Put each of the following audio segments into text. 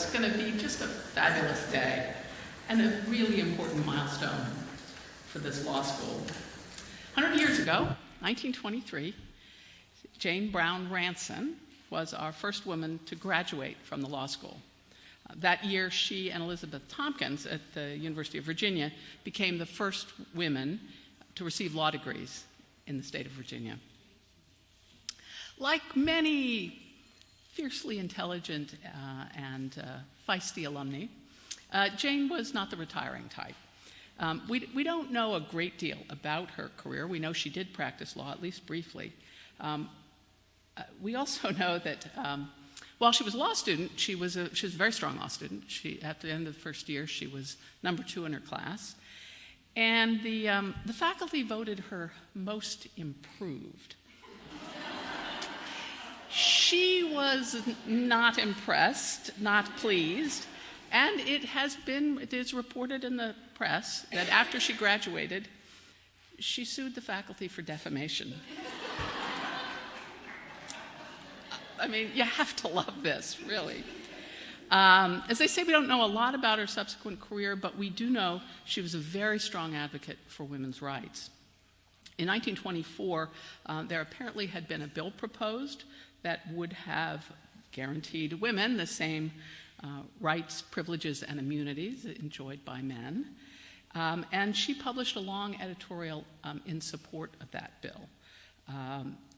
it's going to be just a fabulous day and a really important milestone for this law school. 100 years ago, 1923, Jane Brown Ranson was our first woman to graduate from the law school. That year, she and Elizabeth Tompkins at the University of Virginia became the first women to receive law degrees in the state of Virginia. Like many fiercely intelligent and feisty alumni, Jane was not the retiring type. We don't know a great deal about her career. We know she did practice law, at least briefly. We also know that while she was a law student, she was a very strong law student. At the end of the first year, she was number 2 in her class. And the faculty voted her most improved. She was not impressed, not pleased, and it is reported in the press that after she graduated, she sued the faculty for defamation. I mean, you have to love this, really. As they say, we don't know a lot about her subsequent career, but we do know she was a very strong advocate for women's rights. In 1924, there apparently had been a bill proposed that would have guaranteed women the same rights, privileges, and immunities enjoyed by men. And she published a long editorial in support of that bill.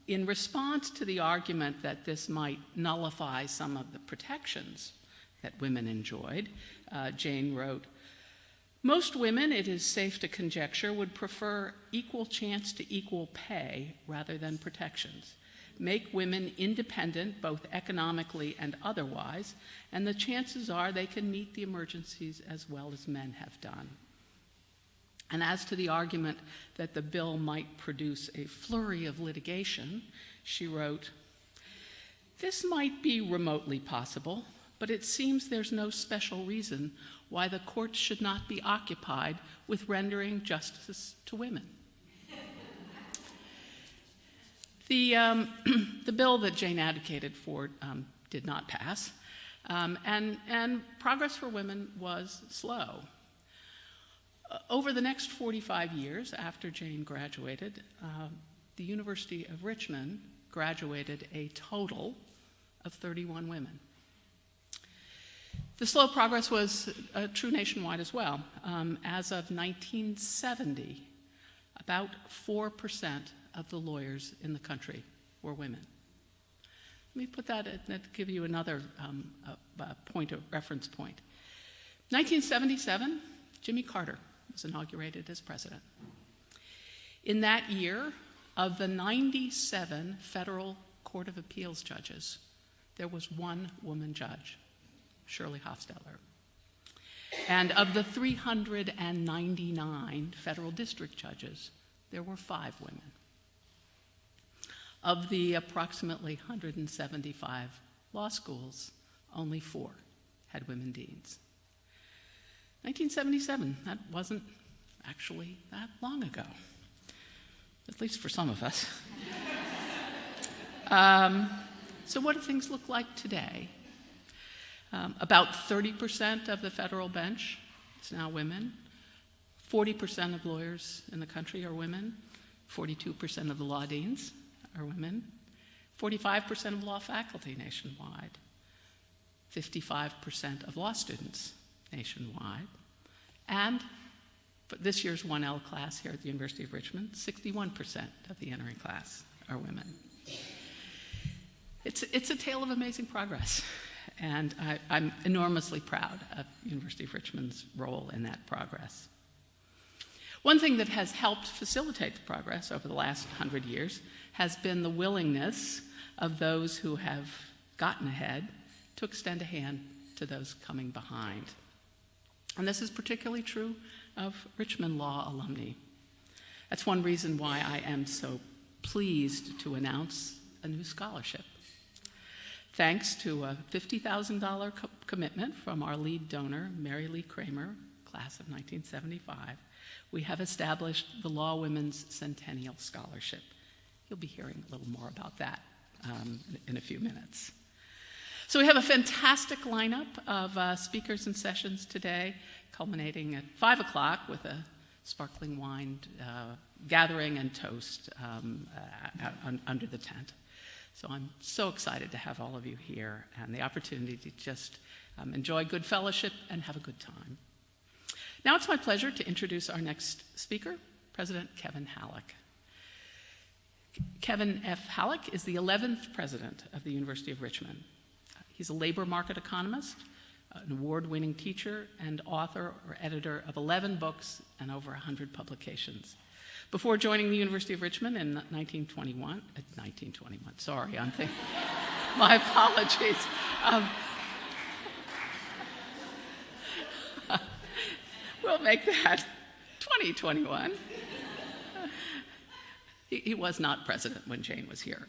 In response to the argument that this might nullify some of the protections that women enjoyed, Jane wrote, "Most women, it is safe to conjecture, would prefer equal chance to equal pay rather than protections. Make women independent both economically and otherwise, and the chances are they can meet the emergencies as well as men have done." And as to the argument that the bill might produce a flurry of litigation, she wrote, "This might be remotely possible, but it seems there's no special reason why the courts should not be occupied with rendering justice to women." The bill that Jane advocated for did not pass, and progress for women was slow. Over the next 45 years after Jane graduated, the University of Richmond graduated a total of 31 women. The slow progress was true nationwide as well. As of 1970, about 4% of the lawyers in the country were women. Let me put that and give you another reference point. 1977, Jimmy Carter was inaugurated as president. In that year, of the 97 federal Court of Appeals judges, there was one woman judge, Shirley Hofstetter. And of the 399 federal district judges, there were 5 women. Of the approximately 175 law schools, only 4 had women deans. 1977, that wasn't actually that long ago, at least for some of us. So what do things look like today? About 30% of the federal bench is now women. 40% of lawyers in the country are women. 42% of the law deans are women. 45% of law faculty nationwide. 55% of law students nationwide. And for this year's 1L class here at the University of Richmond, 61% of the entering class are women. It's a tale of amazing progress, and I'm enormously proud of University of Richmond's role in that progress. One thing that has helped facilitate the progress over the last 100 years has been the willingness of those who have gotten ahead to extend a hand to those coming behind. And this is particularly true of Richmond Law alumni. That's one reason why I am so pleased to announce a new scholarship. Thanks to a $50,000 commitment from our lead donor, Mary Lee Kramer, class of 1975, we have established the Law Women's Centennial Scholarship. You'll be hearing a little more about that in a few minutes. So we have a fantastic lineup of speakers and sessions today, culminating at 5 o'clock with a sparkling wine gathering and toast under the tent. So I'm so excited to have all of you here and the opportunity to just enjoy good fellowship and have a good time. Now it's my pleasure to introduce our next speaker, President Kevin Hallock. Kevin F. Hallock is the 11th president of the University of Richmond. He's a labor market economist, an award-winning teacher, and author or editor of 11 books and over 100 publications. Before joining the University of Richmond in 1921, sorry, I'm thinking, my apologies. We'll make that 2021. He was not president when Jane was here.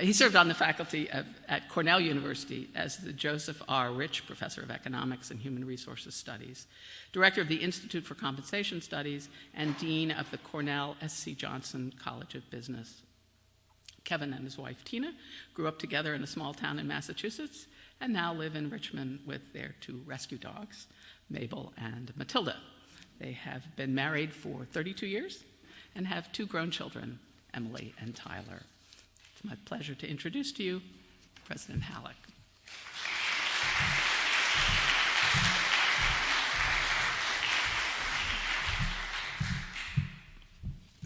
He served on the faculty at Cornell University as the Joseph R. Rich Professor of Economics and Human Resources Studies, Director of the Institute for Compensation Studies, and Dean of the Cornell S.C. Johnson College of Business. Kevin and his wife Tina grew up together in a small town in Massachusetts and now live in Richmond with their 2 rescue dogs, Mabel and Matilda. They have been married for 32 years and have 2 grown children, Emily and Tyler. It's my pleasure to introduce to you President Hallock.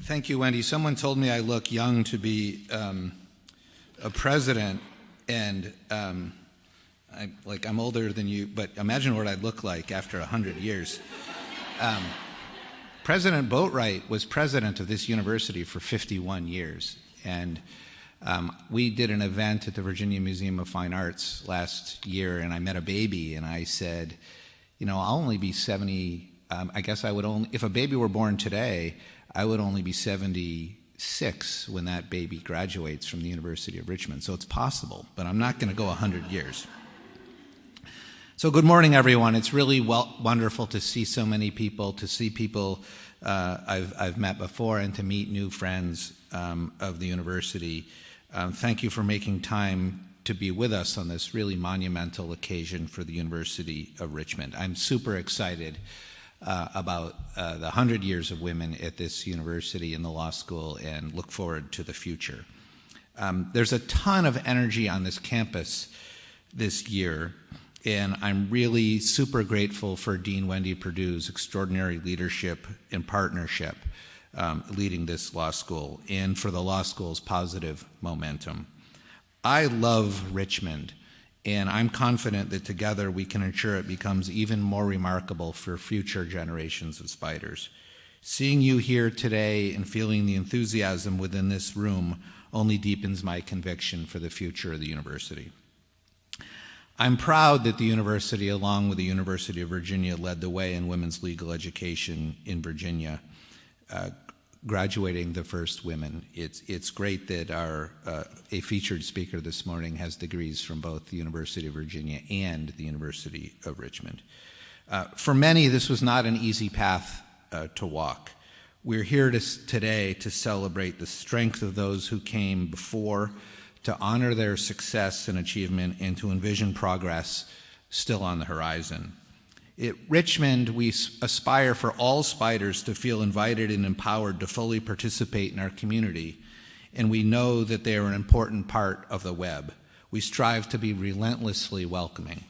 Thank you, Wendy. Someone told me I look young to be a president, and I'm older than you, but imagine what I'd look like after 100 years. President Boatwright was president of this university for 51 years, and we did an event at the Virginia Museum of Fine Arts last year, and I met a baby, and I said, I'll only be 70, I guess I would only, if a baby were born today, I would only be 76 when that baby graduates from the University of Richmond. So it's possible, but I'm not going to go 100 years. So good morning, everyone. It's really wonderful to see so many people, to see people I've met before, and to meet new friends of the university. Thank you for making time to be with us on this really monumental occasion for the University of Richmond. I'm super excited about the 100 years of women at this university and the law school, and look forward to the future. There's a ton of energy on this campus this year, and I'm really super grateful for Dean Wendy Perdue's extraordinary leadership and partnership leading this law school, and for the law school's positive momentum. I love Richmond, and I'm confident that together we can ensure it becomes even more remarkable for future generations of spiders. Seeing you here today and feeling the enthusiasm within this room only deepens my conviction for the future of the university. I'm proud that the university, along with the University of Virginia, led the way in women's legal education in Virginia, graduating the first women. It's great that a featured speaker this morning has degrees from both the University of Virginia and the University of Richmond. For many, this was not an easy path to walk. We're here today to celebrate the strength of those who came before, to honor their success and achievement, and to envision progress still on the horizon. At Richmond, we aspire for all spiders to feel invited and empowered to fully participate in our community, and we know that they are an important part of the web. We strive to be relentlessly welcoming.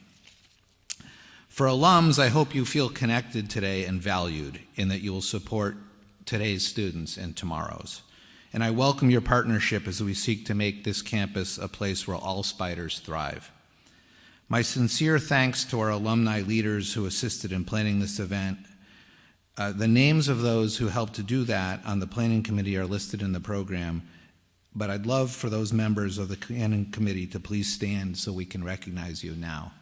For alums, I hope you feel connected today and valued, and that you will support today's students and tomorrow's. And I welcome your partnership as we seek to make this campus a place where all spiders thrive. My sincere thanks to our alumni leaders who assisted in planning this event. The names of those who helped to do that on the planning committee are listed in the program, but I'd love for those members of the planning committee to please stand so we can recognize you now.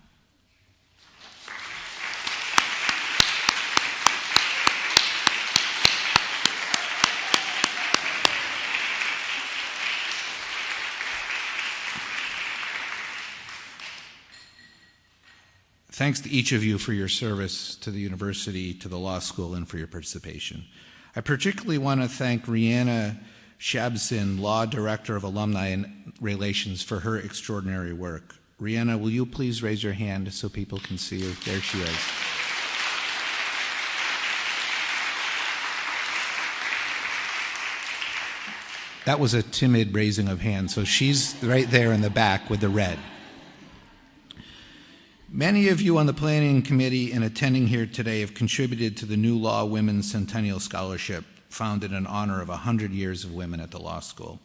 Thanks to each of you for your service to the university, to the law school, and for your participation. I particularly want to thank Rihanna Shabsin, Law Director of Alumni and Relations, for her extraordinary work. Rihanna, will you please raise your hand so people can see you? There she is. That was a timid raising of hands, so she's right there in the back with the red. Many of you on the planning committee and attending here today have contributed to the new Law Women Centennial Scholarship, founded in honor of 100 years of women at the law school.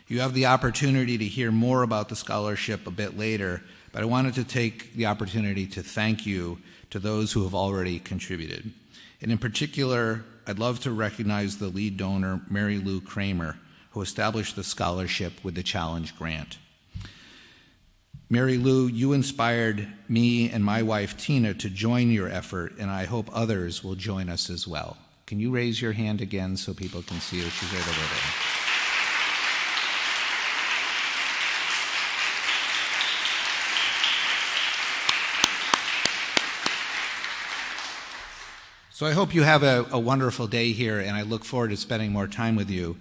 You have the opportunity to hear more about the scholarship a bit later, but I wanted to take the opportunity to thank you to those who have already contributed. And in particular, I'd love to recognize the lead donor, Mary Lou Kramer, who established the scholarship with the Challenge Grant. Mary Lou, you inspired me and my wife Tina to join your effort, and I hope others will join us as well. Can you raise your hand again so people can see her? She's right over there. So I hope you have a wonderful day here, and I look forward to spending more time with you.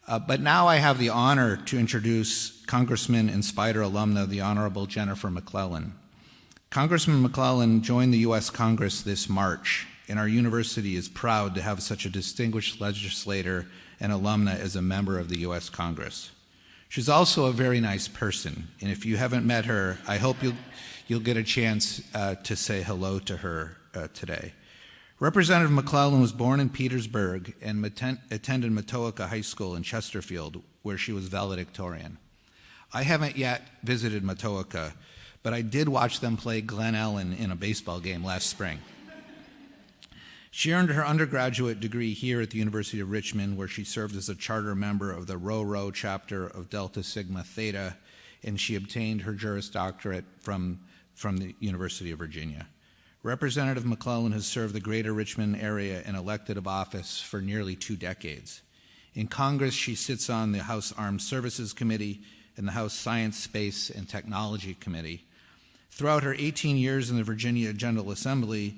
But now I have the honor to introduce Congressman and Spider alumna, the Honorable Jennifer McClellan. Congressman McClellan joined the U.S. Congress this March, and our university is proud to have such a distinguished legislator and alumna as a member of the U.S. Congress. She's also a very nice person, and if you haven't met her, I hope you'll get a chance to say hello to her today. Representative McClellan was born in Petersburg and attended Matoaka High School in Chesterfield, where she was valedictorian. I haven't yet visited Matoaka, but I did watch them play Glen Ellen in a baseball game last spring. She earned her undergraduate degree here at the University of Richmond, where she served as a charter member of the Rho chapter of Delta Sigma Theta, and she obtained her Juris Doctorate from the University of Virginia. Representative McClellan has served the greater Richmond area in elected office for nearly 2 decades. In Congress, she sits on the House Armed Services Committee and the House Science, Space, and Technology Committee. Throughout her 18 years in the Virginia General Assembly,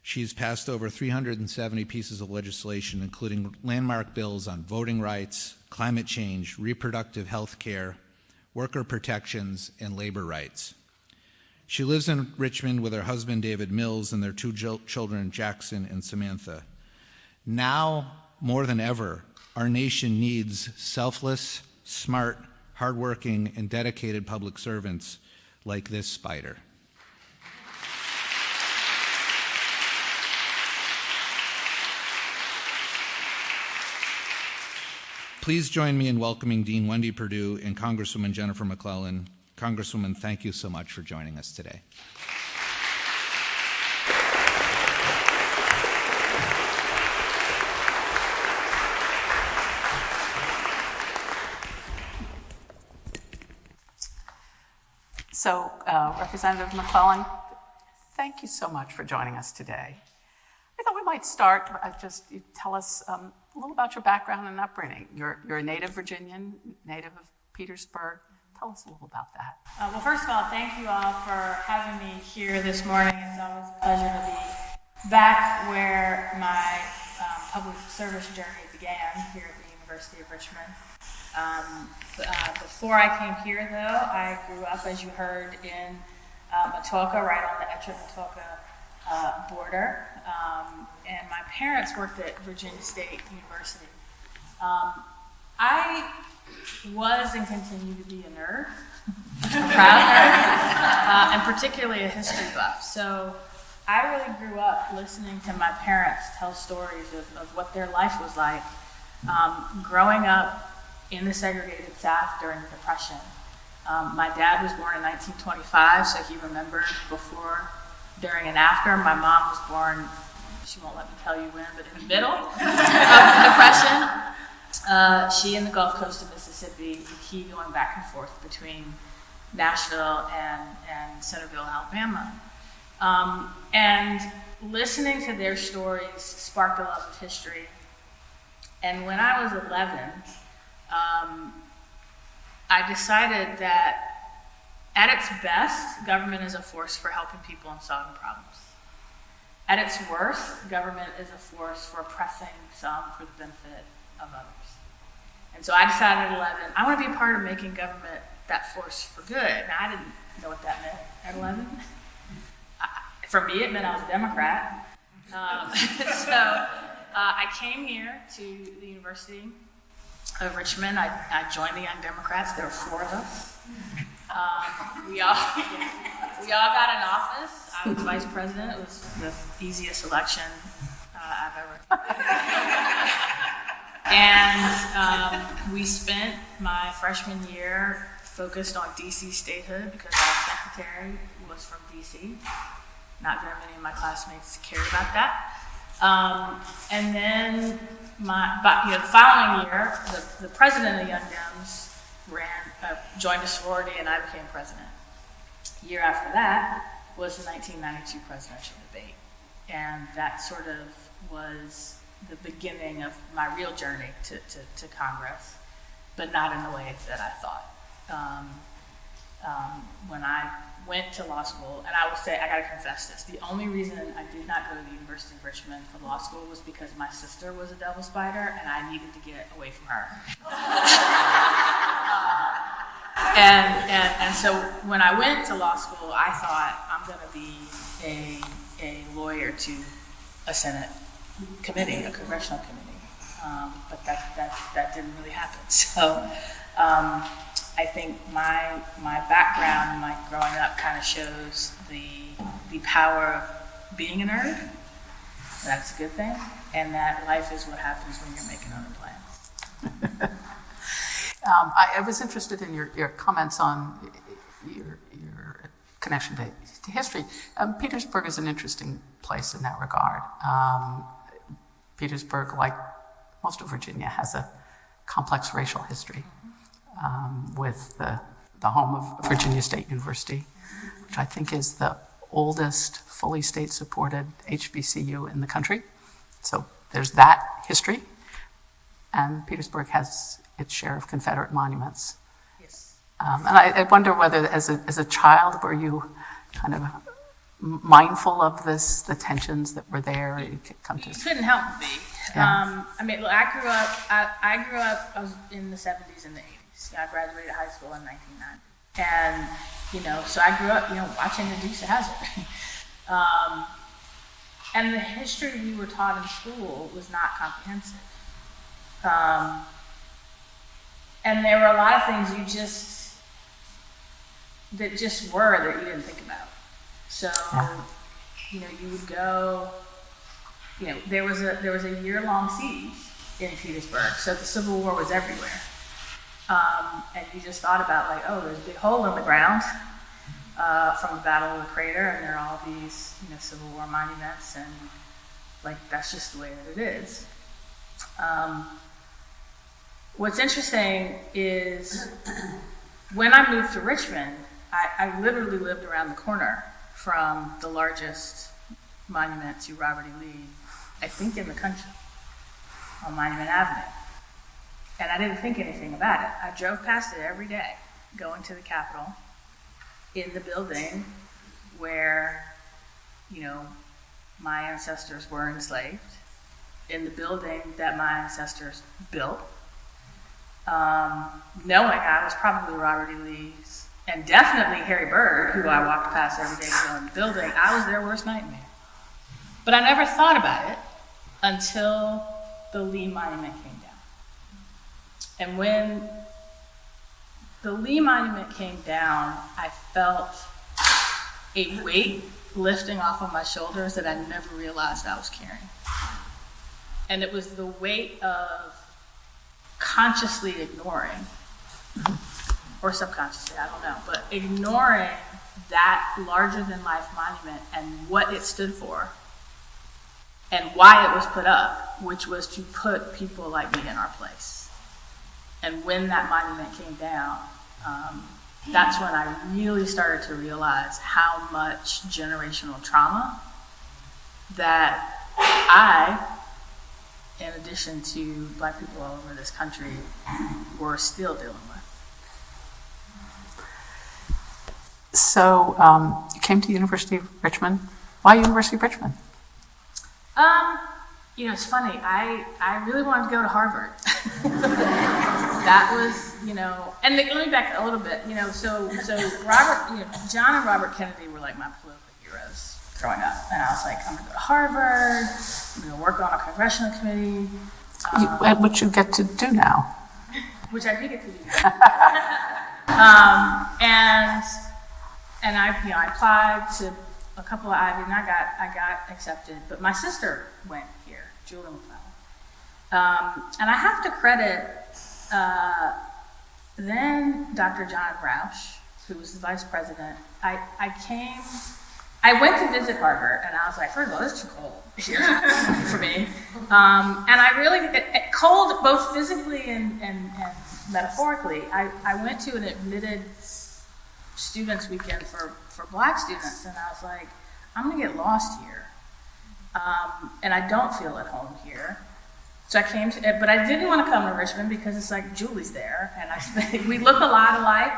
she's passed over 370 pieces of legislation, including landmark bills on voting rights, climate change, reproductive health care, worker protections, and labor rights. She lives in Richmond with her husband, David Mills, and their 2 children, Jackson and Samantha. Now, more than ever, our nation needs selfless, smart, hardworking, and dedicated public servants like this Spider. Please join me in welcoming Dean Wendy Perdue and Congresswoman Jennifer McClellan. Congresswoman, thank you so much for joining us today. So, Representative McClellan, thank you so much for joining us today. I thought we might start, just you tell us a little about your background and upbringing. You're a native Virginian, native of Petersburg. Tell us a little about that. Well, first of all, thank you all for having me here this morning. It's always a pleasure to be back where my public service journey began, here at the University of Richmond. Before I came here, though, I grew up, as you heard, in Matoaka, right on the Ettrick-Matoaka border. And my parents worked at Virginia State University. I was and continue to be a nerd, a proud nerd, and particularly a history buff. So I really grew up listening to my parents tell stories of what their life was like growing up in the segregated South during the Depression. My dad was born in 1925, so he remembered before, during, and after. My mom was born, she won't let me tell you when, but in the middle of the Depression. She in the Gulf Coast of Mississippi, he going back and forth between Nashville and Centerville, Alabama. And listening to their stories sparked a love of history. And when I was 11, I decided that at its best, government is a force for helping people and solving problems. At its worst, government is a force for oppressing some for the benefit of others. And so I decided at 11, I want to be a part of making government that force for good. Now, I didn't know what that meant at 11. For me, it meant I was a Democrat. I came here to the University of Richmond. I joined the Young Democrats. There were 4 of us. We all got in office. I was vice president. It was the easiest election I've ever. And we spent my freshman year focused on DC statehood because our secretary was from DC. Not very many of my classmates cared about that. And then the following year, the president of Young Dems joined a sorority, and I became president. The year after that was the 1992 presidential debate, and that sort of was the beginning of my real journey to Congress, but not in the way that I thought. When I went to law school, and I will say, I gotta confess this, the only reason I did not go to the University of Richmond for law school was because my sister was a devil spider and I needed to get away from her. And so when I went to law school, I thought I'm gonna be a lawyer to a Senate committee, a congressional committee, but that didn't really happen. So I think my background and my growing up kind of shows the power of being a nerd. That's a good thing, and that life is what happens when you're making other plans. I was interested in your comments on your connection to history. Petersburg is an interesting place in that regard. Petersburg, like most of Virginia, has a complex racial history. With the home of Virginia State University, which I think is the oldest fully state-supported HBCU in the country. So there's that history. And Petersburg has its share of Confederate monuments. Yes. And I wonder whether, as a child, were you kind of mindful of the tensions that were there? You couldn't help but be. Yeah. I mean, look, I grew up, I was in the 70s and the 80s. I graduated high school in 1990. And, so I grew up, watching the Dukes of Hazzard. And the history we were taught in school was not comprehensive. And there were a lot of things that you didn't think about. So, you would go, there was a year-long siege in Petersburg, so the Civil War was everywhere. And you just thought about there's a big hole in the ground from the Battle of the Crater, and there are all these, Civil War monuments, and that's just the way that it is. What's interesting is when I moved to Richmond, I literally lived around the corner from the largest monument to Robert E. Lee, I think, in the country, on Monument Avenue. And I didn't think anything about it. I drove past it every day, going to the Capitol, in the building where, my ancestors were enslaved, in the building that my ancestors built, knowing I was probably Robert E. Lee's, and definitely Harry Byrd, who I walked past every day to go in the building. I was their worst nightmare. But I never thought about it until the Lee Monument came down. And when the Lee Monument came down, I felt a weight lifting off of my shoulders that I never realized I was carrying. And it was the weight of consciously ignoring, or subconsciously, I don't know, but ignoring that larger-than-life monument and what it stood for and why it was put up, which was to put people like me in our place. And when that monument came down, that's when I really started to realize how much generational trauma that I, in addition to Black people all over this country, were still dealing with. So you came to the University of Richmond. Why University of Richmond? It's funny. I really wanted to go to Harvard. that was, and let me back a little bit, so Robert, John and Robert Kennedy were like my political heroes growing up. And I was like, I'm going to go to Harvard, I'm going to work on a congressional committee. Which you get to do now. Which I do get to do now. And I applied to a couple of Ivy, and I got accepted. But my sister went here, Julie McClellan. And I have to credit then Dr. John Roush, who was the vice president. I went to visit Harvard, and I was like, first of all, it's too cold here for me. And I really, cold both physically and metaphorically. I went to an admitted students weekend for black students, and I was like, I'm gonna get lost here. And I don't feel at home here. So I came to it, but I didn't want to come to Richmond because it's like Julie's there, and we look a lot alike.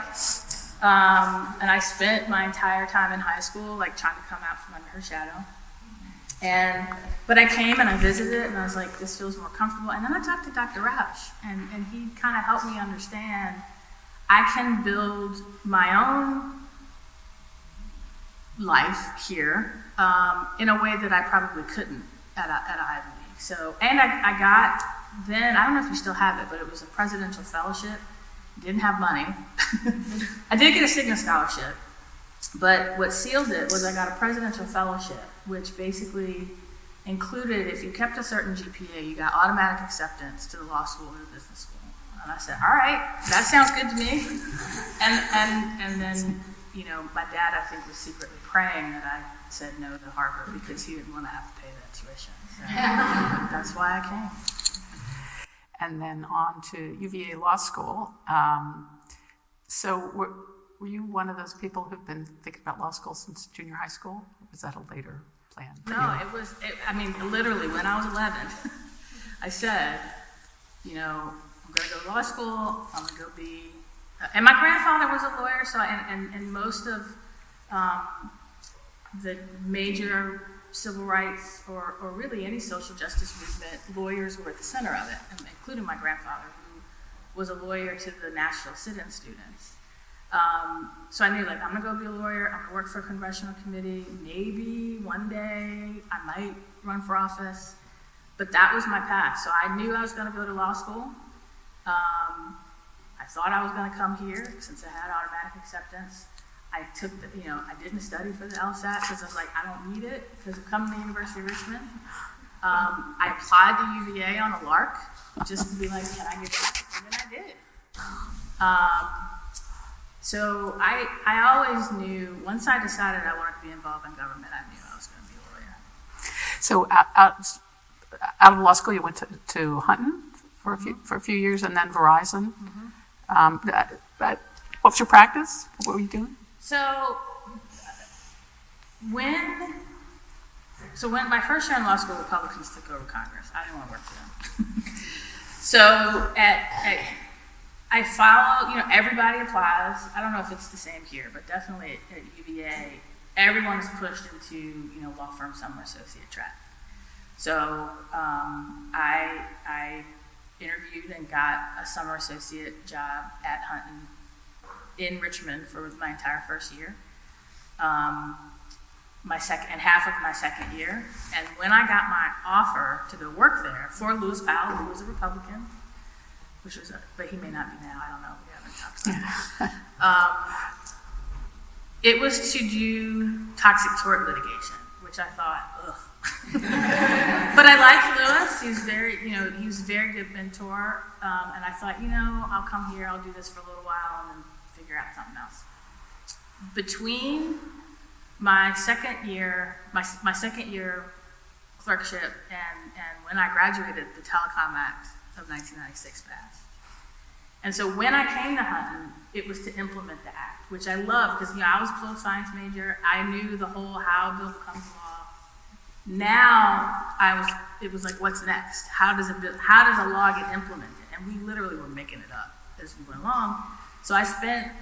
And I spent my entire time in high school like trying to come out from under her shadow. But I came and I visited, and I was like, this feels more comfortable. And then I talked to Dr. Roush, and he kind of helped me understand I can build my own life here in a way that I probably couldn't at Ivy League. So, and I got then, I don't know if you still have it, but it was a presidential fellowship. Didn't have money. I did get a Cigna scholarship, but what sealed it was I got a presidential fellowship, which basically included if you kept a certain GPA, you got automatic acceptance to the law school or the business school. And I said, all right, that sounds good to me. And then, my dad, I think, was secretly praying that I said no to Harvard because he didn't want to have to pay that tuition. So that's why I came. And then on to UVA Law School. So were you one of those people who've been thinking about law school since junior high school? Or was that a later plan? No, literally when I was 11, I said, I'm going to go to law school, I'm going to go be, and my grandfather was a lawyer, so, and most of the major civil rights or really any social justice movement, lawyers were at the center of it, including my grandfather, who was a lawyer to the national sit-in students. So I knew, I'm gonna go be a lawyer, I'm gonna work for a congressional committee, maybe one day I might run for office, but that was my path. So I knew I was gonna go to law school. I thought I was gonna come here since I had automatic acceptance. I took I didn't study for the LSAT because I was like, I don't need it because of coming to the University of Richmond. I applied to UVA on a lark just to be like, can I get back? And then I did. So I always knew, once I decided I wanted to be involved in government, I knew I was going to be a lawyer. So out of law school, you went to Hunton for a few years, and then Verizon. Mm-hmm. What was your practice? What were you doing? So when my first year in law school, Republicans took over Congress. I didn't want to work for them. So I follow, everybody applies. I don't know if it's the same here, but definitely at UVA, everyone is pushed into, law firm summer associate track. So I interviewed and got a summer associate job at Hunton in Richmond for my entire first year, half of my second year. And when I got my offer to go work there for Lewis Powell, who was a Republican, but he may not be now, I don't know, we haven't talked about it. It was to do toxic tort litigation, which I thought, ugh. But I liked Lewis. He was a very good mentor. And I thought, I'll come here, I'll do this for a little while, and then figure out something else. Between my second year clerkship and when I graduated, the Telecom Act of 1996 passed. And so when I came to Hunton, it was to implement the act, which I loved because I was a political science major. I knew the whole how a bill becomes law. Now it was like, what's next? How does a law get implemented? And we literally were making it up as we went along. So I spent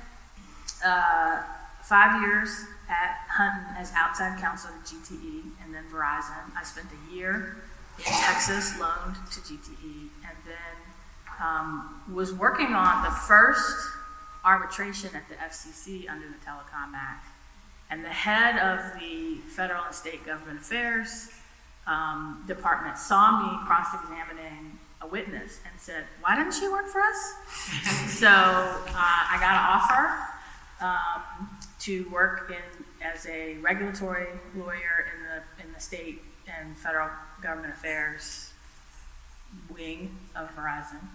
5 years at Hunton as outside counsel to GTE and then Verizon. I spent a year in Texas loaned to GTE, and then was working on the first arbitration at the FCC under the Telecom Act. And the head of the Federal and State Government Affairs Department saw me cross-examining a witness and said, "Why didn't you work for us?" So I got an offer to work as a regulatory lawyer in the state and federal government affairs wing of Verizon,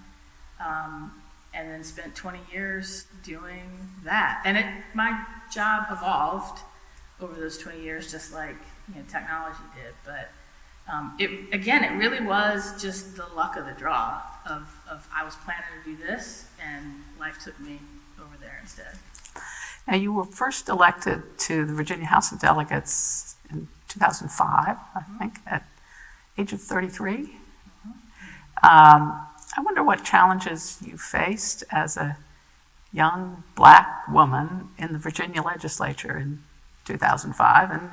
and then spent 20 years doing that. And my job evolved over those 20 years, just like technology did. But it really was just the luck of the draw of I was planning to do this, and life took me over there instead. Now, you were first elected to the Virginia House of Delegates in 2005, I think, at age of 33. I wonder what challenges you faced as a young black woman in the Virginia legislature in 2005, and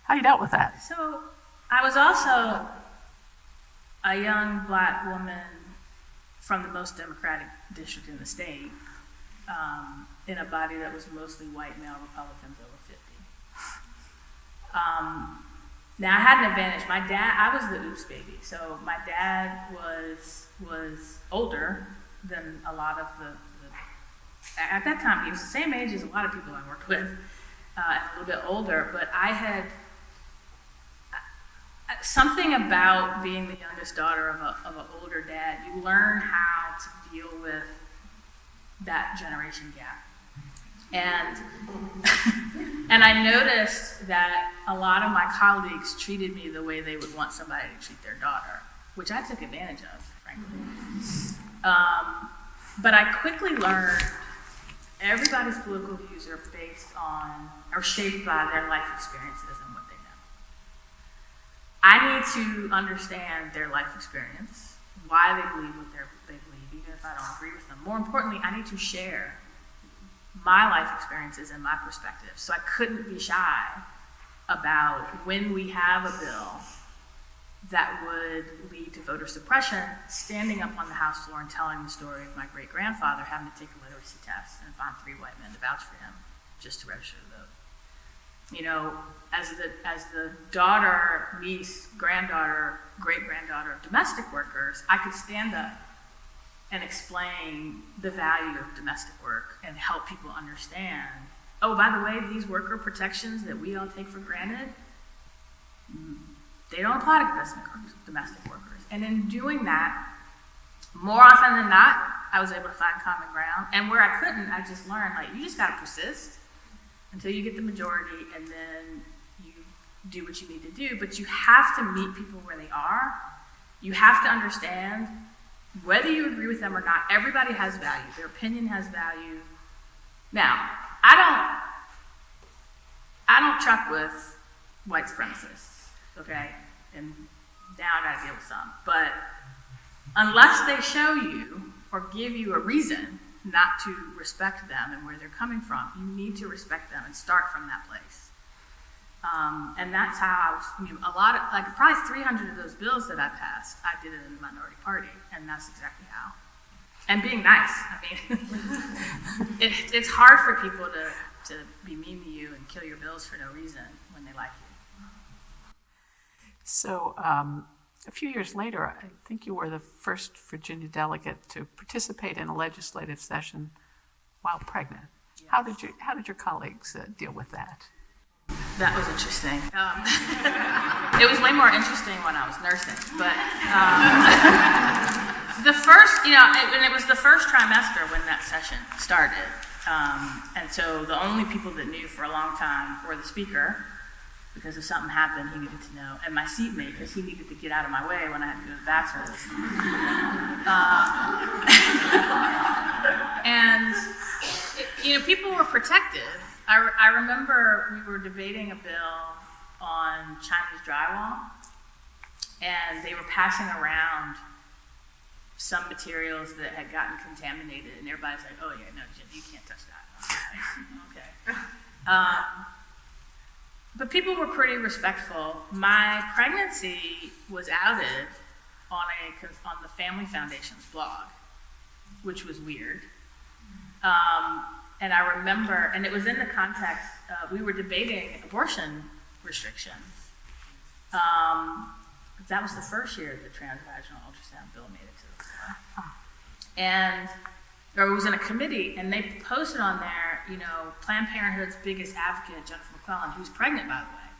how you dealt with that. So I was also a young black woman from the most Democratic district in the state, in a body that was mostly white male Republicans over 50. Now I had an advantage. My dad, I was the oops baby, so my dad was older than a lot of the at that time he was the same age as a lot of people I worked with, and a little bit older, but I had something about being the youngest daughter of an older dad. You learn how to deal with that generation gap. And I noticed that a lot of my colleagues treated me the way they would want somebody to treat their daughter, which I took advantage of, frankly. But I quickly learned everybody's political views are based on, or shaped by their life experiences and what they know. I need to understand their life experience, why they believe what they believe, even if I don't agree with them. More importantly, I need to share my life experiences and my perspectives. So I couldn't be shy about when we have a bill that would lead to voter suppression, standing up on the House floor and telling the story of my great-grandfather having to take a literacy test and find 3 white men to vouch for him just to register to vote. You know, as the daughter, niece, granddaughter, great-granddaughter of domestic workers, I could stand up and explain the value of domestic work and help people understand, oh, by the way, these worker protections that we all take for granted, they don't apply to domestic workers. And in doing that, more often than not, I was able to find common ground. And where I couldn't, I just learned, like, you just gotta persist until you get the majority, and then you do what you need to do. But you have to meet people where they are. You have to understand whether you agree with them or not. Everybody has value. Their opinion has value. Now, I don't truck with white supremacists, okay? And now I gotta deal with some. But unless they show you or give you a reason not to respect them and where they're coming from, you need to respect them and start from that place. And that's how a lot of, like, probably 300 of those bills that I passed, I did it in the minority party, and that's exactly how. And being nice. I mean, it's hard for people to be mean to you and kill your bills for no reason when they like you. So a few years later, I think you were the first Virginia delegate to participate in a legislative session while pregnant. Yes. How did your colleagues deal with that? That was interesting. It was way more interesting when I was nursing, but the first, and it was the first trimester when that session started. And so the only people that knew for a long time were the speaker, because if something happened, he needed to know, and my seatmate, because he needed to get out of my way when I had to go to the bathroom. And people were protective. I remember we were debating a bill on Chinese drywall, and they were passing around some materials that had gotten contaminated, and everybody's like, oh yeah, no, Jim, you can't touch that. Okay. But people were pretty respectful. My pregnancy was outed on the Family Foundation's blog. which was weird. And I remember, and it was in the context, we were debating abortion restrictions. That was the first year the transvaginal ultrasound bill made it to the floor. And or it was in a committee, and they posted on there, Planned Parenthood's biggest advocate, Jennifer McClellan, who's pregnant, by the way.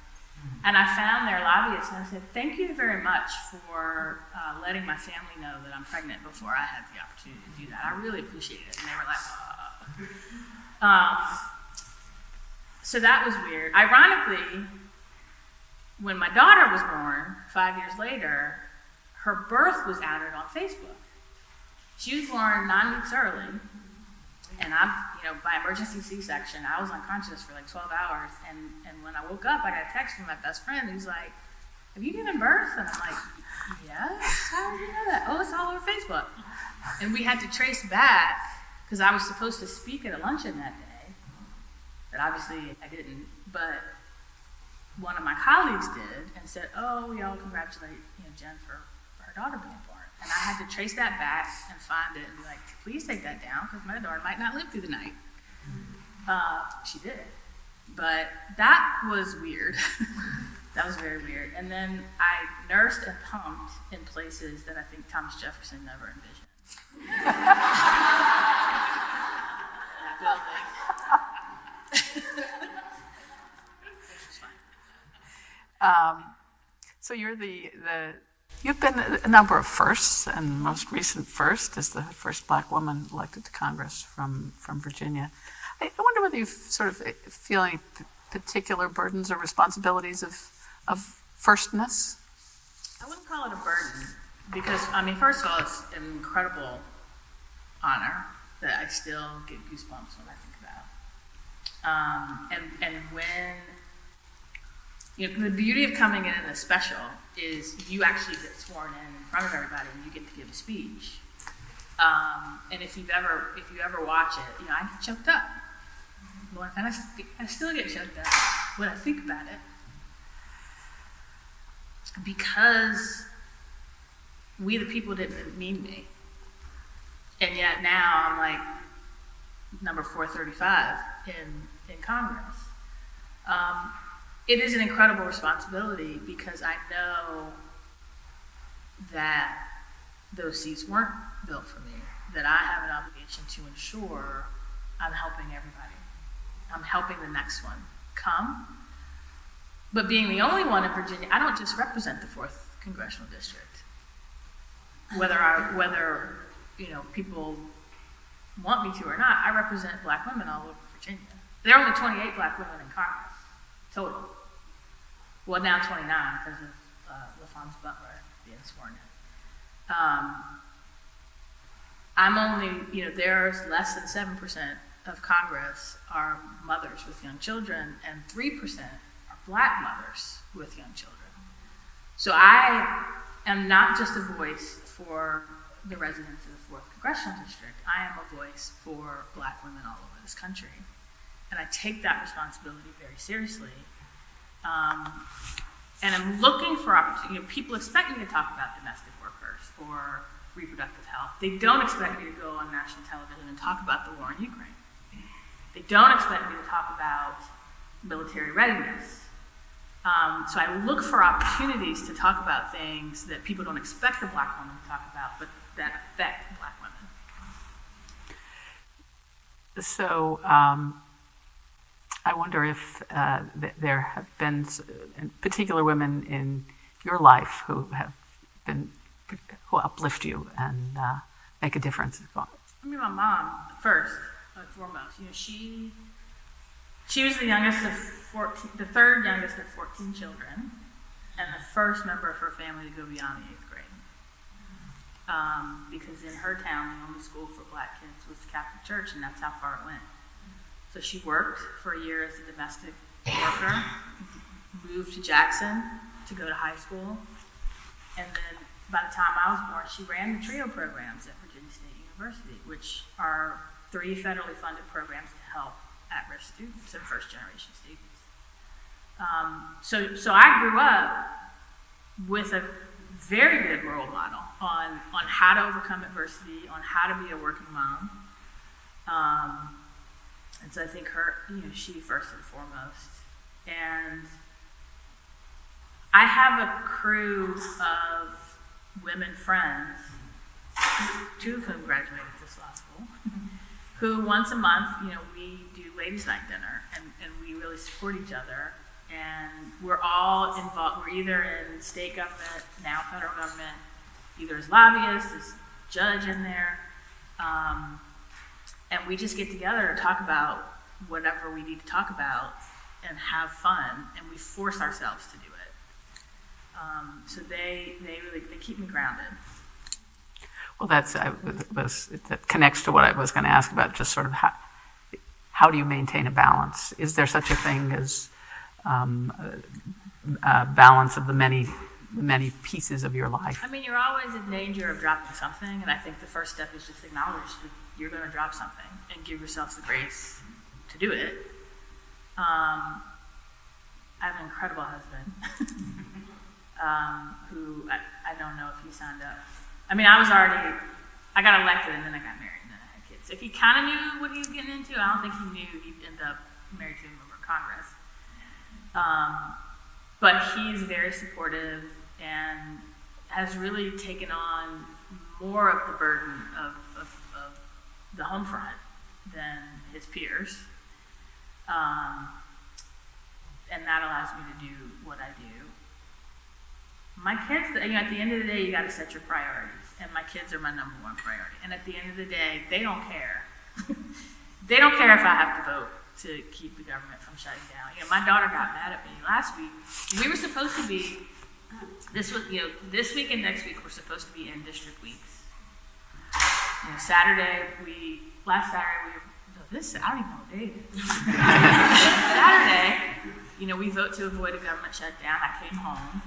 And I found their lobbyists, and I said, thank you very much for letting my family know that I'm pregnant before I had the opportunity to do that. I really appreciate it. And they were like, so that was weird. Ironically, when my daughter was born, 5 years later, her birth was outed on Facebook. She was born 9 weeks early, and by emergency C-section, I was unconscious for like 12 hours, and when I woke up, I got a text from my best friend who's like, have you given birth? And I'm like, yes, how did you know that? Oh, it's all over Facebook. And we had to trace back, because I was supposed to speak at a luncheon that day, but obviously I didn't, but one of my colleagues did, and said, oh, we all congratulate Jen for her daughter being born. And I had to trace that back and find it and be like, please take that down, because my daughter might not live through the night. She did. But that was weird. That was very weird. And then I nursed and pumped in places that I think Thomas Jefferson never envisioned. That building. Which was fun. So you're you've been a number of firsts, and most recent first is the first Black woman elected to Congress from Virginia. I wonder whether you sort of feel any particular burdens or responsibilities of firstness? I wouldn't call it a burden, because, first of all, it's an incredible honor that I still get goosebumps when I think about. And when, the beauty of coming in a special is you actually get sworn in front of everybody and you get to give a speech. And if you ever watch it, I get choked up. And I still get choked up when I think about it. Because we the people didn't mean me. And yet now I'm like number 435 in Congress. It is an incredible responsibility, because I know that those seats weren't built for me, that I have an obligation to ensure I'm helping everybody. I'm helping the next one come. But being the only one in Virginia, I don't just represent the 4th Congressional District. Whether people want me to or not, I represent Black women all over Virginia. There are only 28 Black women in Congress. Total. Well, now 29 because of LaFonce Butler being sworn in. I'm only, there's less than 7% of Congress are mothers with young children, and 3% are Black mothers with young children. So I am not just a voice for the residents of the 4th Congressional District. I am a voice for Black women all over this country. And I take that responsibility very seriously. And I'm looking for opportunity. People expect me to talk about domestic workers or reproductive health. They don't expect me to go on national television and talk about the war in Ukraine. They don't expect me to talk about military readiness. So I look for opportunities to talk about things that people don't expect a Black woman to talk about, but that affect Black women. So I wonder if there have been particular women in your life who uplift you and make a difference. My mom first and foremost. She was the youngest of 14, the third youngest of 14 children, and the first member of her family to go beyond the 8th grade. Because in her town, the only school for Black kids was the Catholic Church, and that's how far it went. So she worked for a year as a domestic worker, moved to Jackson to go to high school, and then by the time I was born, she ran the TRIO programs at Virginia State University, which are 3 federally funded programs to help at-risk students and first-generation students. So I grew up with a very good role model on how to overcome adversity, on how to be a working mom. And so I think she first and foremost. And I have a crew of women friends, two of whom graduated this law school, who once a month, we do ladies' night dinner, and we really support each other. And we're all involved. We're either in state government, now federal government, either as lobbyists, as judge in there, and we just get together to talk about whatever we need to talk about and have fun, and we force ourselves to do it. So they keep me grounded. Well, that connects to what I was going to ask about, just sort of how do you maintain a balance? Is there such a thing as a balance of the many pieces of your life? I mean, you're always in danger of dropping something, and I think the first step is just acknowledge that you're going to drop something and give yourself the grace to do it. I have an incredible husband who I don't know if he signed up. I mean, I got elected and then I got married and then I had kids. If he kind of knew what he was getting into, I don't think he knew he'd end up married to a member of Congress. But he's very supportive and has really taken on more of the burden of the home front than his peers. And that allows me to do what I do. My kids, at the end of the day, you got to set your priorities. And my kids are my number one priority. And at the end of the day, they don't care. They don't care if I have to vote to keep the government from shutting down. My daughter got mad at me last week. We were supposed to be, this week and next week, we're supposed to be in district weeks. Last Saturday, I don't even know what day it is. Saturday, we vote to avoid a government shutdown. I came home,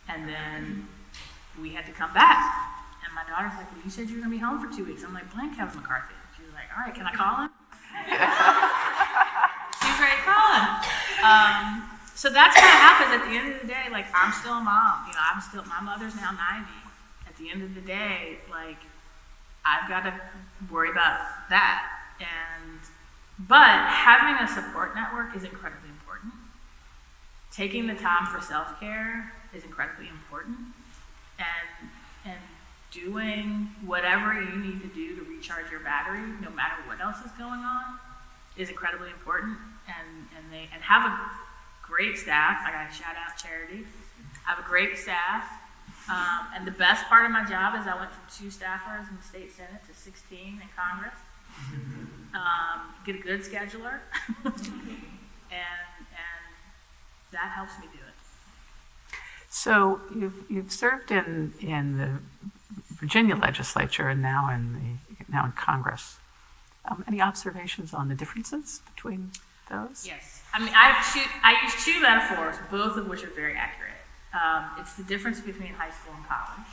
and then we had to come back. And my daughter's like, well, you said you were going to be home for 2 weeks. I'm like, blame Kevin McCarthy. She was like, all right, can I call him? She's ready to call him. So that's what happens at the end of the day. I'm still a mom. My mother's now 90. At the end of the day, I've got to worry about that. But having a support network is incredibly important. Taking the time for self-care is incredibly important. And doing whatever you need to do to recharge your battery, no matter what else is going on, is incredibly important. And have a great staff. I got to shout out Charity. I have a great staff. And the best part of my job is I went from 2 staffers in the state senate to 16 in Congress. Get a good scheduler. and that helps me do it. So you've served in the Virginia legislature and now in Congress. Any observations on the differences between those? Yes. I mean, I use 2 metaphors, both of which are very accurate. It's the difference between high school and college.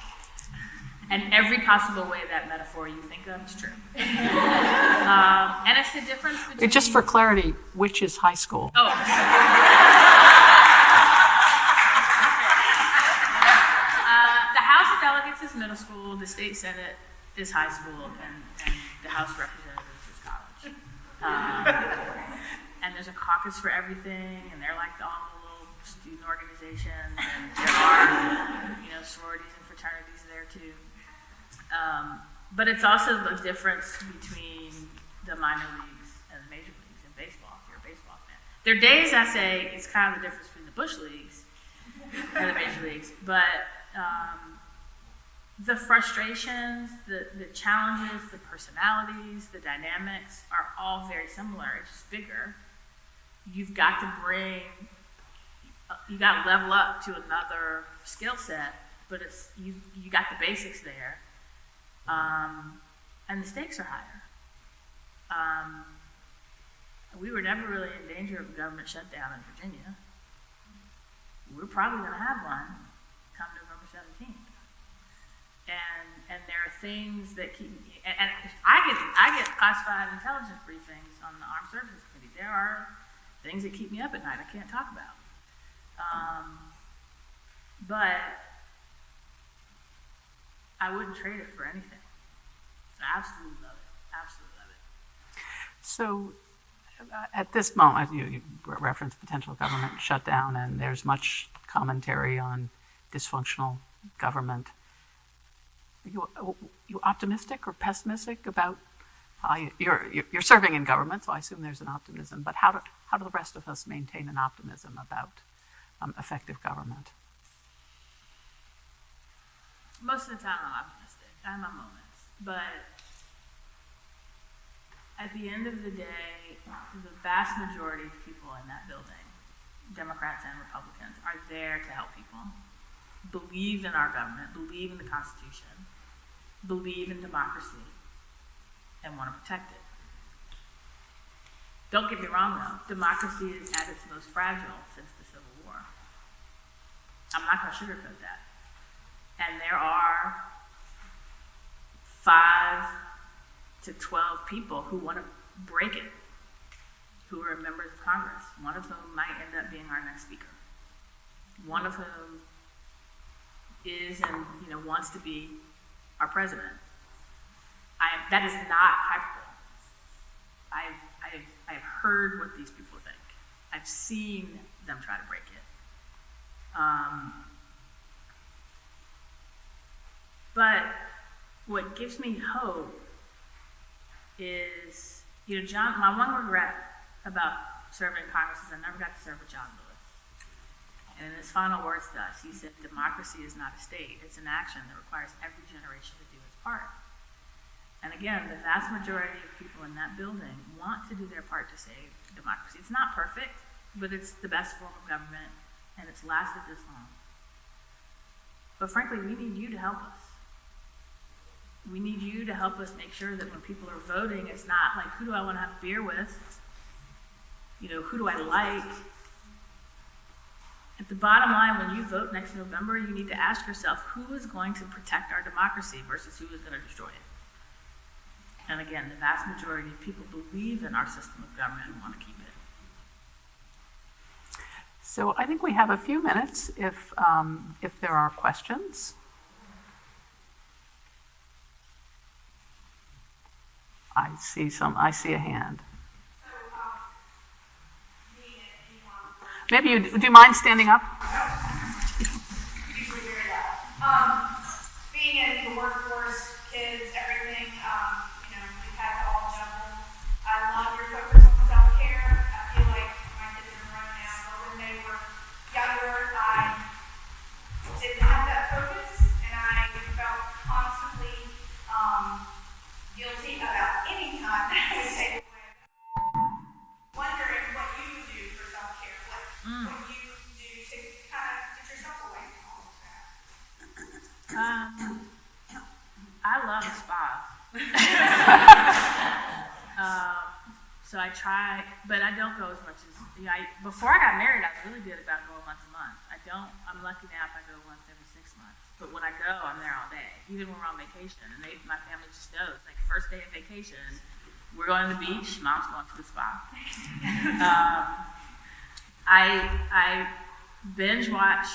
And every possible way that metaphor you think of is true. And it's the difference between... Just for clarity, which is high school? Oh. The House of Delegates is middle school, the state senate is high school, and the House of Representatives is college. And there's a caucus for everything, and they're like all the little student organizations, and there are, sororities and fraternities there too. But it's also the difference between the minor leagues and the major leagues in baseball, if you're a baseball fan. There are days I say it's kind of the difference between the Bush leagues and the major leagues, but the frustrations, the challenges, the personalities, the dynamics are all very similar. It's just bigger. You've got to level up to another skill set, but you got the basics there. And the stakes are higher. We were never really in danger of a government shutdown in Virginia. We're probably going to have one come November 17th. And there are things that keep me, and I get classified intelligence briefings on the Armed Services Committee. There are things that keep me up at night I can't talk about. But I wouldn't trade it for anything. I absolutely love it. Absolutely love it. So at this moment, you referenced potential government shutdown, and there's much commentary on dysfunctional government. Are you optimistic or pessimistic about you're serving in government, so I assume there's an optimism, but how do the rest of us maintain an optimism about effective government? Most of the time I'm optimistic. I have my moments. But at the end of the day, the vast majority of people in that building, Democrats and Republicans, are there to help people. Believe in our government, believe in the Constitution, believe in democracy, and want to protect it. Don't get me wrong though, democracy is at its most fragile since the Civil War. I'm not going to sugarcoat that. And there are 5 to 12 people who want to break it, who are members of Congress, one of whom might end up being our next speaker, one of whom is and wants to be our president. That is not hyperbole. I've heard what these people think. I've seen them try to break it. But what gives me hope is, my one regret about serving in Congress is I never got to serve with John Lewis. And in his final words to us, he said, democracy is not a state. It's an action that requires every generation to do its part. And again, the vast majority of people in that building want to do their part to save democracy. It's not perfect, but it's the best form of government, and it's lasted this long. But frankly, we need you to help us. We need you to help us make sure that when people are voting, it's not like, who do I want to have beer with? Who do I like? At the bottom line, when you vote next November, you need to ask yourself, who is going to protect our democracy versus who is going to destroy it? And again, the vast majority of people believe in our system of government and want to keep it. So I think we have a few minutes if there are questions. I see a hand. Maybe do you mind standing up? Usually very loud. Being in the workforce, kids, everything, we've had to all juggle. I love your focus on self-care. I feel like my kids are grown now, but when they were younger, I didn't have that focus, and I felt constantly guilty about any time that I would take away. Wondering what you would do for self-care, what you do to kind of get yourself away from all of that. I love a spa. So I try, but I don't go as much as, before I got married, I was really good about going once a month. I'm lucky now if I go once every 6 months. But when I go, I'm there all day, even when we're on vacation. And my family just knows, like first day of vacation, we're going to the beach, mom's going to the spa. I binge watch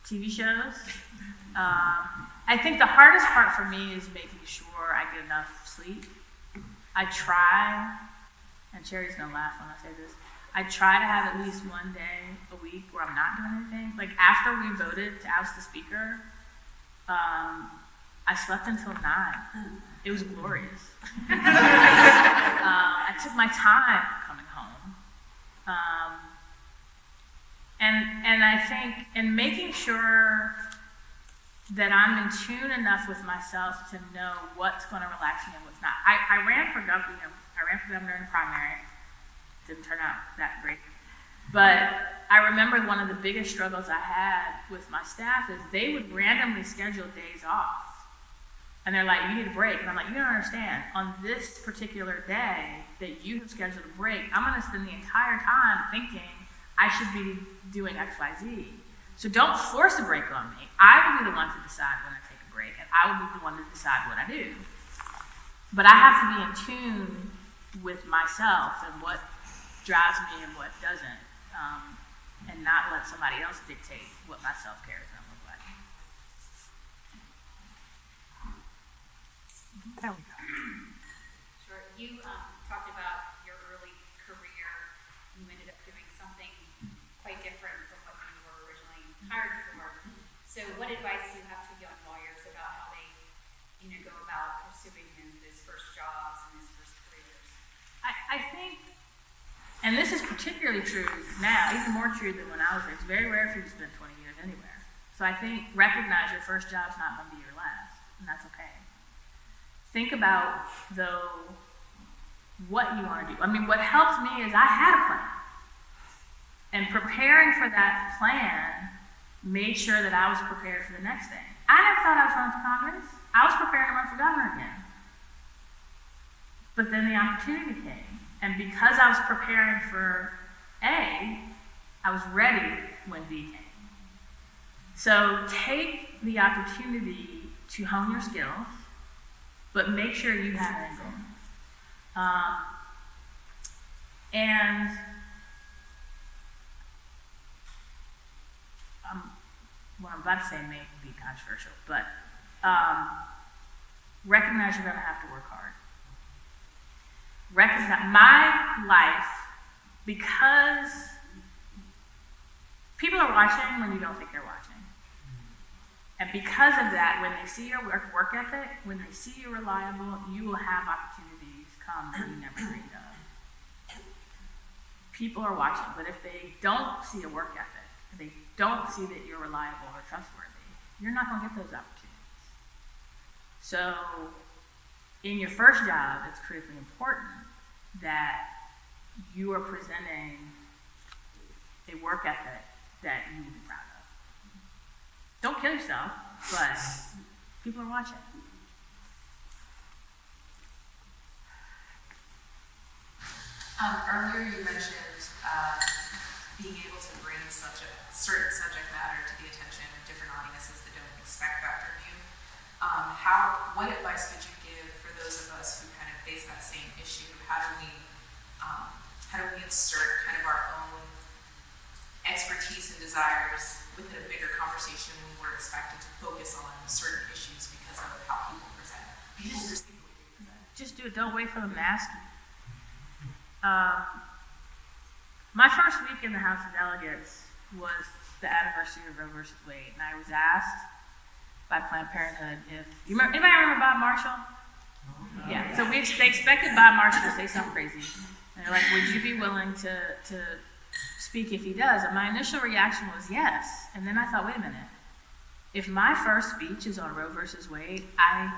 TV shows. I think the hardest part for me is making sure I get enough sleep. I try, and Sherry's gonna laugh when I say this, I try to have at least one day a week where I'm not doing anything. Like after we voted to oust the speaker, I slept until 9. It was glorious. I took my time coming home. And I think in making sure that I'm in tune enough with myself to know what's going to relax me and what's not. I ran for governor in the primary. Didn't turn out that great. But I remember one of the biggest struggles I had with my staff is they would randomly schedule days off. And they're like, you need a break. And I'm like, you don't understand. On this particular day that you have scheduled a break, I'm going to spend the entire time thinking I should be doing X, Y, Z. So don't force a break on me. I will be the one to decide when I take a break, and I will be the one to decide what I do. But I have to be in tune with myself and what drives me and what doesn't, and not let somebody else dictate what my self-care is going to look like. There we go. Sure. You talked about your early career. You ended up doing something quite different from what you were originally hired for. So what advice do you have to young lawyers about how they, go about pursuing those first jobs and those first careers? I think, and this is particularly true now, even more true than when I was there. It's very rare for you to spend 20 years anywhere. So I think recognize your first job's not going to be your last, and that's okay. Think about, though, what you want to do. I mean, what helped me is I had a plan. And preparing for that plan made sure that I was prepared for the next thing. I never thought I was running for Congress. I was prepared to run for governor again. But then the opportunity came. And because I was preparing for A, I was ready when B came. So take the opportunity to hone your skills, but make sure you have an end goal. And what I'm about to say may be controversial, but recognize you're going to have to work hard. Recognize my life, because people are watching when you don't think they're watching. And because of that, when they see your work ethic, when they see you're reliable, you will have opportunities come that you never dreamed of. People are watching, but if they don't see a work ethic, if they don't see that you're reliable or trustworthy, you're not going to get those opportunities. So, in your first job, it's critically important that you are presenting a work ethic that you will be proud of. Don't kill yourself, but people are watching. Earlier you mentioned being able to bring certain subject matter to the attention of different audiences that don't expect that from you. What advice would you give for those of us who kind of face that same issue? How do we insert kind of our own expertise and desires within a bigger conversation when we're expected to focus on certain issues because of how people present? Just do it. Don't wait for them to ask you. My first week in the House of Delegates was the anniversary of Roe versus Wade, and I was asked by Planned Parenthood if anybody remember Bob Marshall? Yeah. So they expected Bob Marshall to say something crazy, and they're like, "Would you be willing to speak if he does?" And my initial reaction was yes, and then I thought, wait a minute. If my first speech is on Roe versus Wade, I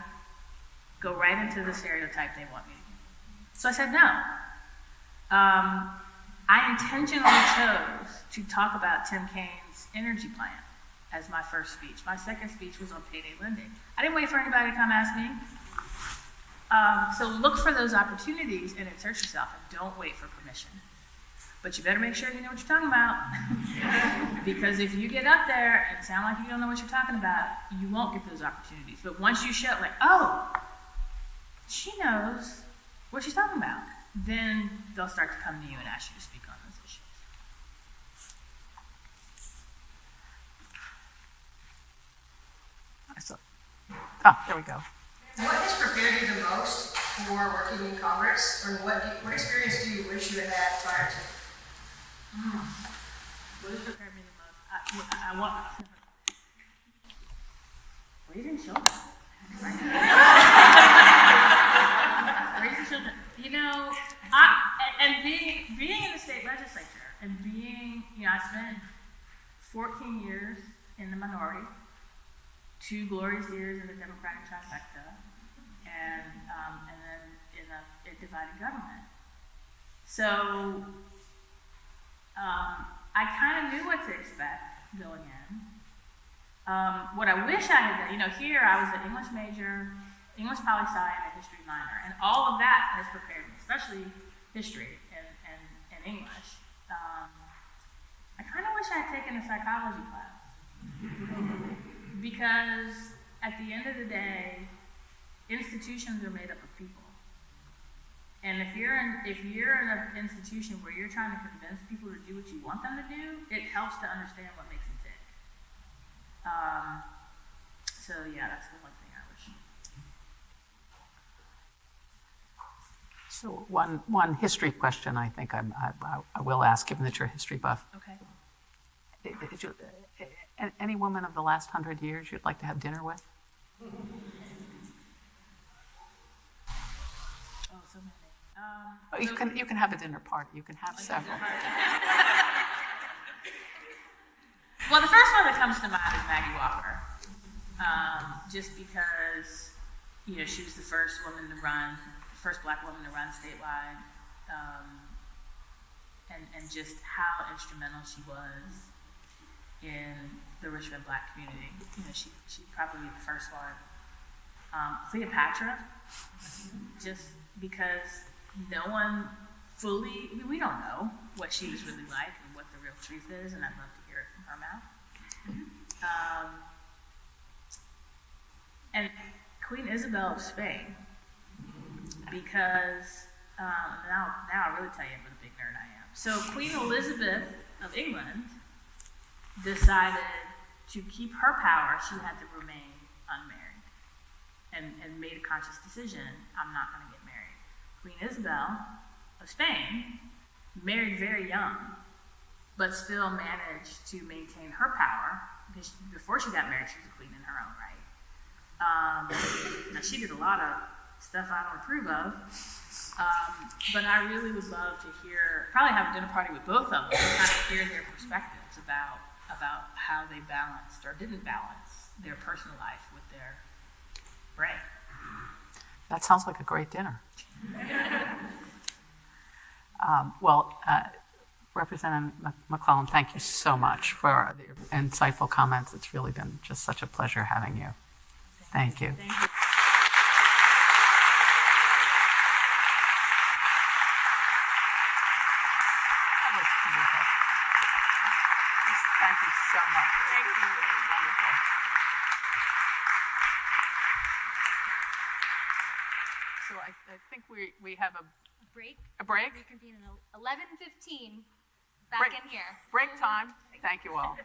go right into the stereotype they want me to. So I said no. I intentionally chose to talk about Tim Kaine's energy plan as my first speech. My second speech was on payday lending. I didn't wait for anybody to come ask me. So look for those opportunities and insert yourself, and don't wait for permission. But you better make sure you know what you're talking about. Because if you get up there and sound like you don't know what you're talking about, you won't get those opportunities. But once you show, like, oh, she knows what she's talking about, then they'll start to come to you and ask you to speak on those issues. There we go. What has prepared you the most for working in Congress, or what experience do you wish you had had prior to? What has prepared me the most? I want raising children. Raising children. And being in the state legislature and I spent 14 years in the minority, 2 glorious years in the Democratic trifecta, and then in a divided government. So I kind of knew what to expect going in. What I wish I had done, here I was an English major, English poli-sci, and a history minor, and all of that has prepared me, especially history and English. I kind of wish I had taken a psychology class, because at the end of the day, institutions are made up of people. And if you're in an institution where you're trying to convince people to do what you want them to do, it helps to understand what makes them tick. So yeah, that's the one thing I wish. So one history question I think I will ask, given that you're a history buff. Okay. Any woman of the last 100 years you'd like to have dinner with? Oh, so many. You can have a dinner party. You can have several. Well, the first one that comes to mind is Maggie Walker, just because she was the first black woman to run statewide, and just how instrumental she was in the Richmond black community. She's probably the first one. Cleopatra, just because no one fully, we don't know what she was really like and what the real truth is, and I'd love to hear it from her mouth. And Queen Isabel of Spain, because now I'll really tell you what a big nerd I am. So Queen Elizabeth of England decided to keep her power. She had to remain unmarried, and made a conscious decision: I'm not going to get married. Queen Isabel of Spain married very young, but still managed to maintain her power, because before she got married, she was a queen in her own right. Now, she did a lot of stuff I don't approve of, but I really would love to probably have a dinner party with both of them, and kind of hear their perspectives about how they balanced or didn't balance their personal life with their brain. That sounds like a great dinner. Representative McClellan, thank you so much for the insightful comments. It's really been just such a pleasure having you. Thank you. Thank you. That was terrific. Thank you so much. Thank you. Wonderful. So I think we have a Break. break. Reconvene at 11:15. Back in here. Break time. Thank you all.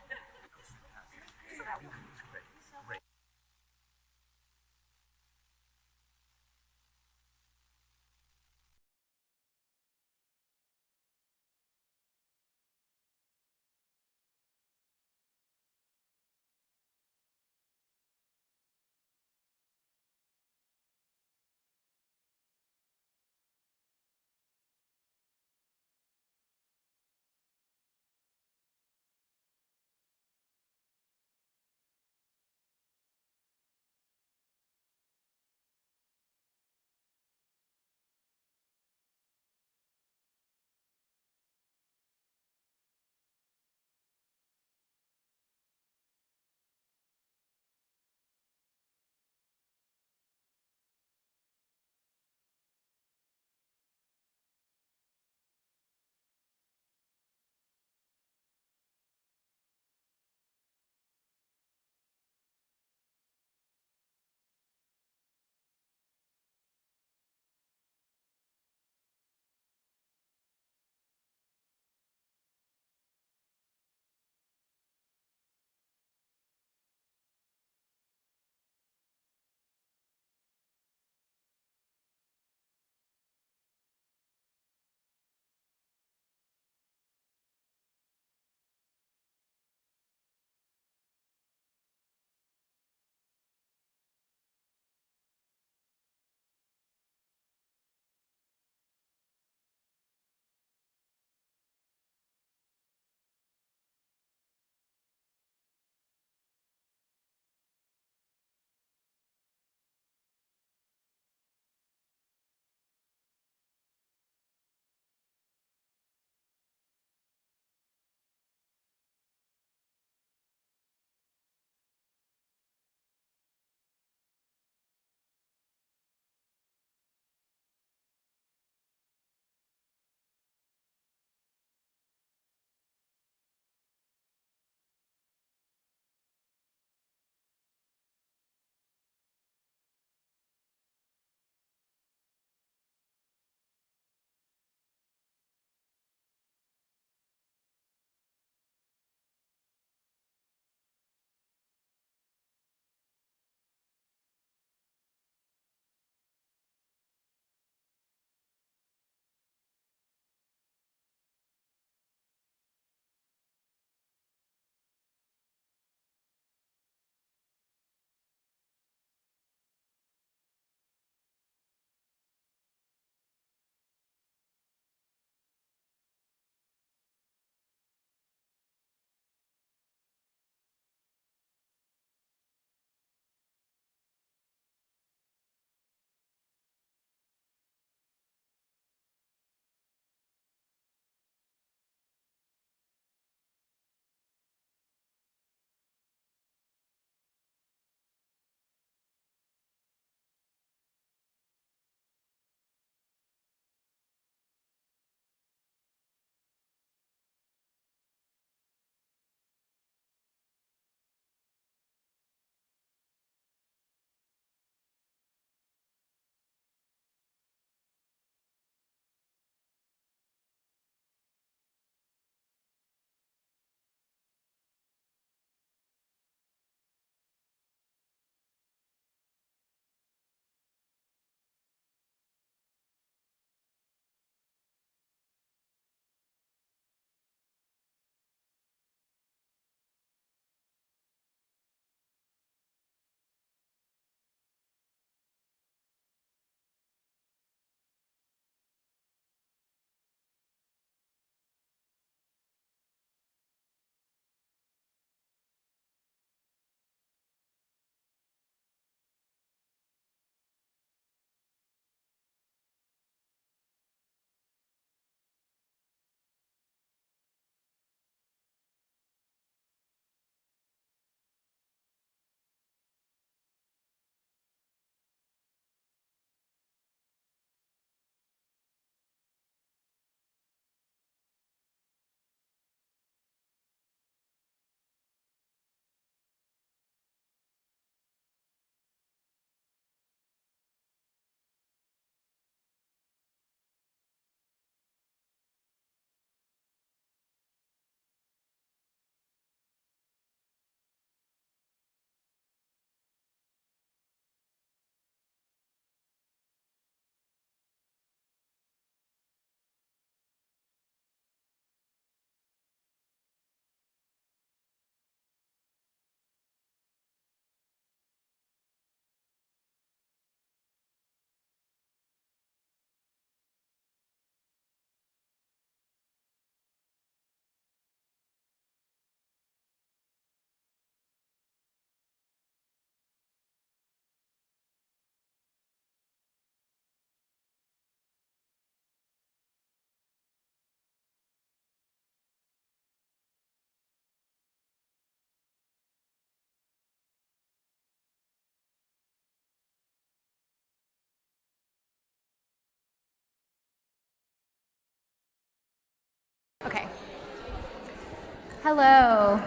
Hello.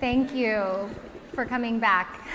Thank you for coming back.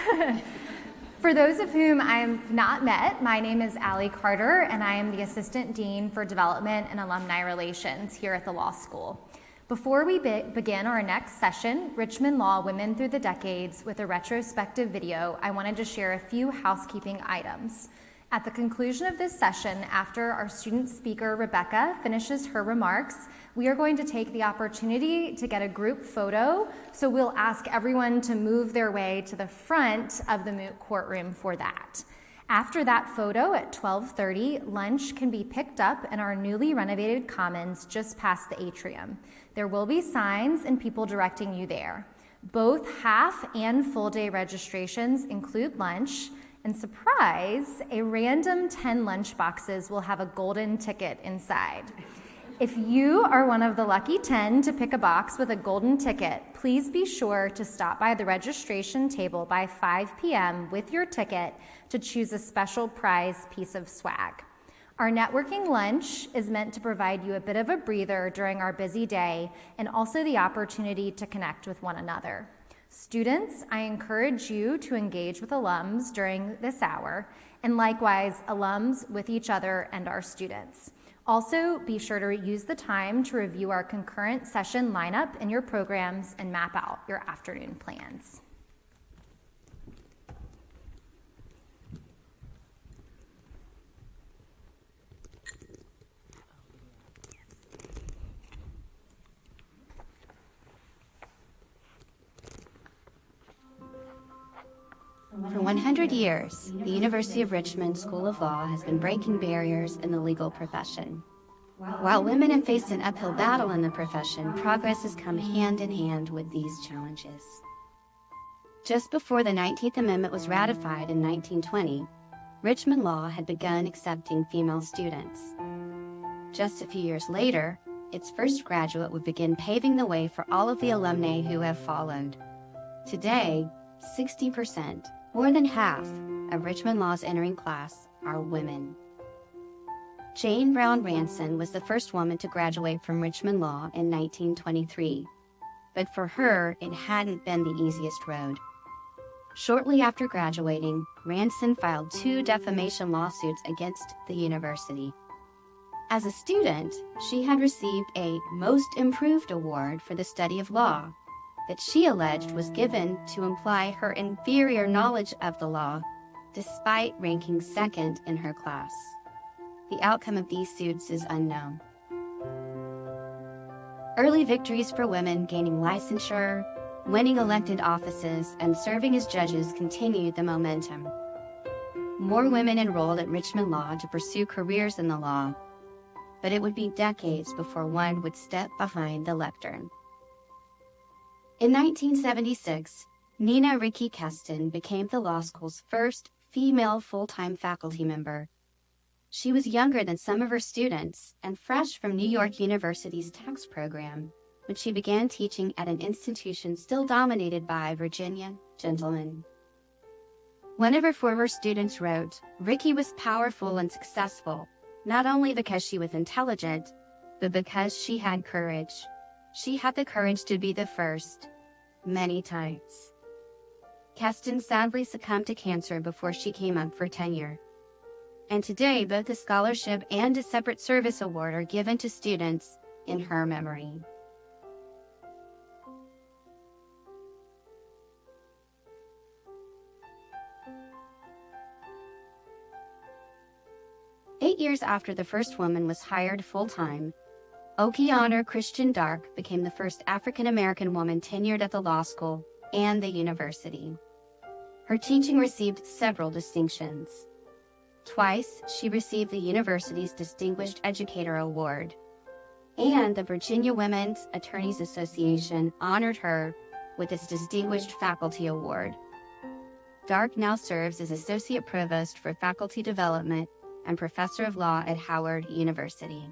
For those of whom I've not met, my name is Allie Carter, and I am the Assistant Dean for Development and Alumni Relations here at the law school. Before we begin our next session, Richmond Law Women Through the Decades, with a retrospective video, I wanted to share a few housekeeping items. At the conclusion of this session, after our student speaker, Rebekah, finishes her remarks, we are going to take the opportunity to get a group photo, so we'll ask everyone to move their way to the front of the moot courtroom for that. After that photo at 12:30, lunch can be picked up in our newly renovated commons just past the atrium. There will be signs and people directing you there. Both half and full day registrations include lunch, and surprise, a random 10 lunch boxes will have a golden ticket inside. If you are one of the lucky 10 to pick a box with a golden ticket, please be sure to stop by the registration table by 5 p.m. with your ticket to choose a special prize piece of swag. Our networking lunch is meant to provide you a bit of a breather during our busy day and also the opportunity to connect with one another. Students, I encourage you to engage with alums during this hour, and likewise alums with each other and our students. Also, be sure to use the time to review our concurrent session lineup in your programs and map out your afternoon plans. For 100 years, the University of Richmond School of Law has been breaking barriers in the legal profession. While women have faced an uphill battle in the profession, progress has come hand in hand with these challenges. Just before the 19th Amendment was ratified in 1920, Richmond Law had begun accepting female students. Just a few years later, its first graduate would begin paving the way for all of the alumni who have followed. Today, 60%, more than half, of Richmond Law's entering class are women. Jane Brown Ranson was the first woman to graduate from Richmond Law in 1923, but for her, it hadn't been the easiest road. Shortly after graduating, Ranson filed 2 defamation lawsuits against the university. As a student, she had received a Most Improved Award for the study of law, that she alleged was given to imply her inferior knowledge of the law, despite ranking second in her class. The outcome of these suits is unknown. Early victories for women gaining licensure, winning elected offices, and serving as judges continued the momentum. More women enrolled at Richmond Law to pursue careers in the law, but it would be decades before one would step behind the lectern. In 1976, Nina Ricky Keston became the law school's first female full-time faculty member. She was younger than some of her students and fresh from New York University's tax program when she began teaching at an institution still dominated by Virginia gentlemen. One of her former students wrote, "Ricky was powerful and successful, not only because she was intelligent, but because she had courage. She had the courage to be the first, many times." Keston sadly succumbed to cancer before she came up for tenure. And today, both a scholarship and a separate service award are given to students in her memory. Eight years after the first woman was hired full-time, Okeana Christian Dark became the first African-American woman tenured at the law school and the university. Her teaching received several distinctions. Twice, she received the university's Distinguished Educator Award, and the Virginia Women's Attorneys Association honored her with its Distinguished Faculty Award. Dark now serves as Associate Provost for Faculty Development and Professor of Law at Howard University.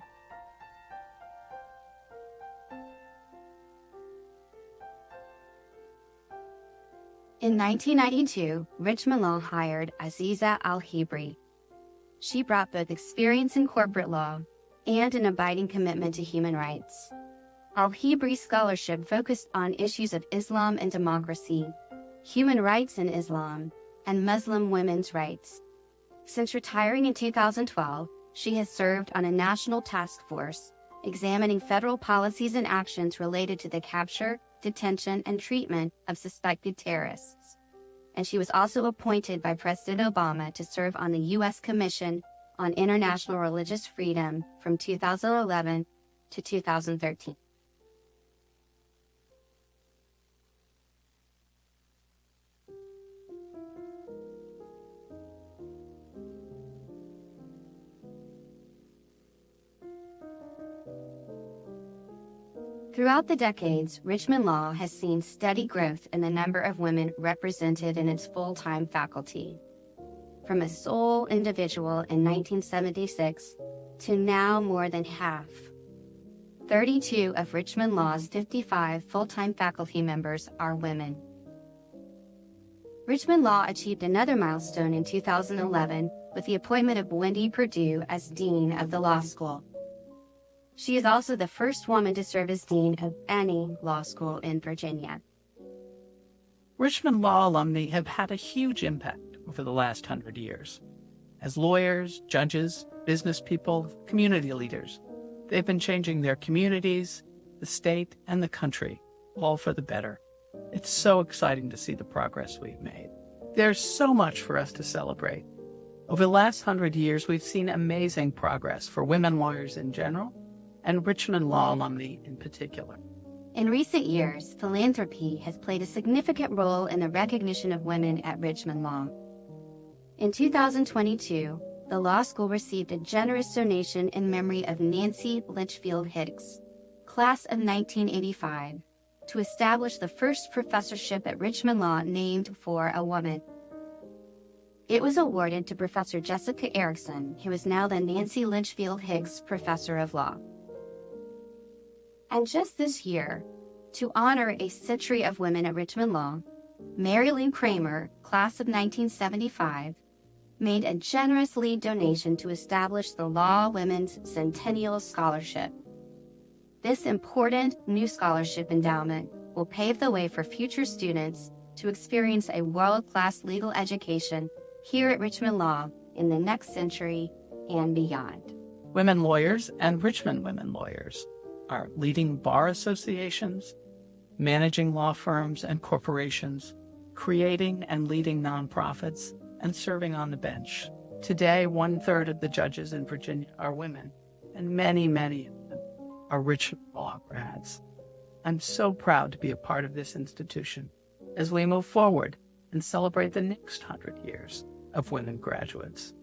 In 1992, Richmond Law hired Aziza Al-Hibri. She brought both experience in corporate law and an abiding commitment to human rights. Al-Hibri scholarship focused on issues of Islam and democracy, human rights in Islam, and Muslim women's rights. Since retiring in 2012, she has served on a national task force examining federal policies and actions related to the capture, detention, and treatment of suspected terrorists. And she was also appointed by President Obama to serve on the U.S. Commission on International Religious Freedom from 2011 to 2013. Throughout the decades, Richmond Law has seen steady growth in the number of women represented in its full-time faculty. From a sole individual in 1976 to now more than half. 32 of Richmond Law's 55 full-time faculty members are women. Richmond Law achieved another milestone in 2011 with the appointment of Wendy Perdue as Dean of the Law School. She is also the first woman to serve as dean of any law school in Virginia. Richmond Law alumni have had a huge impact over the last 100 years. As lawyers, judges, business people, community leaders, they've been changing their communities, the state, and the country, all for the better. It's so exciting to see the progress we've made. There's so much for us to celebrate. Over the last 100 years, we've seen amazing progress for women lawyers in general, and Richmond Law alumni in particular. In recent years, philanthropy has played a significant role in the recognition of women at Richmond Law. In 2022, the law school received a generous donation in memory of Nancy Litchfield Hicks, class of 1985, to establish the first professorship at Richmond Law named for a woman. It was awarded to Professor Jessica Erickson, who is now the Nancy Litchfield Hicks Professor of Law. And just this year, to honor a century of women at Richmond Law, Marilynn Kramer, class of 1975, made a generous lead donation to establish the Law Women's Centennial Scholarship. This important new scholarship endowment will pave the way for future students to experience a world-class legal education here at Richmond Law in the next century and beyond. Women lawyers and Richmond women lawyers are leading bar associations, managing law firms and corporations, creating and leading nonprofits, and serving on the bench. Today, 1/3 of the judges in Virginia are women, and many, many of them are Richmond Law grads. I'm so proud to be a part of this institution as we move forward and celebrate the next 100 years of women graduates.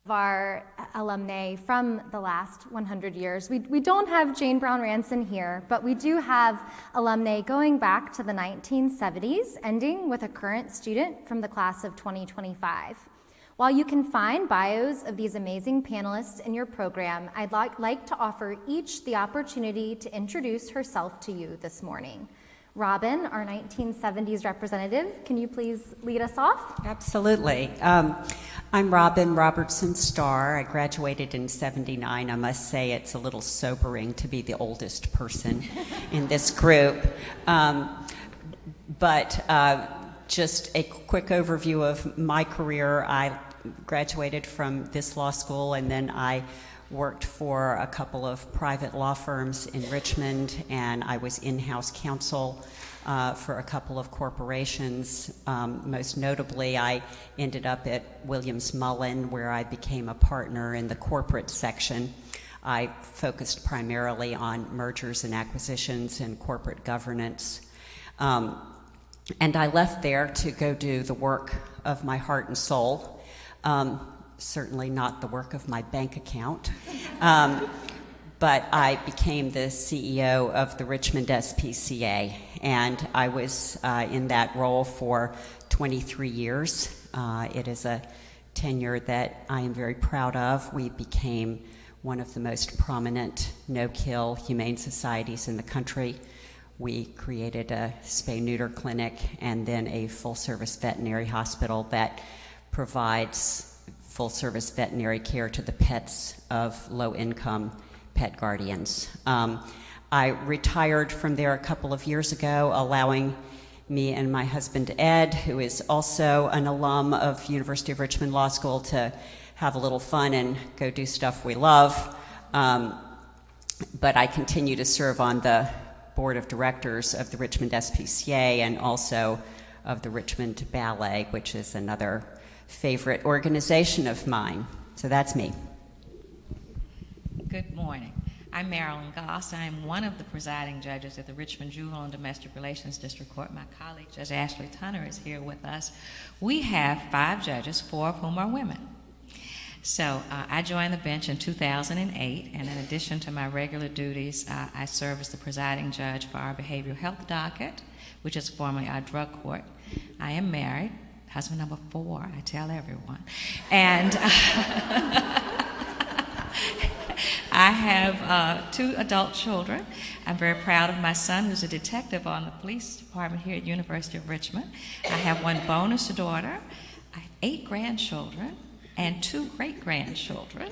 Of our alumni from the last 100 years. We don't have Jane Brown Ranson here, but we do have alumni going back to the 1970s, ending with a current student from the class of 2025. While you can find bios of these amazing panelists in your program, I'd like to offer each the opportunity to introduce herself to you this morning. Robin, our 1970s representative, can you please lead us off? Absolutely. I'm Robin Robertson Starr. I graduated in '79. I must say it's a little sobering to be the oldest person in this group. But just a quick overview of my career. I graduated from this law school, and then I worked for a couple of private law firms in Richmond, and I was in-house counsel for a couple of corporations. Most notably, I ended up at Williams Mullen, where I became a partner in the corporate section. I focused primarily on mergers and acquisitions and corporate governance. And I left there to go do the work of my heart and soul. Certainly not the work of my bank account. But I became the CEO of the Richmond SPCA, and I was in that role for 23 years. It is a tenure that I am very proud of. We became one of the most prominent no-kill humane societies in the country. We created a spay-neuter clinic and then a full-service veterinary hospital that provides full-service veterinary care to the pets of low-income pet guardians. I retired from there a couple of years ago, allowing me and my husband Ed, who is also an alum of University of Richmond Law School, to have a little fun and go do stuff we love. But I continue to serve on the board of directors of the Richmond SPCA and also of the Richmond Ballet, which is another favorite organization of mine. So that's me. Good morning. I'm Marilynn Goss. I'm one of the presiding judges at the Richmond Juvenile and Domestic Relations District Court. My colleague, Judge Ashley Tunner, is here with us. We have 5 judges, 4 of whom are women. So I joined the bench in 2008, and in addition to my regular duties, I serve as the presiding judge for our behavioral health docket, which is formerly our drug court. I am married, husband number 4, I tell everyone. And I have 2 adult children. I'm very proud of my son, who's a detective on the police department here at University of Richmond. I have 1 bonus daughter. I have 8 grandchildren and 2 great-grandchildren.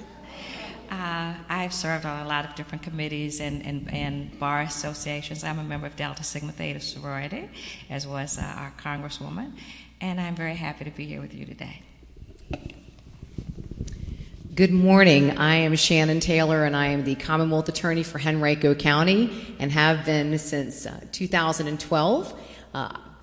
I've served on a lot of different committees and bar associations. I'm a member of Delta Sigma Theta sorority, as was our Congresswoman, and I'm very happy to be here with you today. Good morning. I am Shannon Taylor, and I am the Commonwealth Attorney for Henrico County and have been since 2012.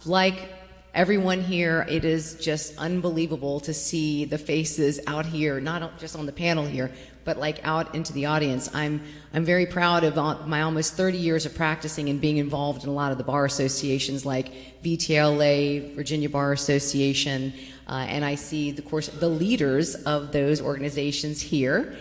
Like everyone here, it is just unbelievable to see the faces out here, not just on the panel here, but like out into the audience. I'm very proud of my almost 30 years of practicing and being involved in a lot of the bar associations like VTLA, Virginia Bar Association, and I see, of course, the leaders of those organizations here.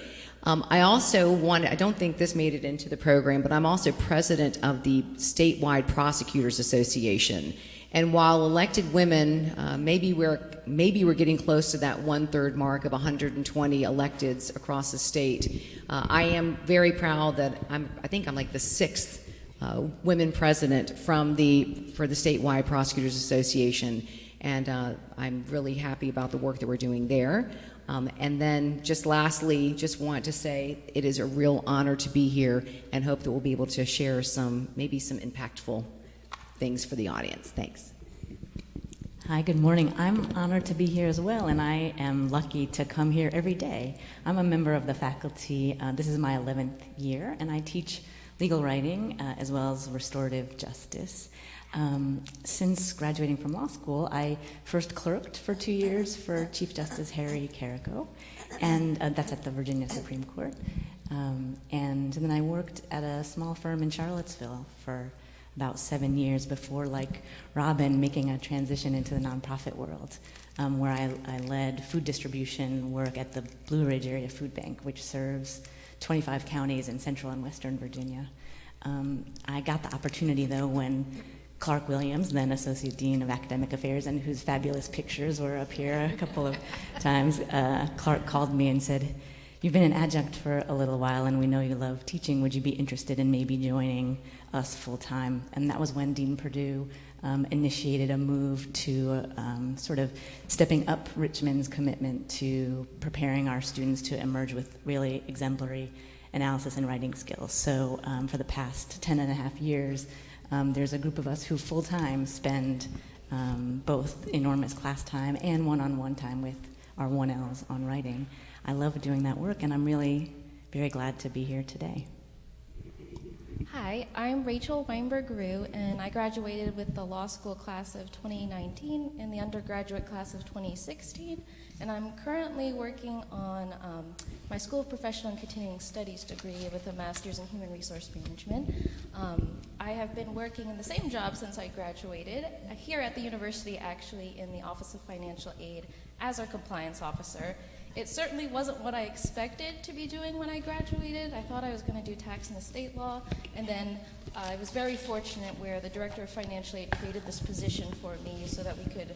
I also I don't think this made it into the program, but I'm also president of the Statewide Prosecutors Association. And while elected women, maybe we're getting close to that 1/3 mark of 120 electeds across the state. I am very proud that I think I'm like the 6th women president for the Statewide Prosecutors Association, and I'm really happy about the work that we're doing there. And then just lastly, just want to say it is a real honor to be here and hope that we'll be able to share maybe some impactful things for the audience. Thanks. Hi, good morning. I'm honored to be here as well, and I am lucky to come here every day. I'm a member of the faculty. This is my 11th year, and I teach legal writing as well as restorative justice. Since graduating from law school, I first clerked for 2 years for Chief Justice Harry Carico, and that's at the Virginia Supreme Court. And then I worked at a small firm in Charlottesville for about 7 years before, like Robin, making a transition into the nonprofit world, where I led food distribution work at the Blue Ridge Area Food Bank, which serves 25 counties in central and western Virginia. I got the opportunity, though, when Clark Williams, then Associate Dean of Academic Affairs, and whose fabulous pictures were up here a couple of times, Clark called me and said, "You've been an adjunct for a little while, and we know you love teaching. Would you be interested in maybe joining us full-time?" And that was when Dean Perdue initiated a move to sort of stepping up Richmond's commitment to preparing our students to emerge with really exemplary analysis and writing skills. So for the past 10 and a half years, there's a group of us who full-time spend both enormous class time and one-on-one time with our 1Ls on writing. I love doing that work, and I'm really very glad to be here today. Hi, I'm Rachel Weinberg-Rue, and I graduated with the law school class of 2019 and the undergraduate class of 2016, and I'm currently working on my School of Professional and Continuing Studies degree with a master's in human resource management. I have been working in the same job since I graduated, here at the university, actually, in the Office of Financial Aid as our compliance officer. It certainly wasn't what I expected to be doing when I graduated. I thought I was going to do tax and estate law, and then I was very fortunate where the director of financial aid created this position for me so that we could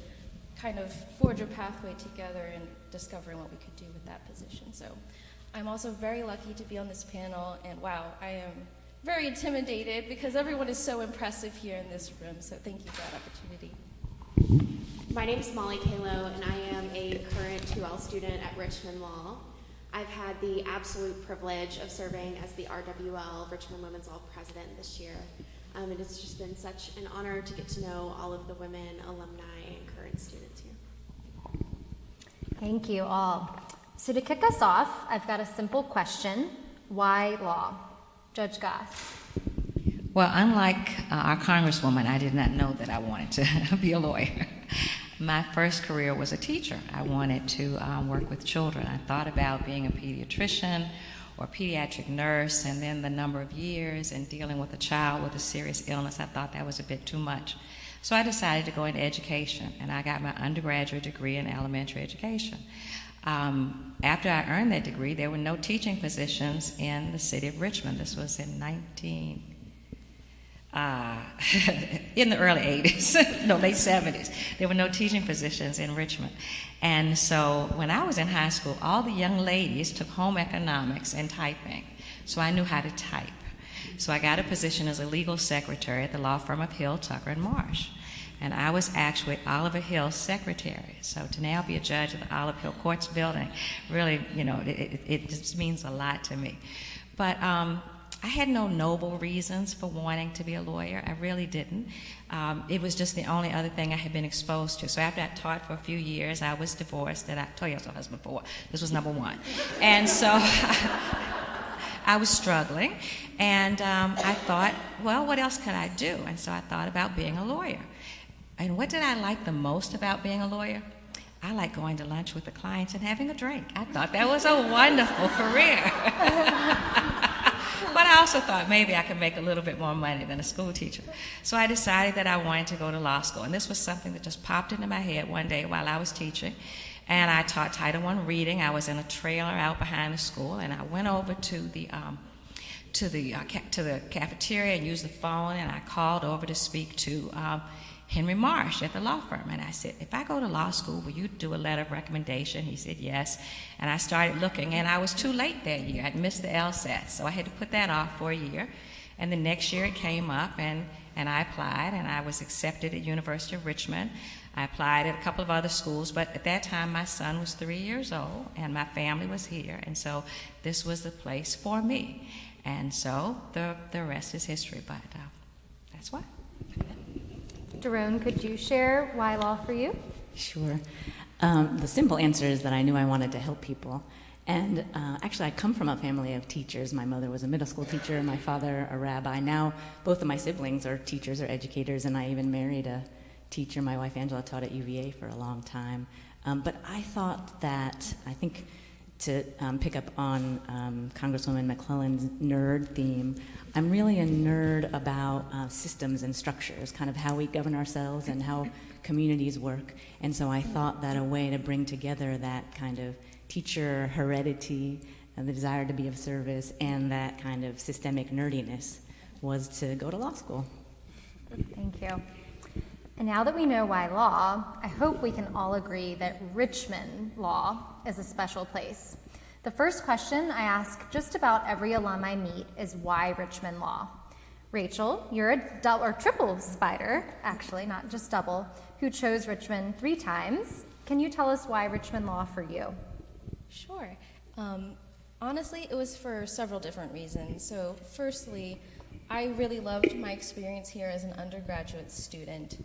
kind of forge a pathway together in discovering what we could do with that position. So I'm also very lucky to be on this panel, and wow, I am very intimidated because everyone is so impressive here in this room, so thank you for that opportunity. My name is Molly Calo, and I am a current 2L student at Richmond Law. I've had the absolute privilege of serving as the RWL, Richmond Women's Law President this year. And it's just been such an honor to get to know all of the women, alumni, and current students here. Thank you all. So to kick us off, I've got a simple question. Why law? Judge Goss. Well, unlike our Congresswoman, I did not know that I wanted to be a lawyer. My first career was a teacher. I wanted to work with children. I thought about being a pediatrician or pediatric nurse, and then the number of years and dealing with a child with a serious illness, I thought that was a bit too much. So I decided to go into education, and I got my undergraduate degree in elementary education. After I earned that degree, there were no teaching positions in the city of Richmond. This was in in the early 80s, no, late 70s. There were no teaching positions in Richmond. And so when I was in high school, all the young ladies took home economics and typing. So I knew how to type. So I got a position as a legal secretary at the law firm of Hill, Tucker, and Marsh. And I was actually Oliver Hill's secretary. So to now be a judge at the Olive Hill Courts building, really, it just means a lot to me. But I had no noble reasons for wanting to be a lawyer. I really didn't. It was just the only other thing I had been exposed to. So after I taught for a few years, I was divorced, and I told you I was a husband before. This was number one. And so I was struggling, and I thought, well, what else could I do? And so I thought about being a lawyer. And what did I like the most about being a lawyer? I like going to lunch with the clients and having a drink. I thought that was a wonderful career. But I also thought maybe I could make a little bit more money than a school teacher. So I decided that I wanted to go to law school. And this was something that just popped into my head one day while I was teaching. And I taught Title I reading. I was in a trailer out behind the school, and I went over to the cafeteria and used the phone, and I called over to speak to Henry Marsh at the law firm. And I said, if I go to law school, will you do a letter of recommendation? He said, yes. And I started looking, and I was too late that year. I'd missed the LSAT, so I had to put that off for a year. And the next year it came up, and I applied, and I was accepted at University of Richmond. I applied at a couple of other schools, but at that time my son was 3 years old, and my family was here, and so this was the place for me. And so the rest is history, but that's why. Doron, could you share why law for you? Sure. The simple answer is that I knew I wanted to help people. And actually, I come from a family of teachers. My mother was a middle school teacher, my father a rabbi. Now, both of my siblings are teachers or educators, and I even married a teacher. My wife, Angela, taught at UVA for a long time. But I thought that, I think, to pick up on Congresswoman McClellan's nerd theme, I'm really a nerd about systems and structures, kind of how we govern ourselves and how communities work. And so I thought that a way to bring together that kind of teacher heredity and the desire to be of service and that kind of systemic nerdiness was to go to law school. Thank you. And now that we know why law, I hope we can all agree that Richmond Law is a special place. The first question I ask just about every alum I meet is why Richmond Law? Rachel, you're a triple spider, actually, not just double, who chose Richmond 3 times. Can you tell us why Richmond Law for you? Sure. Honestly, it was for several different reasons. So firstly, I really loved my experience here as an undergraduate student.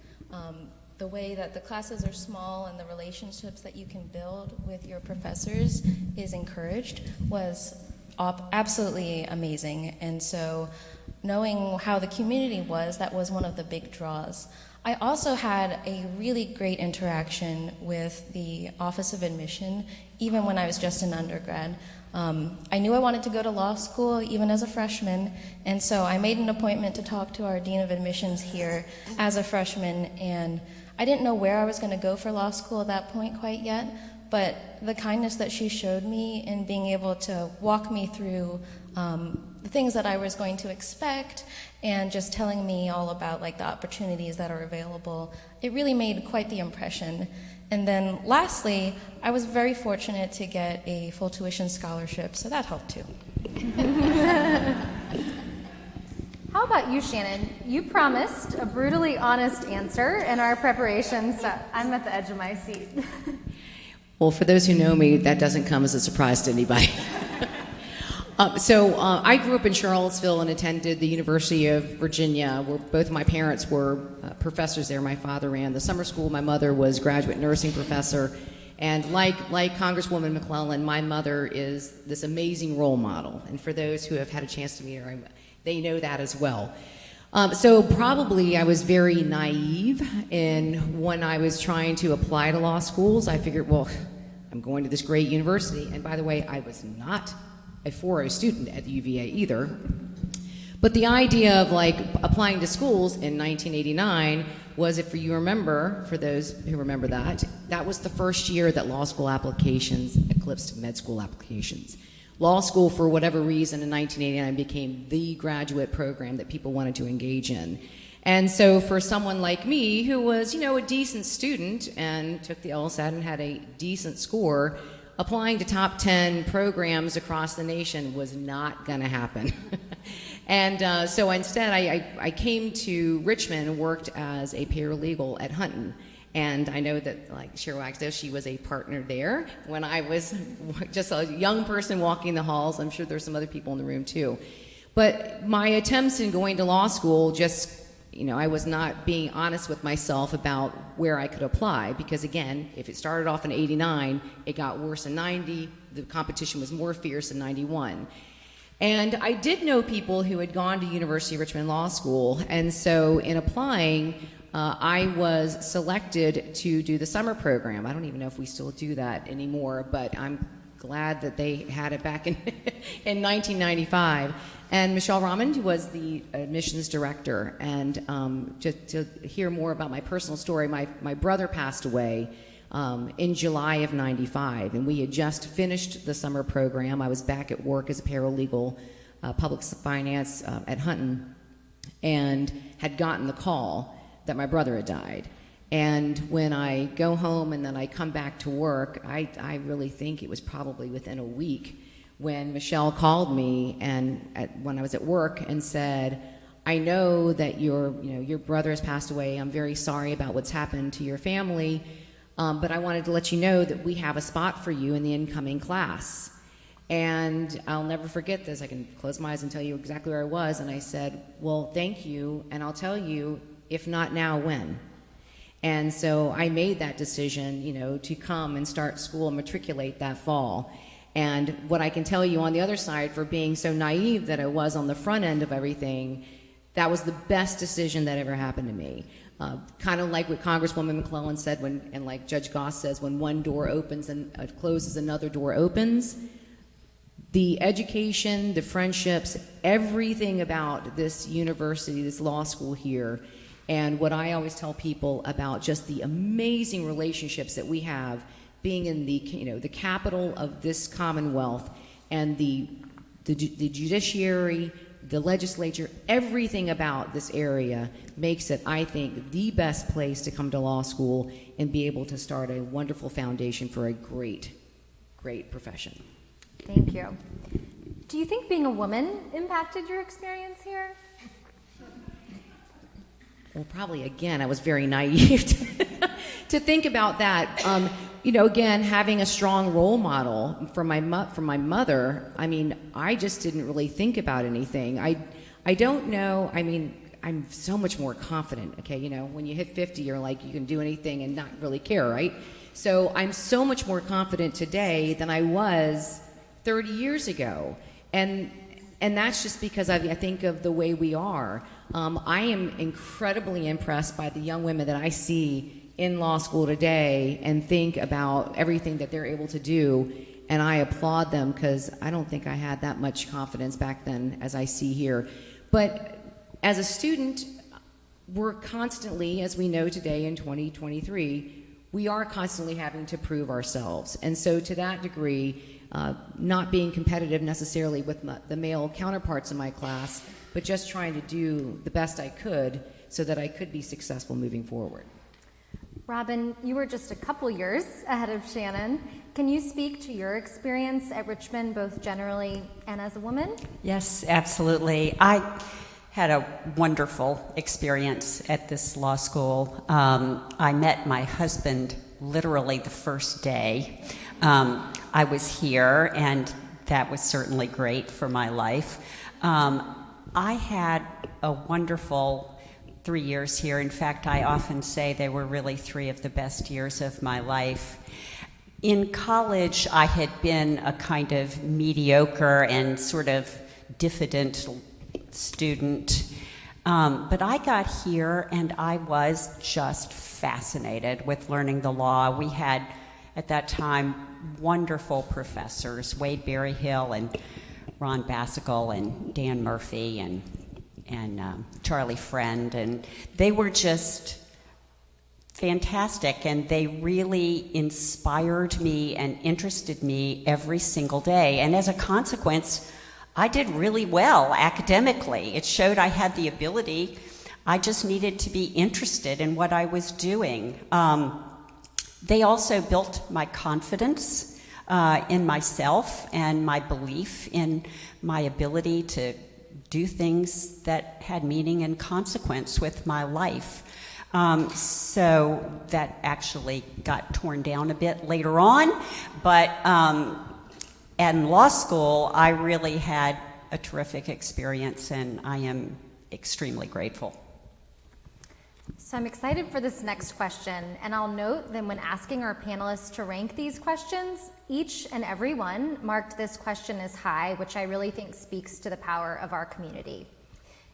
The way that the classes are small and the relationships that you can build with your professors is encouraged was absolutely amazing. And so knowing how the community was, that was one of the big draws. I also had a really great interaction with the Office of Admission, even when I was just an undergrad. I knew I wanted to go to law school even as a freshman, and so I made an appointment to talk to our Dean of Admissions here as a freshman, and I didn't know where I was going to go for law school at that point quite yet, but the kindness that she showed me in being able to walk me through the things that I was going to expect and just telling me all about like the opportunities that are available, it really made quite the impression. And then lastly, I was very fortunate to get a full tuition scholarship, so that helped too. How about you, Shannon? You promised a brutally honest answer in our preparation, so I'm at the edge of my seat. Well, for those who know me, that doesn't come as a surprise to anybody. I grew up in Charlottesville and attended the University of Virginia, where both of my parents were professors there. My father ran the summer school. My mother was graduate nursing professor. And like Congresswoman McClellan, my mother is this amazing role model. And for those who have had a chance to meet her, they know that as well. So probably I was very naive when I was trying to apply to law schools. I figured, well, I'm going to this great university. And by the way, I was not a 4.0 student at the UVA either. But the idea of like applying to schools in 1989 was, if you remember, for those who remember that was the first year that law school applications eclipsed med school applications. Law school, for whatever reason, in 1989 became the graduate program that people wanted to engage in. And so for someone like me, who was, a decent student and took the LSAT and had a decent score, applying to top 10 programs across the nation was not going to happen. And so instead, I came to Richmond and worked as a paralegal at Hunton. And I know that, like Cheryl Waxdale, she was a partner there when I was just a young person walking the halls. I'm sure there's some other people in the room too. But my attempts in going to law school just, I was not being honest with myself about where I could apply, because again, if it started off in 89, it got worse in 90, the competition was more fierce in 91. And I did know people who had gone to University of Richmond Law School, and so in applying, I was selected to do the summer program. I don't even know if we still do that anymore, but I'm glad that they had it back in 1995. And Michelle Rahman was the admissions director. And to hear more about my personal story, my brother passed away in July of 95, and we had just finished the summer program. I was back at work as a paralegal, public finance at Hunton, and had gotten the call that my brother had died. And when I go home and then I come back to work, I really think it was probably within a week when Michelle called me when I was at work and said, I know that your brother has passed away. I'm very sorry about what's happened to your family, but I wanted to let you know that we have a spot for you in the incoming class. And I'll never forget this. I can close my eyes and tell you exactly where I was. And I said, well, thank you, and I'll tell you, if not now, when? And so I made that decision, to come and start school and matriculate that fall. And what I can tell you on the other side, for being so naive that I was on the front end of everything, that was the best decision that ever happened to me. Kind of like what Congresswoman McClellan said, and like Judge Goss says, when one door opens and closes, another door opens. The education, the friendships, everything about this university, this law school here, and what I always tell people about just the amazing relationships that we have being in the capital of this Commonwealth, and the judiciary, the legislature, everything about this area makes it, I think, the best place to come to law school and be able to start a wonderful foundation for a great, great profession. Thank you. Do you think being a woman impacted your experience here? Well, probably, again, I was very naive to think about that. Again, having a strong role model from my mother, I just didn't really think about anything. I don't know, I'm so much more confident, okay? When you hit 50, you're like, you can do anything and not really care, right? So I'm so much more confident today than I was 30 years ago. And that's just because I think of the way we are. I am incredibly impressed by the young women that I see in law school today and think about everything that they're able to do, and I applaud them, because I don't think I had that much confidence back then as I see here. But as a student, we're constantly, as we know today in 2023, we are constantly having to prove ourselves. And so to that degree, not being competitive necessarily with the male counterparts in my class, but just trying to do the best I could so that I could be successful moving forward. Robin, you were just a couple years ahead of Shannon. Can you speak to your experience at Richmond, both generally and as a woman? Yes, absolutely. I had a wonderful experience at this law school. I met my husband literally the first day I was here, and that was certainly great for my life. I had a wonderful 3 years here. In fact, I often say they were really 3 of the best years of my life. In college, I had been a kind of mediocre and sort of diffident student. But I got here and I was just fascinated with learning the law. We had, at that time, wonderful professors, Wade Berryhill and Ron Bassigal and Dan Murphy and Charlie Friend, and they were just fantastic, and they really inspired me and interested me every single day. And as a consequence, I did really well academically. It showed I had the ability. I just needed to be interested in what I was doing. They also built my confidence in myself and my belief in my ability to do things that had meaning and consequence with my life. So that actually got torn down a bit later on, but in law school, I really had a terrific experience, and I am extremely grateful. So I'm excited for this next question, and I'll note that when asking our panelists to rank these questions, each and every one marked this question as high, which I really think speaks to the power of our community.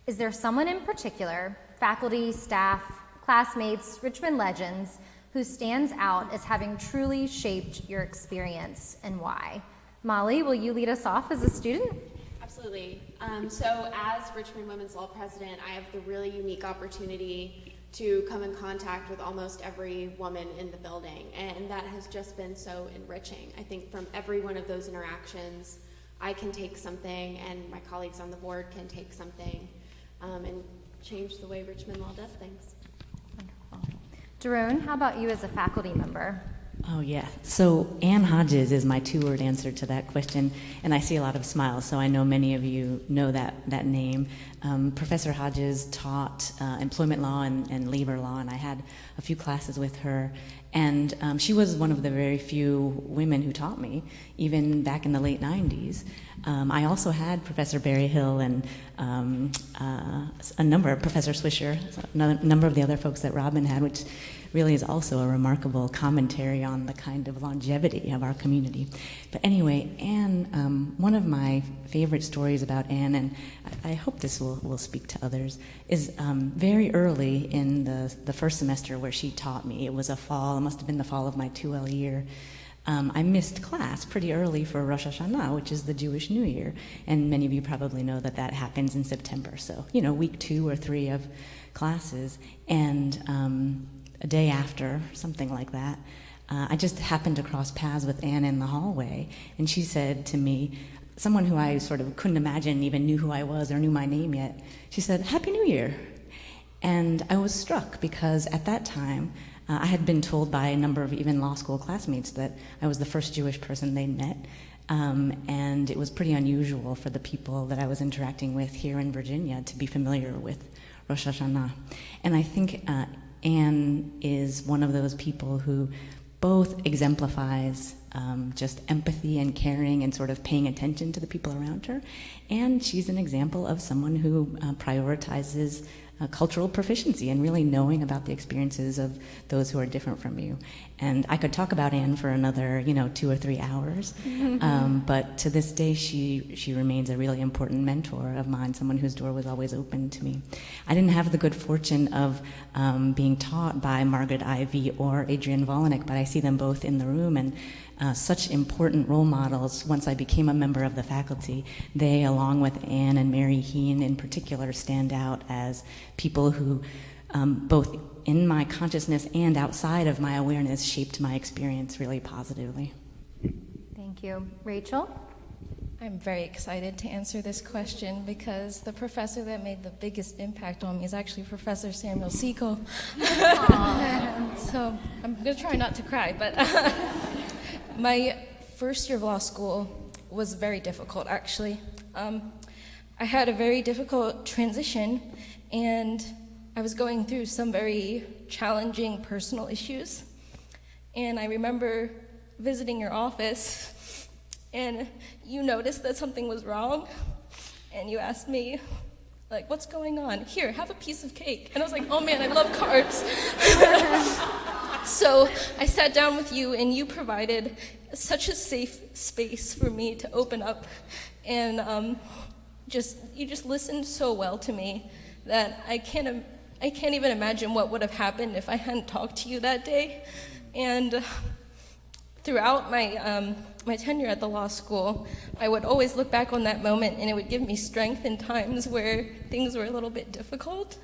Is there someone in particular, faculty, staff, classmates, Richmond legends, who stands out as having truly shaped your experience, and why? Molly, will you lead us off as a student? Absolutely. So as Richmond Women's Law President, I have the really unique opportunity to come in contact with almost every woman in the building, and that has just been so enriching. I think from every one of those interactions, I can take something, and my colleagues on the board can take something, and change the way Richmond Law does things. Wonderful. Doron, how about you as a faculty member? Oh, yeah. So Ann Hodges is my 2-word answer to that question, and I see a lot of smiles, so I know many of you know that name. Professor Hodges taught employment law and labor law, and I had a few classes with her, and she was one of the very few women who taught me, even back in the late 90s. I also had Professor Berryhill and a number of Professor Swisher, a number of the other folks that Robin had, which really is also a remarkable commentary on the kind of longevity of our community. But anyway, Anne, one of my favorite stories about Anne, and I hope this will speak to others, is very early in the first semester where she taught me. It was a fall, it must have been the fall of my 2L year. I missed class pretty early for Rosh Hashanah, which is the Jewish New Year, and many of you probably know that happens in September, so, week 2 or 3 of classes, and a day after, something like that, I just happened to cross paths with Anne in the hallway, and she said to me, someone who I sort of couldn't imagine even knew who I was or knew my name yet, she said, "Happy New Year." And I was struck because at that time, I had been told by a number of even law school classmates that I was the first Jewish person they'd met, and it was pretty unusual for the people that I was interacting with here in Virginia to be familiar with Rosh Hashanah. And I think Anne is one of those people who both exemplifies just empathy and caring and sort of paying attention to the people around her, and she's an example of someone who prioritizes cultural proficiency and really knowing about the experiences of those who are different from you. And I could talk about Anne for another, 2 or 3 hours, but to this day she remains a really important mentor of mine, someone whose door was always open to me. I didn't have the good fortune of being taught by Margaret Ivy or Adrienne Volinick, but I see them both in the room, and such important role models. Once I became a member of the faculty, they, along with Anne and Mary Heen in particular, stand out as people who both in my consciousness and outside of my awareness shaped my experience really positively. Thank you. Rachel? I'm very excited to answer this question because the professor that made the biggest impact on me is actually Professor Samuel-Siegel. So I'm going to try not to cry, but my first year of law school was very difficult, actually. I had a very difficult transition, and I was going through some very challenging personal issues. And I remember visiting your office, and you noticed that something was wrong, and you asked me, like, what's going on? Here, have a piece of cake. And I was like, oh man, I love carbs. So I sat down with you, and you provided such a safe space for me to open up, and you just listened so well to me that I can't even imagine what would have happened if I hadn't talked to you that day. And throughout my tenure at the law school, I would always look back on that moment, and it would give me strength in times where things were a little bit difficult.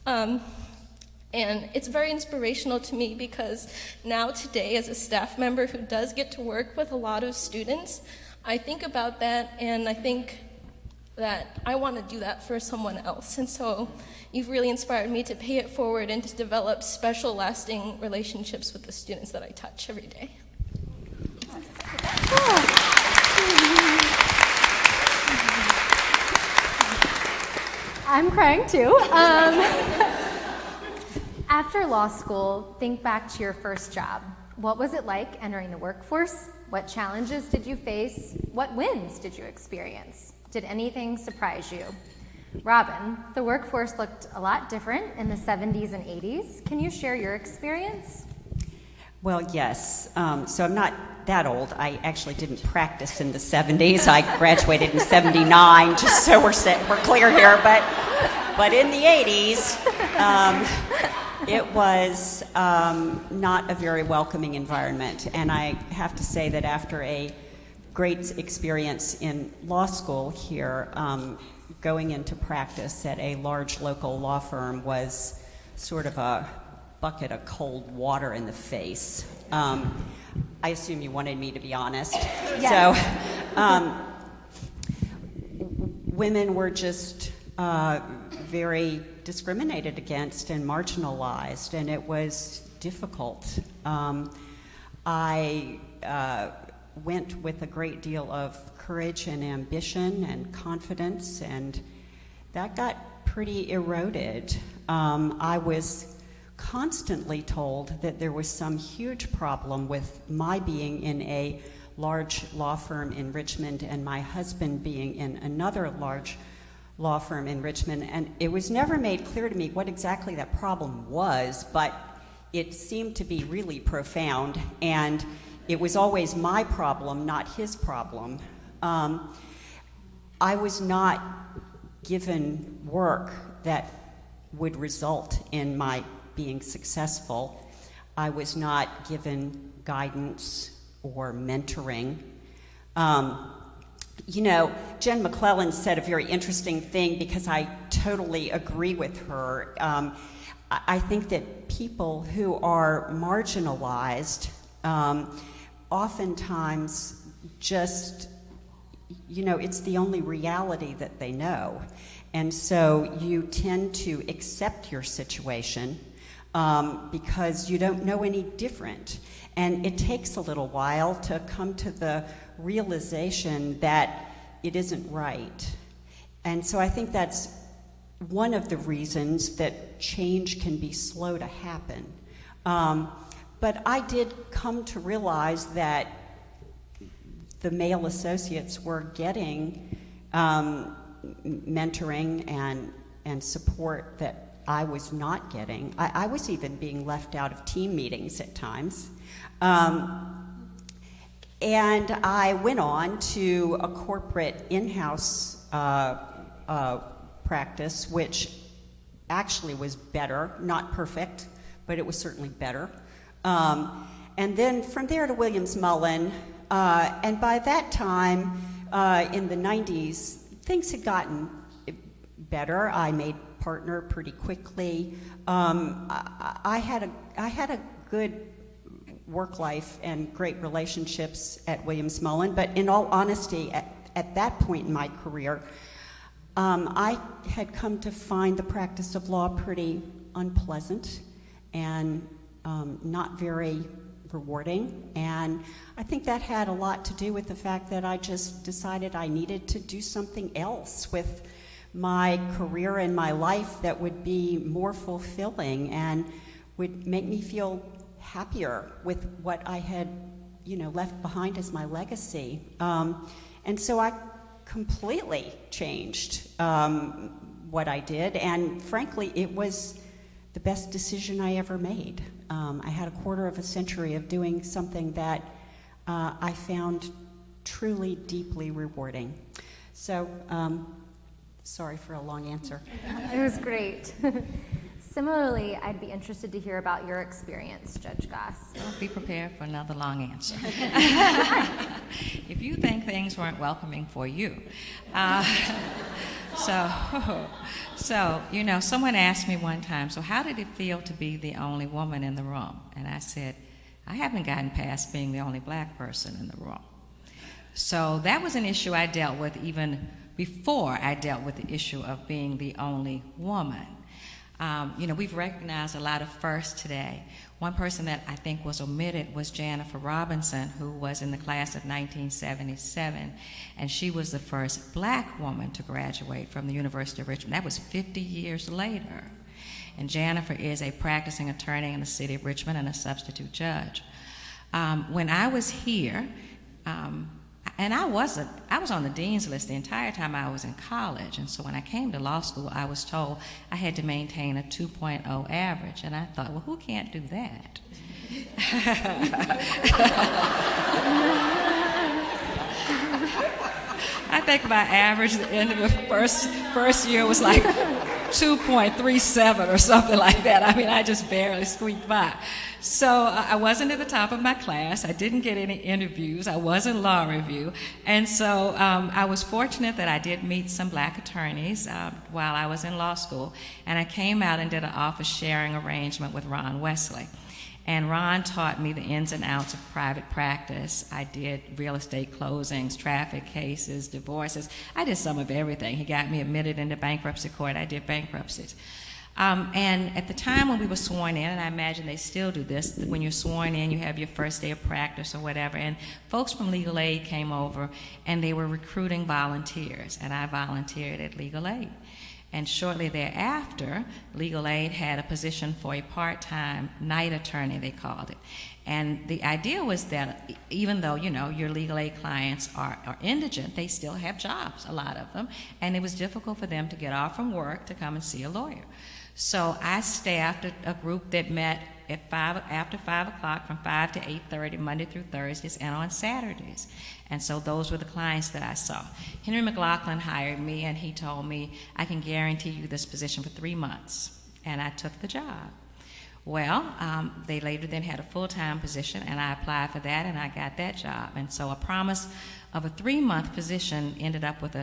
And it's very inspirational to me because now today, as a staff member who does get to work with a lot of students, I think about that, and I think that I want to do that for someone else. And so you've really inspired me to pay it forward and to develop special, lasting relationships with the students that I touch every day. I'm crying too. After law school, think back to your first job. What was it like entering the workforce? What challenges did you face? What wins did you experience? Did anything surprise you? Robin, the workforce looked a lot different in the 70s and 80s. Can you share your experience? Well, yes. So I'm not that old. I actually didn't practice in the 70s. I graduated in 79, just so we're clear here. But in the 80s, it was not a very welcoming environment. And I have to say that after a great experience in law school here, going into practice at a large local law firm was sort of a bucket of cold water in the face. I assume you wanted me to be honest. Yes. So women were just very discriminated against and marginalized, and it was difficult. I went with a great deal of courage and ambition and confidence, and that got pretty eroded. I was constantly told that there was some huge problem with my being in a large law firm in Richmond and my husband being in another large law firm in Richmond, and it was never made clear to me what exactly that problem was, but it seemed to be really profound, and it was always my problem, not his problem. I was not given work that would result in my being successful. I was not given guidance or mentoring. Jen McClellan said a very interesting thing because I totally agree with her. I think that people who are marginalized oftentimes just, it's the only reality that they know. And so you tend to accept your situation because you don't know any different. And it takes a little while to come to the realization that it isn't right. And so I think that's one of the reasons that change can be slow to happen. But I did come to realize that the male associates were getting mentoring and support that I was not getting. I was even being left out of team meetings at times. And I went on to a corporate in-house practice, which actually was better, not perfect, but it was certainly better. And then from there to Williams-Mullen, and by that time, in the 90s, things had gotten better. I made partner pretty quickly. I had a good work life and great relationships at Williams-Mullen, but in all honesty, at that point in my career, I had come to find the practice of law pretty unpleasant and not very rewarding. And I think that had a lot to do with the fact that I just decided I needed to do something else with my career and my life that would be more fulfilling and would make me feel happier with what I had, left behind as my legacy. And so I completely changed what I did, and frankly, it was the best decision I ever made. I had a quarter of a century of doing something that I found truly, deeply rewarding. So, sorry for a long answer. It was great. Similarly, I'd be interested to hear about your experience, Judge Goss. Well, be prepared for another long answer. If you think things weren't welcoming for you. Someone asked me one time, so how did it feel to be the only woman in the room? And I said, I haven't gotten past being the only black person in the room. So that was an issue I dealt with even before I dealt with the issue of being the only woman. We've recognized a lot of firsts today. One person that I think was omitted was Jennifer Robertson, who was in the class of 1977, and she was the first black woman to graduate from the University of Richmond. That was 50 years later. And Jennifer is a practicing attorney in the city of Richmond and a substitute judge. When I was here, and I was on the dean's list the entire time I was in college, and so when I came to law school, I was told I had to maintain a 2.0 average, and I thought, well, who can't do that? I think my average at the end of the first year was like 2.37 or something like that. I mean, I just barely squeaked by. So I wasn't at the top of my class. I didn't get any interviews. I was in law review. And so I was fortunate that I did meet some black attorneys while I was in law school. And I came out and did an office sharing arrangement with Ron Wesley. And Ron taught me the ins and outs of private practice. I did real estate closings, traffic cases, divorces. I did some of everything. He got me admitted into bankruptcy court. I did bankruptcies. And at the time when we were sworn in, and I imagine they still do this, when you're sworn in, you have your first day of practice or whatever, and folks from Legal Aid came over, and they were recruiting volunteers, and I volunteered at Legal Aid. And shortly thereafter, Legal Aid had a position for a part-time night attorney, they called it. And the idea was that even though, your legal aid clients are indigent, they still have jobs, a lot of them, and it was difficult for them to get off from work to come and see a lawyer. So I staffed a group that met at after 5 o'clock from 5 to 8:30, Monday through Thursdays, and on Saturdays. And so those were the clients that I saw. Henry McClellan hired me, and he told me, I can guarantee you this position for 3 months. And I took the job. Well, they later then had a full-time position, and I applied for that, and I got that job. And so a promise of a 3-month position ended up with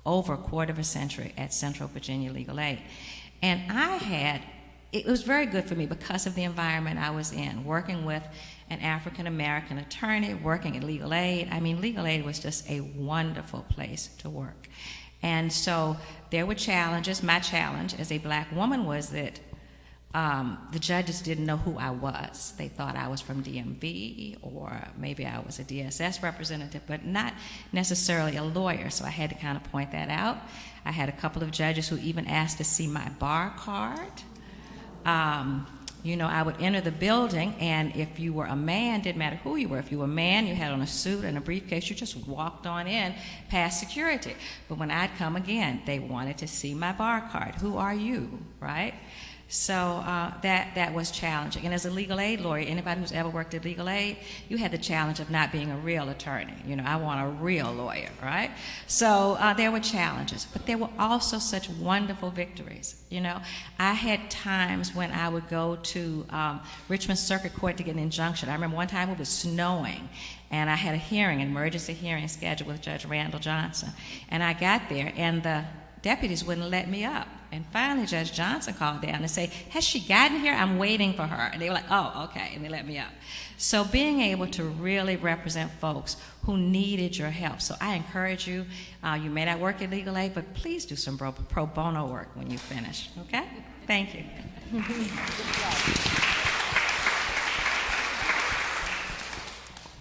over a quarter of a century at Central Virginia Legal Aid. And it was very good for me because of the environment I was in, working with an African-American attorney, working at Legal Aid. I mean, Legal Aid was just a wonderful place to work. And so there were challenges. My challenge as a black woman was that the judges didn't know who I was. They thought I was from DMV, or maybe I was a DSS representative, but not necessarily a lawyer, so I had to kind of point that out. I had a couple of judges who even asked to see my bar card. I would enter the building, and if you were a man, didn't matter who you were. If you were a man, you had on a suit and a briefcase, you just walked on in past security. But when I'd come again, they wanted to see my bar card. Who are you, right? So that was challenging. And as a legal aid lawyer, anybody who's ever worked at legal aid, you had the challenge of not being a real attorney. I want a real lawyer, right? So there were challenges, but there were also such wonderful victories. I had times when I would go to Richmond Circuit Court to get an injunction. I remember one time it was snowing, and I had an emergency hearing scheduled with Judge Randall Johnson. And I got there, and the deputies wouldn't let me up. And finally, Judge Johnson called down and said, has she gotten here? I'm waiting for her. And they were like, oh, okay, and they let me up. So being able to really represent folks who needed your help. So I encourage you, you may not work at Legal Aid, but please do some pro bono work when you finish, okay? Thank you.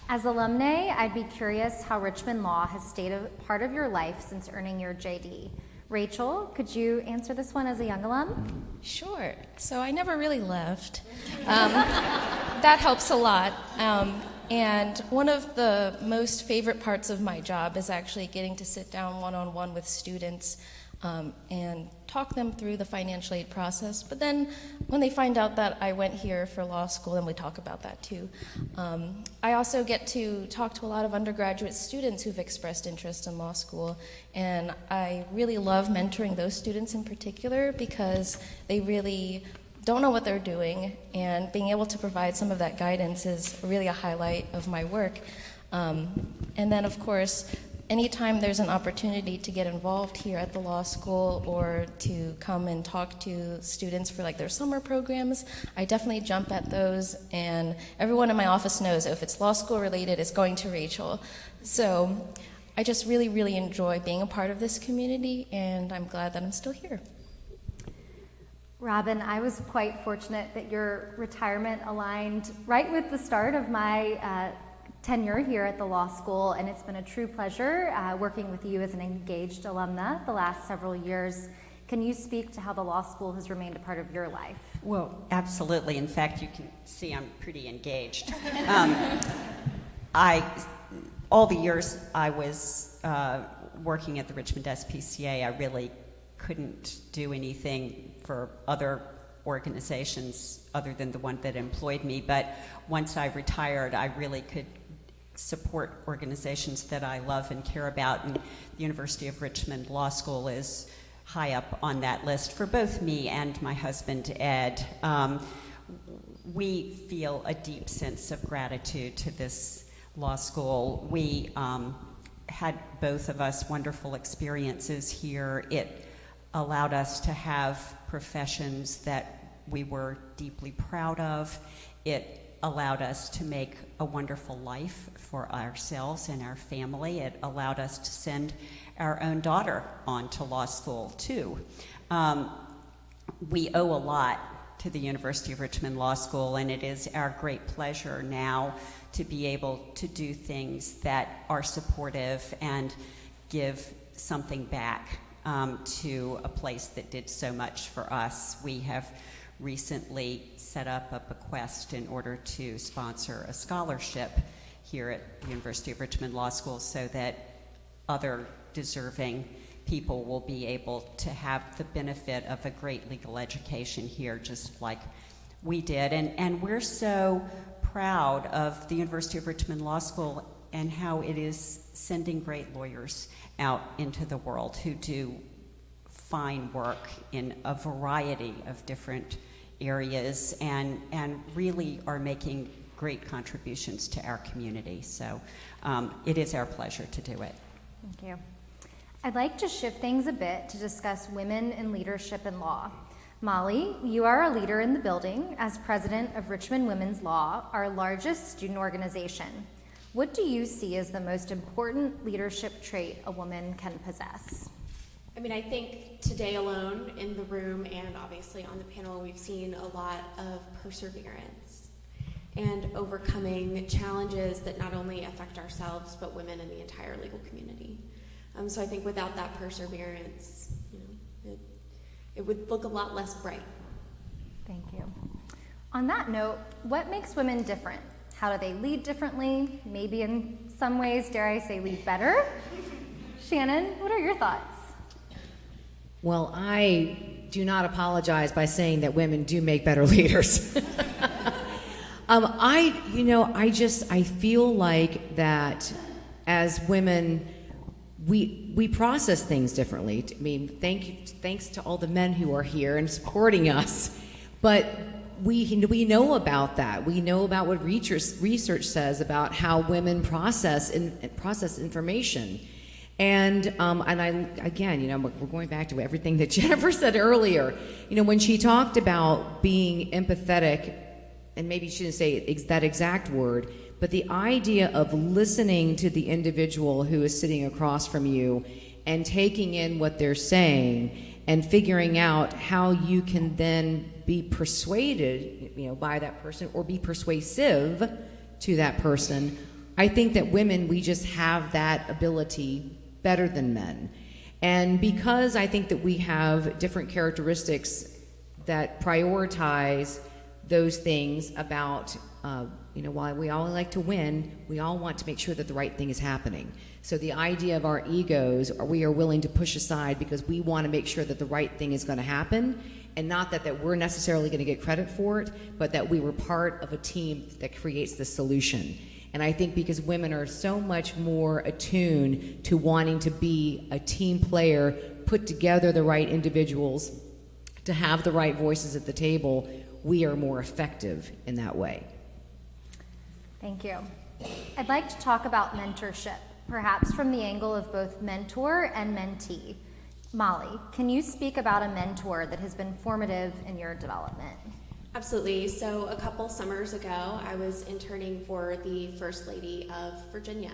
As alumnae, I'd be curious how Richmond Law has stayed a part of your life since earning your JD. Rachel, could you answer this one as a young alum? Sure. So I never really left. That helps a lot. And one of the most favorite parts of my job is actually getting to sit down one-on-one with students and talk them through the financial aid process. But then when they find out that I went here for law school, then we talk about that too. I also get to talk to a lot of undergraduate students who've expressed interest in law school, and I really love mentoring those students in particular because they really don't know what they're doing, and being able to provide some of that guidance is really a highlight of my work. And then, of course, anytime there's an opportunity to get involved here at the law school or to come and talk to students for like their summer programs, I definitely jump at those, and everyone in my office knows if it's law school related, it's going to Rachel. So I just really, really enjoy being a part of this community, and I'm glad that I'm still here. Robin, I was quite fortunate that your retirement aligned right with the start of my tenure here at the law school, and it's been a true pleasure working with you as an engaged alumna the last several years. Can you speak to how the law school has remained a part of your life? Well, absolutely. In fact, you can see I'm pretty engaged. All the years I was working at the Richmond SPCA, I really couldn't do anything for other organizations other than the one that employed me. But once I retired, I really could support organizations that I love and care about, and the University of Richmond Law School is high up on that list for both me and my husband, Ed. We feel a deep sense of gratitude to this law school. We had, both of us, wonderful experiences here. It allowed us to have professions that we were deeply proud of. It allowed us to make a wonderful life for ourselves and our family. It allowed us to send our own daughter on to law school, too. We owe a lot to the University of Richmond Law School, and it is our great pleasure now to be able to do things that are supportive and give something back to a place that did so much for us. We have recently set up a bequest in order to sponsor a scholarship here at the University of Richmond Law School so that other deserving people will be able to have the benefit of a great legal education here, just like we did. And we're so proud of the University of Richmond Law School and how it is sending great lawyers out into the world who do fine work in a variety of different areas and really are making great contributions to our community. So it is our pleasure to do it. Thank you. I'd like to shift things a bit to discuss women in leadership in law. Molly, you are a leader in the building as president of Richmond Women's Law, our largest student organization. What do you see as the most important leadership trait a woman can possess? I mean, I think today alone in the room and obviously on the panel, we've seen a lot of perseverance and overcoming challenges that not only affect ourselves, but women in the entire legal community. So I think without that perseverance, it would look a lot less bright. Thank you. On that note, what makes women different? How do they lead differently? Maybe in some ways, dare I say, lead better? Shannon, what are your thoughts? Well, I do not apologize by saying that women do make better leaders. I feel like that as women, we process things differently. I mean, thanks to all the men who are here and supporting us, but we know about that. We know about what research says about how women process information. And I, again, we're going back to everything that Jennifer said earlier. When she talked about being empathetic, and maybe she didn't say that exact word, but the idea of listening to the individual who is sitting across from you and taking in what they're saying and figuring out how you can then be persuaded, by that person or be persuasive to that person. I think that women, we just have that ability better than men. And because I think that we have different characteristics that prioritize those things about, while we all like to win, we all want to make sure that the right thing is happening. So the idea of our egos, we are willing to push aside because we want to make sure that the right thing is going to happen, and not that we're necessarily going to get credit for it, but that we were part of a team that creates the solution. And I think because women are so much more attuned to wanting to be a team player, put together the right individuals, to have the right voices at the table, we are more effective in that way. Thank you. I'd like to talk about mentorship, perhaps from the angle of both mentor and mentee. Molly, can you speak about a mentor that has been formative in your development? Absolutely. So a couple summers ago, I was interning for the First Lady of Virginia,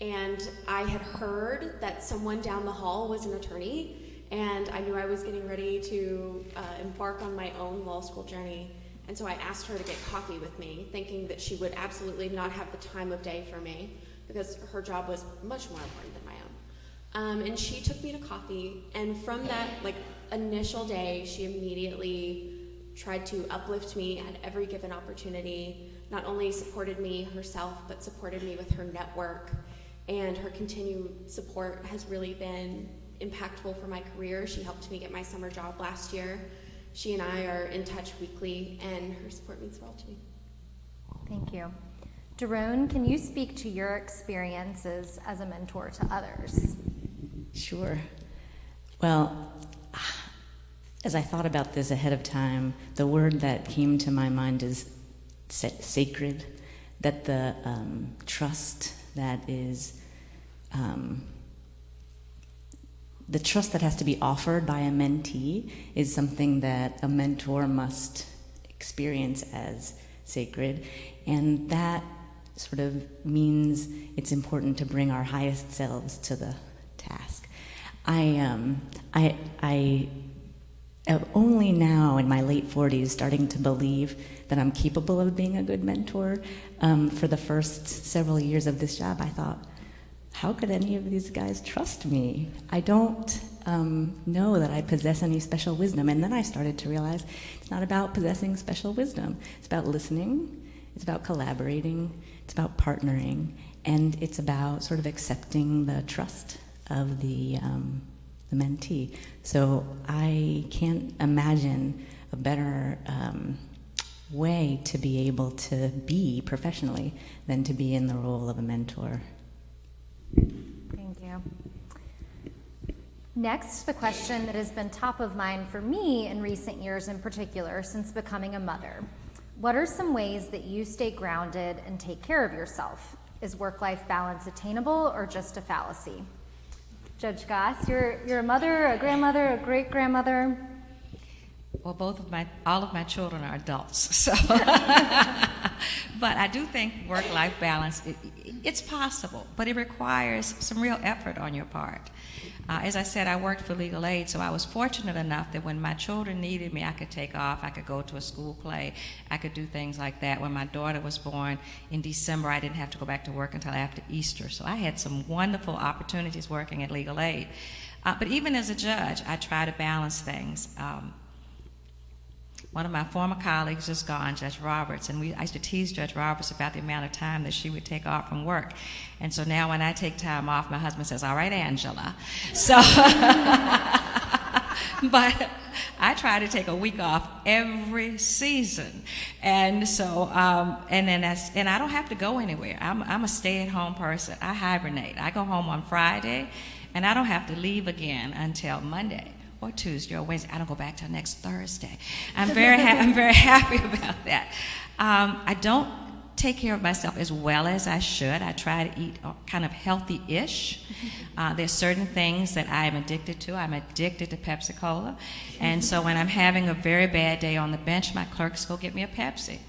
and I had heard that someone down the hall was an attorney, and I knew I was getting ready to embark on my own law school journey. And so I asked her to get coffee with me, thinking that she would absolutely not have the time of day for me because her job was much more important than my own. And she took me to coffee, and from that initial day, she immediately tried to uplift me at every given opportunity, not only supported me herself, but supported me with her network, and her continued support has really been impactful for my career. She helped me get my summer job last year. She and I are in touch weekly, and her support means the world to me. Thank you. Doron, can you speak to your experiences as a mentor to others? Sure. Well, as I thought about this ahead of time, the word that came to my mind is sacred, that the trust that is the trust that has to be offered by a mentee is something that a mentor must experience as sacred, and that sort of means it's important to bring our highest selves to the task. I am only now in my late 40s starting to believe that I'm capable of being a good mentor. For the first several years of this job, I thought, how could any of these guys trust me? I don't know that I possess any special wisdom. And then I started to realize it's not about possessing special wisdom. It's about listening, it's about collaborating, it's about partnering, and it's about sort of accepting the trust of the mentee. So I can't imagine a better way to be able to be professionally than to be in the role of a mentor. Thank you. Next, the question that has been top of mind for me in recent years, in particular since becoming a mother. What are some ways that you stay grounded and take care of yourself? Is work-life balance attainable or just a fallacy? Judge Goss, you're a mother, a grandmother, a great-grandmother. Well, all of my children are adults, so. But I do think work-life balance, it's possible, but it requires some real effort on your part. As I said, I worked for legal aid, so I was fortunate enough that when my children needed me, I could take off, I could go to a school play, I could do things like that. When my daughter was born in December, I didn't have to go back to work until after Easter, so I had some wonderful opportunities working at legal aid. But even as a judge, I try to balance things. One of my former colleagues is gone, Judge Robertson. I used to tease Judge Roberts about the amount of time that she would take off from work. And so now when I take time off, my husband says, "All right, Angela." So, but I try to take a week off every season. And so, and I don't have to go anywhere. I'm a stay-at-home person. I hibernate. I go home on Friday, and I don't have to leave again until Monday or Tuesday or Wednesday. I don't go back till next Thursday. I'm very happy about that. I don't take care of myself as well as I should. I try to eat kind of healthy-ish. There's certain things that I am addicted to. I'm addicted to Pepsi Cola. And so when I'm having a very bad day on the bench, my clerks go get me a Pepsi.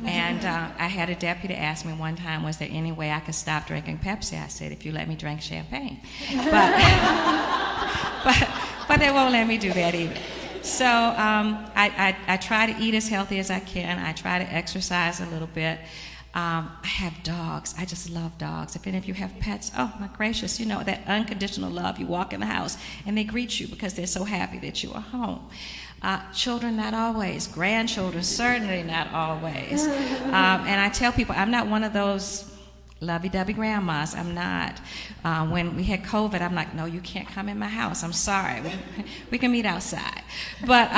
And I had a deputy ask me one time, was there any way I could stop drinking Pepsi? I said, if you let me drink champagne. But they won't let me do that either. So I try to eat as healthy as I can. I try to exercise a little bit. I have dogs. I just love dogs. If any of you have pets, oh my gracious, you know, that unconditional love. You walk in the house and they greet you because they're so happy that you are home. Children, not always. Grandchildren, certainly not always. And I tell people, I'm not one of those lovey-dovey grandmas. I'm not. When we had COVID, I'm like, no, you can't come in my house. I'm sorry. We can meet outside. But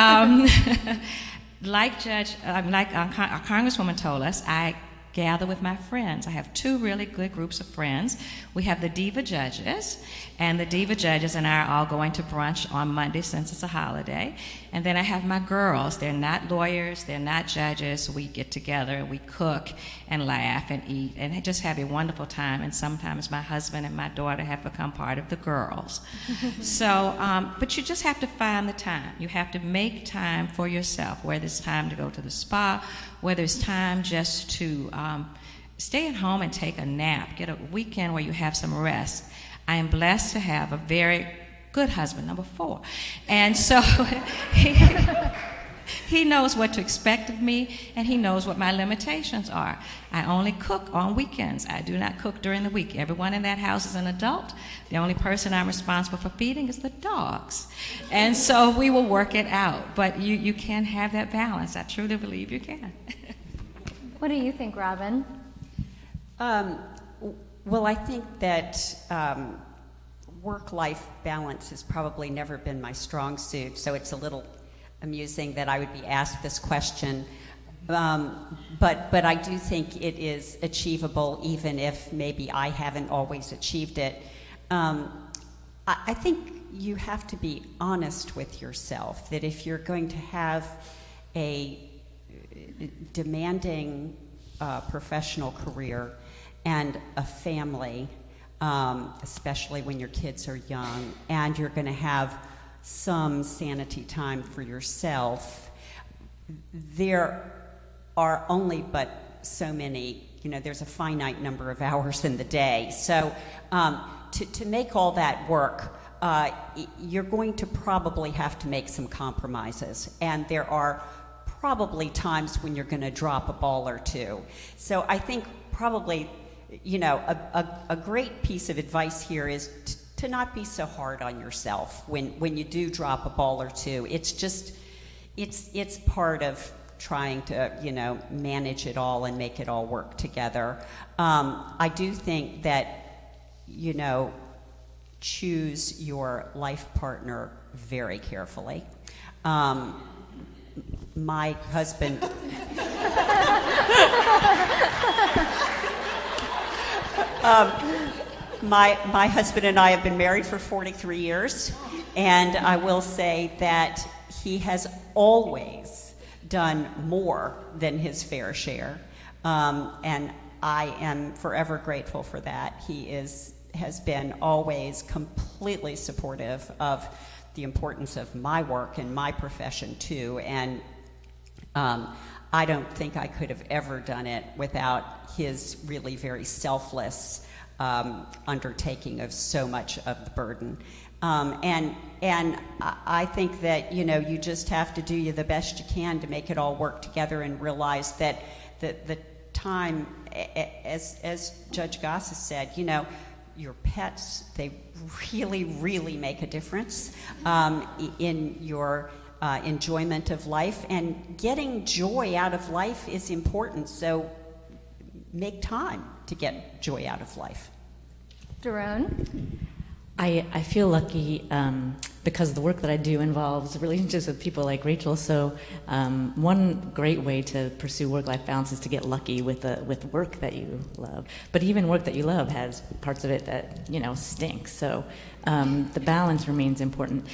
like our Congresswoman told us, I gather with my friends. I have two really good groups of friends. We have the diva judges, and the diva judges and I are all going to brunch on Monday since it's a holiday. And then I have my girls. They're not lawyers, they're not judges. We get together, we cook and laugh and eat and just have a wonderful time. And sometimes my husband and my daughter have become part of the girls. So, but you just have to find the time. You have to make time for yourself, whether it's time to go to the spa, whether it's time just to stay at home and take a nap, get a weekend where you have some rest. I am blessed to have a very good husband, number 4. And so he knows what to expect of me, and he knows what my limitations are. I only cook on weekends. I do not cook during the week. Everyone in that house is an adult. The only person I'm responsible for feeding is the dogs. And so we will work it out. But you can have that balance. I truly believe you can. What do you think, Robin? Well, I think that work-life balance has probably never been my strong suit, so it's a little amusing that I would be asked this question. But I do think it is achievable, even if maybe I haven't always achieved it. I think you have to be honest with yourself, that if you're going to have a demanding professional career and a family, especially when your kids are young, and you're going to have some sanity time for yourself, there are only but so many, there's a finite number of hours in the day. So to make all that work, you're going to probably have to make some compromises. And there are probably times when you're going to drop a ball or two. So I think probably, a great piece of advice here is to not be so hard on yourself when you do drop a ball or two. It's just, it's part of trying to, manage it all and make it all work together. I do think that, choose your life partner very carefully. My husband... My husband and I have been married for 43 years, and I will say that he has always done more than his fair share, and I am forever grateful for that. He has been always completely supportive of the importance of my work and my profession too, and I don't think I could have ever done it without his really very selfless undertaking of so much of the burden. And I think that, you just have to do the best you can to make it all work together and realize that the time, as Judge Goss has said, your pets, they really, really make a difference in your enjoyment of life, and getting joy out of life is important, so make time to get joy out of life. Doron? I feel lucky because the work that I do involves relationships with people like Rachel. So one great way to pursue work-life balance is to get lucky with work that you love. But even work that you love has parts of it that stink. So the balance remains important.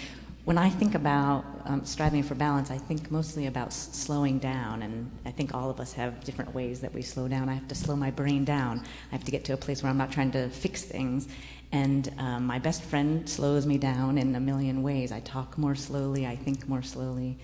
When I think about striving for balance, I think mostly about slowing down, and I think all of us have different ways that we slow down. I have to slow my brain down. I have to get to a place where I'm not trying to fix things, and my best friend slows me down in a million ways. I talk more slowly, I think more slowly.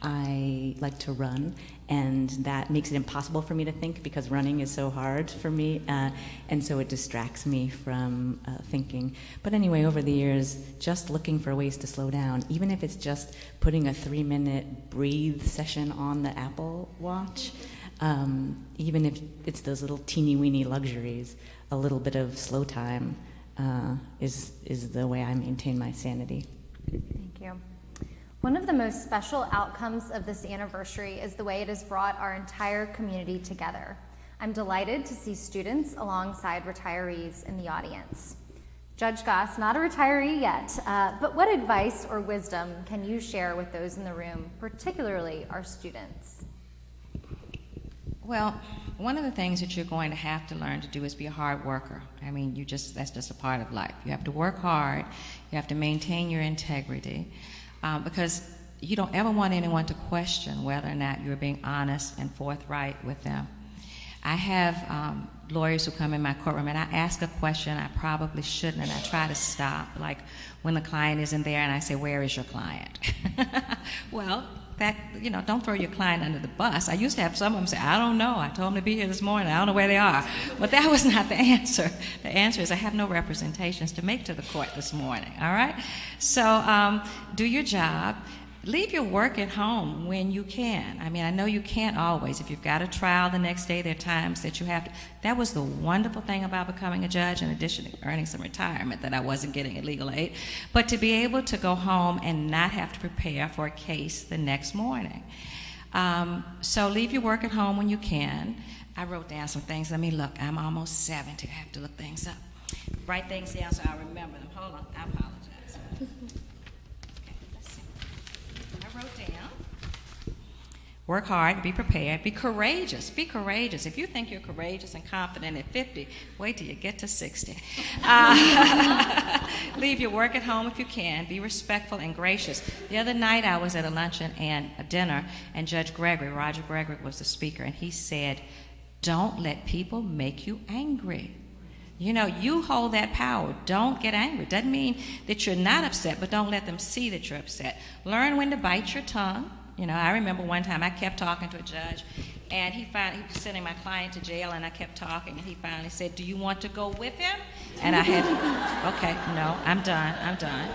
I like to run, and that makes it impossible for me to think because running is so hard for me, and so it distracts me from thinking. But anyway, over the years, just looking for ways to slow down, even if it's just putting a 3-minute breathe session on the Apple Watch, even if it's those little teeny-weeny luxuries, a little bit of slow time is the way I maintain my sanity. Thank you. One of the most special outcomes of this anniversary is the way it has brought our entire community together. I'm delighted to see students alongside retirees in the audience. Judge Goss, not a retiree yet, but what advice or wisdom can you share with those in the room, particularly our students? Well, one of the things that you're going to have to learn to do is be a hard worker. I mean, that's just a part of life. You have to work hard, you have to maintain your integrity, because you don't ever want anyone to question whether or not you're being honest and forthright with them. I have lawyers who come in my courtroom and I ask a question I probably shouldn't, and I try to stop, like when the client isn't there and I say, "Where is your client?" Well, don't throw your client under the bus. I used to have some of them say, "I don't know. I told them to be here this morning. I don't know where they are." But that was not the answer. The answer is I have no representations to make to the court this morning, all right? So do your job. Leave your work at home when you can. I mean, I know you can't always. If you've got a trial the next day, there are times that you have to. That was the wonderful thing about becoming a judge, in addition to earning some retirement that I wasn't getting at legal aid, but to be able to go home and not have to prepare for a case the next morning. So leave your work at home when you can. I wrote down some things. Let me look. I'm almost 70. I have to look things up. Write things down so I remember them. Hold on. I apologize. Wrote down. Work hard, be prepared, be courageous. Be courageous. If you think you're courageous and confident at 50, wait till you get to 60. Leave your work at home if you can. Be respectful and gracious. The other night I was at a luncheon and a dinner, and Judge Roger Gregory was the speaker, and he said, "Don't let people make you angry. You hold that power. Don't get angry. Doesn't mean that you're not upset, but don't let them see that you're upset. Learn when to bite your tongue. I remember one time I kept talking to a judge, and he was sending my client to jail, and I kept talking, and he finally said, "Do you want to go with him?" And I had, "Okay, no, I'm done.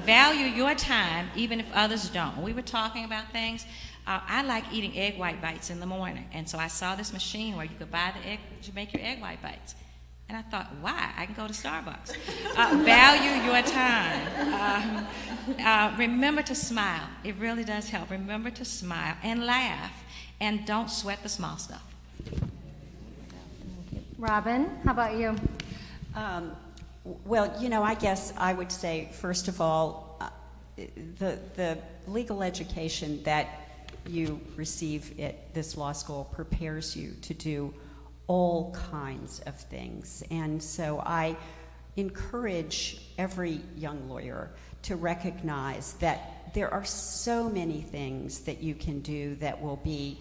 Value your time, even if others don't." When we were talking about things, I like eating egg white bites in the morning, and so I saw this machine where you could buy the egg to make your egg white bites. And I thought, why? I can go to Starbucks. Value your time. Remember to smile. It really does help. Remember to smile and laugh. And don't sweat the small stuff. Robin, how about you? Well, I guess I would say, first of all, the legal education that you receive at this law school prepares you to do all kinds of things. And so I encourage every young lawyer to recognize that there are so many things that you can do that will be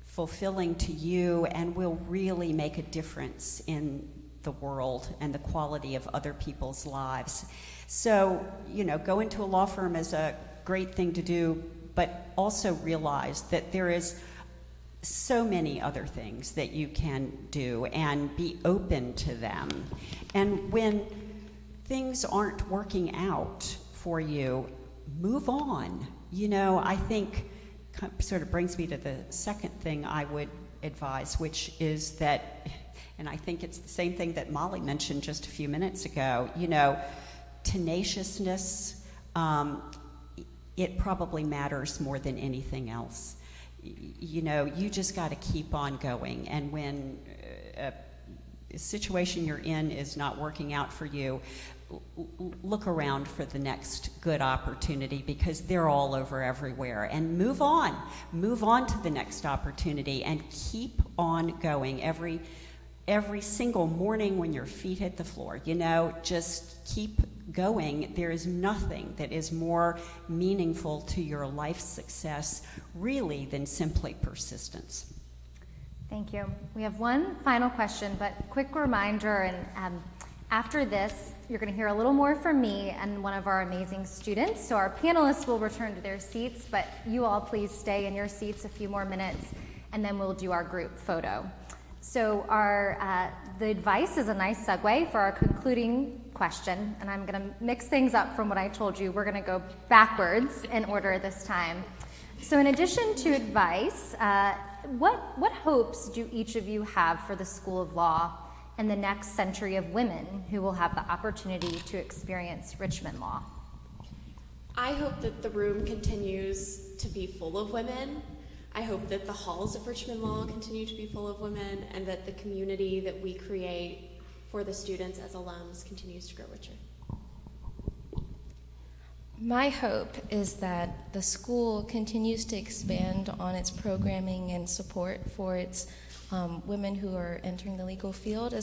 fulfilling to you and will really make a difference in the world and the quality of other people's lives. So, go into a law firm is a great thing to do, but also realize that there is so many other things that you can do and be open to them. And when things aren't working out for you, move on. I think sort of brings me to the second thing I would advise, which is that, and I think it's the same thing that Molly mentioned just a few minutes ago, tenaciousness, it probably matters more than anything else. You just got to keep on going. And when a situation you're in is not working out for you, look around for the next good opportunity, because they're all over everywhere. And move on to the next opportunity, and keep on going every single morning when your feet hit the floor. Just keep going, there is nothing that is more meaningful to your life success, really, than simply persistence. Thank you. We have one final question, but quick reminder, and after this, you're going to hear a little more from me and one of our amazing students. So our panelists will return to their seats, but you all please stay in your seats a few more minutes, and then we'll do our group photo. So the advice is a nice segue for our concluding question, and I'm going to mix things up from what I told you. We're going to go backwards in order this time. So in addition to advice, what hopes do each of you have for the School of Law and the next century of women who will have the opportunity to experience Richmond Law? I hope that the room continues to be full of women. I hope that the halls of Richmond Law continue to be full of women, and that the community that we create for the students as alums continues to grow richer. My hope is that the school continues to expand on its programming and support for its women who are entering the legal field,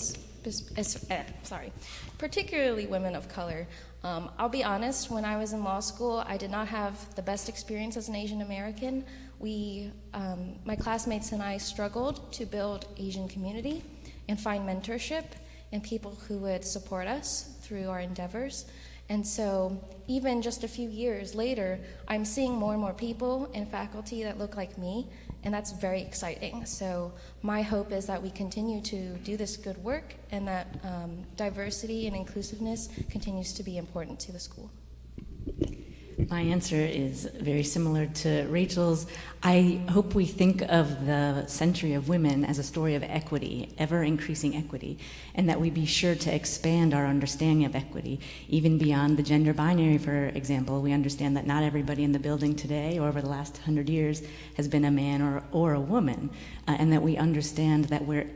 particularly women of color. I'll be honest, when I was in law school, I did not have the best experience as an Asian American. My classmates and I struggled to build Asian community and find mentorship and people who would support us through our endeavors. And so even just a few years later, I'm seeing more and more people and faculty that look like me, and that's very exciting. So my hope is that we continue to do this good work, and that diversity and inclusiveness continues to be important to the school. My answer is very similar to Rachel's. I hope we think of the Century of Women as a story of equity, ever-increasing equity, and that we be sure to expand our understanding of equity, even beyond the gender binary, for example. We understand that not everybody in the building today or over the last 100 years has been a man or a woman, and that we understand that we are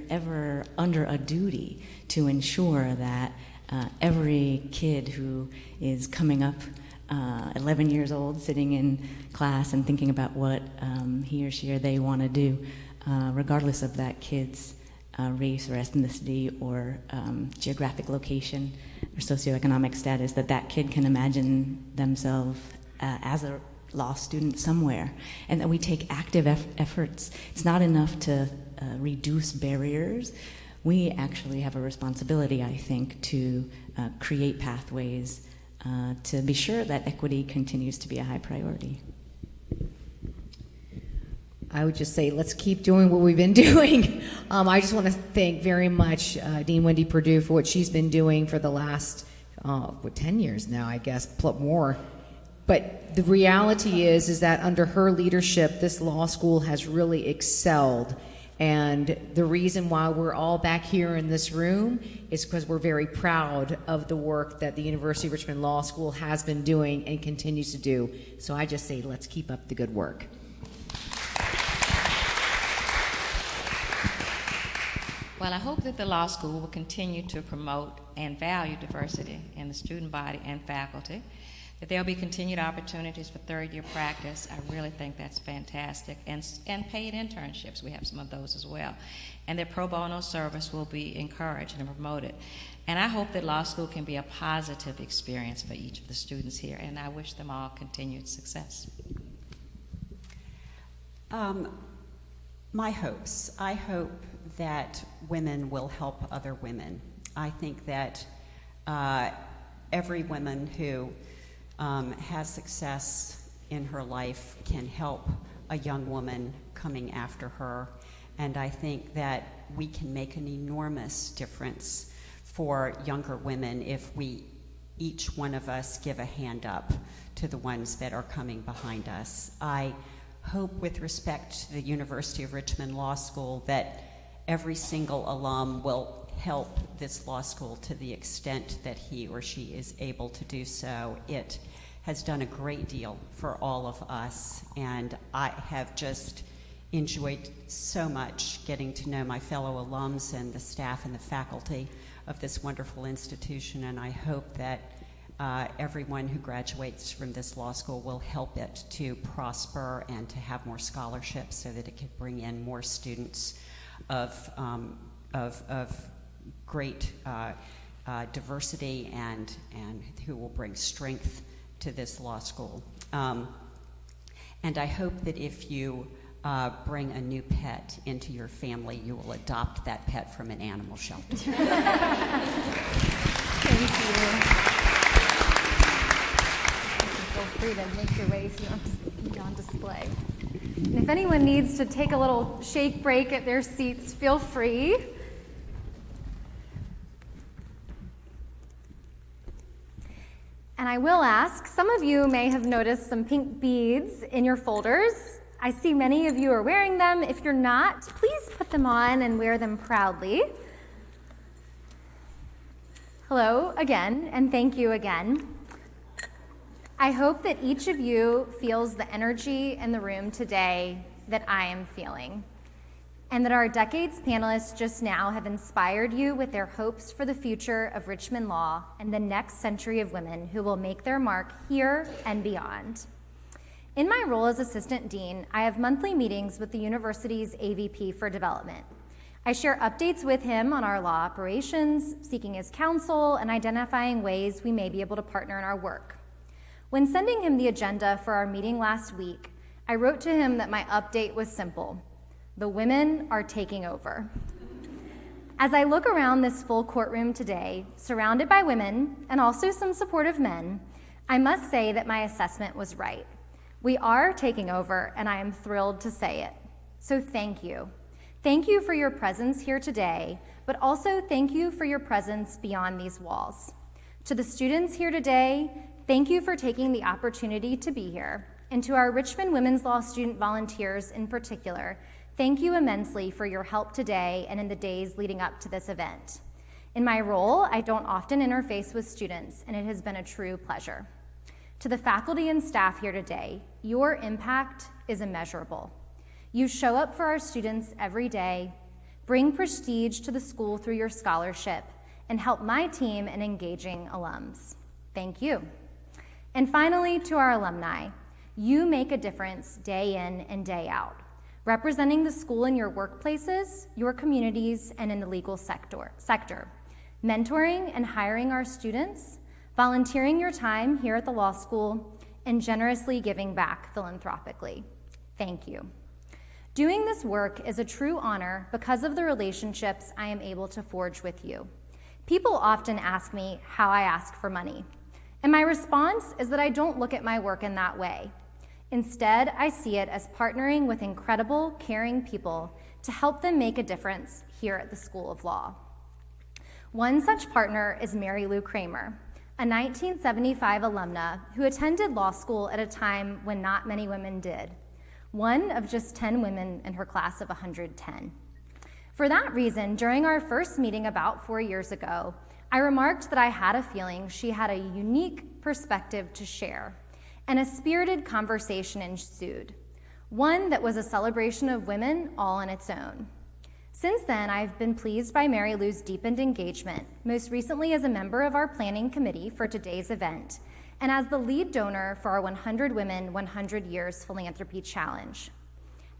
ever under a duty to ensure that every kid who is coming up 11 years old, sitting in class and thinking about what he or she or they want to do, regardless of that kid's race or ethnicity or geographic location or socioeconomic status, that kid can imagine themselves as a law student somewhere, and that we take active efforts. It's not enough to reduce barriers. We actually have a responsibility, I think, to create pathways to be sure that equity continues to be a high priority. I would just say, let's keep doing what we've been doing. I just want to thank very much Dean Wendy Perdue for what she's been doing for the last 10 years now, I guess, plus more. But the reality is that under her leadership, this law school has really excelled. And the reason why we're all back here in this room is because we're very proud of the work that the University of Richmond Law School has been doing and continues to do. So I just say, let's keep up the good work. Well, I hope that the law school will continue to promote and value diversity in the student body and faculty, that there'll be continued opportunities for third-year practice. I really think that's fantastic. And paid internships, we have some of those as well. And that pro bono service will be encouraged and promoted. And I hope that law school can be a positive experience for each of the students here, and I wish them all continued success. My hopes. I hope that women will help other women. I think that every woman who has success in her life can help a young woman coming after her. And I think that we can make an enormous difference for younger women if we, each one of us, give a hand up to the ones that are coming behind us. I hope, with respect to the University of Richmond Law School, that every single alum will help this law school to the extent that he or she is able to do so. It has done a great deal for all of us, and I have just enjoyed so much getting to know my fellow alums and the staff and the faculty of this wonderful institution, and I hope that everyone who graduates from this law school will help it to prosper and to have more scholarships so that it could bring in more students of great diversity and who will bring strength to this law school. And I hope that if you bring a new pet into your family, you will adopt that pet from an animal shelter. Thank you. Feel free to make your way so you don't have to be on display. And if anyone needs to take a little shake break at their seats, feel free. And I will ask, some of you may have noticed some pink beads in your folders. I see many of you are wearing them. If you're not, please put them on and wear them proudly. Hello again, and thank you again. I hope that each of you feels the energy in the room today that I am feeling, and that our Decades panelists just now have inspired you with their hopes for the future of Richmond Law and the next century of women who will make their mark here and beyond. In my role as Assistant Dean, I have monthly meetings with the university's AVP for Development. I share updates with him on our law operations, seeking his counsel, and identifying ways we may be able to partner in our work. When sending him the agenda for our meeting last week, I wrote to him that my update was simple: the women are taking over. As I look around this full courtroom today, surrounded by women and also some supportive men, I must say that my assessment was right. We are taking over, and I am thrilled to say it. So thank you. Thank you for your presence here today, but also thank you for your presence beyond these walls. To the students here today, thank you for taking the opportunity to be here. And to our Richmond Women's Law student volunteers in particular, thank you immensely for your help today and in the days leading up to this event. In my role, I don't often interface with students, and it has been a true pleasure. To the faculty and staff here today, your impact is immeasurable. You show up for our students every day, bring prestige to the school through your scholarship, and help my team in engaging alums. Thank you. And finally, to our alumni, you make a difference day in and day out, representing the school in your workplaces, your communities, and in the legal sector, mentoring and hiring our students, volunteering your time here at the law school, and generously giving back philanthropically. Thank you. Doing this work is a true honor because of the relationships I am able to forge with you. People often ask me how I ask for money, and my response is that I don't look at my work in that way. Instead, I see it as partnering with incredible, caring people to help them make a difference here at the School of Law. One such partner is Mary Lou Kramer, a 1975 alumna who attended law school at a time when not many women did, one of just 10 women in her class of 110. For that reason, during our first meeting about 4 years ago, I remarked that I had a feeling she had a unique perspective to share, and a spirited conversation ensued, one that was a celebration of women all on its own. Since then, I've been pleased by Mary Lou's deepened engagement, most recently as a member of our planning committee for today's event, and as the lead donor for our 100 Women, 100 Years Philanthropy Challenge.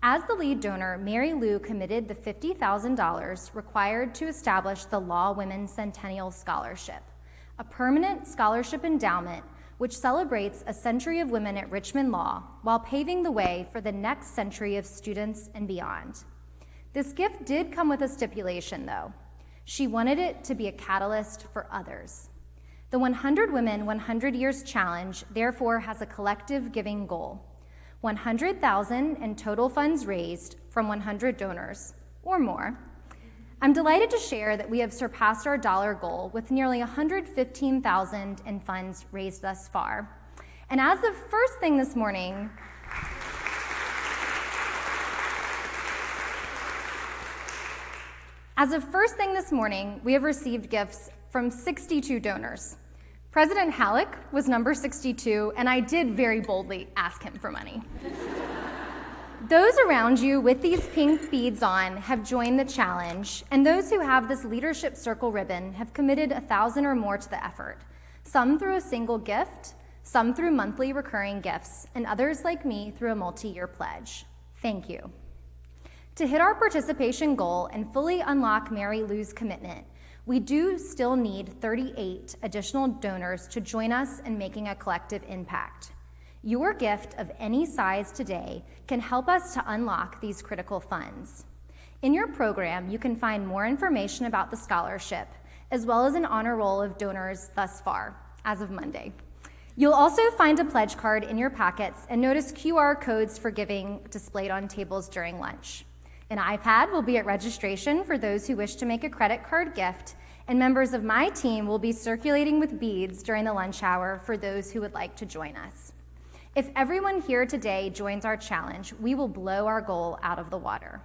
As the lead donor, Mary Lou committed the $50,000 required to establish the Law Women Centennial Scholarship, a permanent scholarship endowment which celebrates a century of women at Richmond Law while paving the way for the next century of students and beyond. This gift did come with a stipulation, though. She wanted it to be a catalyst for others. The 100 Women, 100 Years Challenge therefore has a collective giving goal: $100,000 in total funds raised from 100 donors or more. I'm delighted to share that we have surpassed our dollar goal with nearly $115,000 in funds raised thus far. And as of first thing this morning, we have received gifts from 62 donors. President Hallock was number 62, and I did very boldly ask him for money. Those around you with these pink beads on have joined the challenge, and those who have this leadership circle ribbon have committed $1,000 or more to the effort, some through a single gift, some through monthly recurring gifts, and others like me through a multi-year pledge. Thank you. To hit our participation goal and fully unlock Mary Lou's commitment, we do still need 38 additional donors to join us in making a collective impact. Your gift of any size today can help us to unlock these critical funds. In your program, you can find more information about the scholarship, as well as an honor roll of donors thus far, as of Monday. You'll also find a pledge card in your packets and notice QR codes for giving displayed on tables during lunch. An iPad will be at registration for those who wish to make a credit card gift, and members of my team will be circulating with beads during the lunch hour for those who would like to join us. If everyone here today joins our challenge, we will blow our goal out of the water.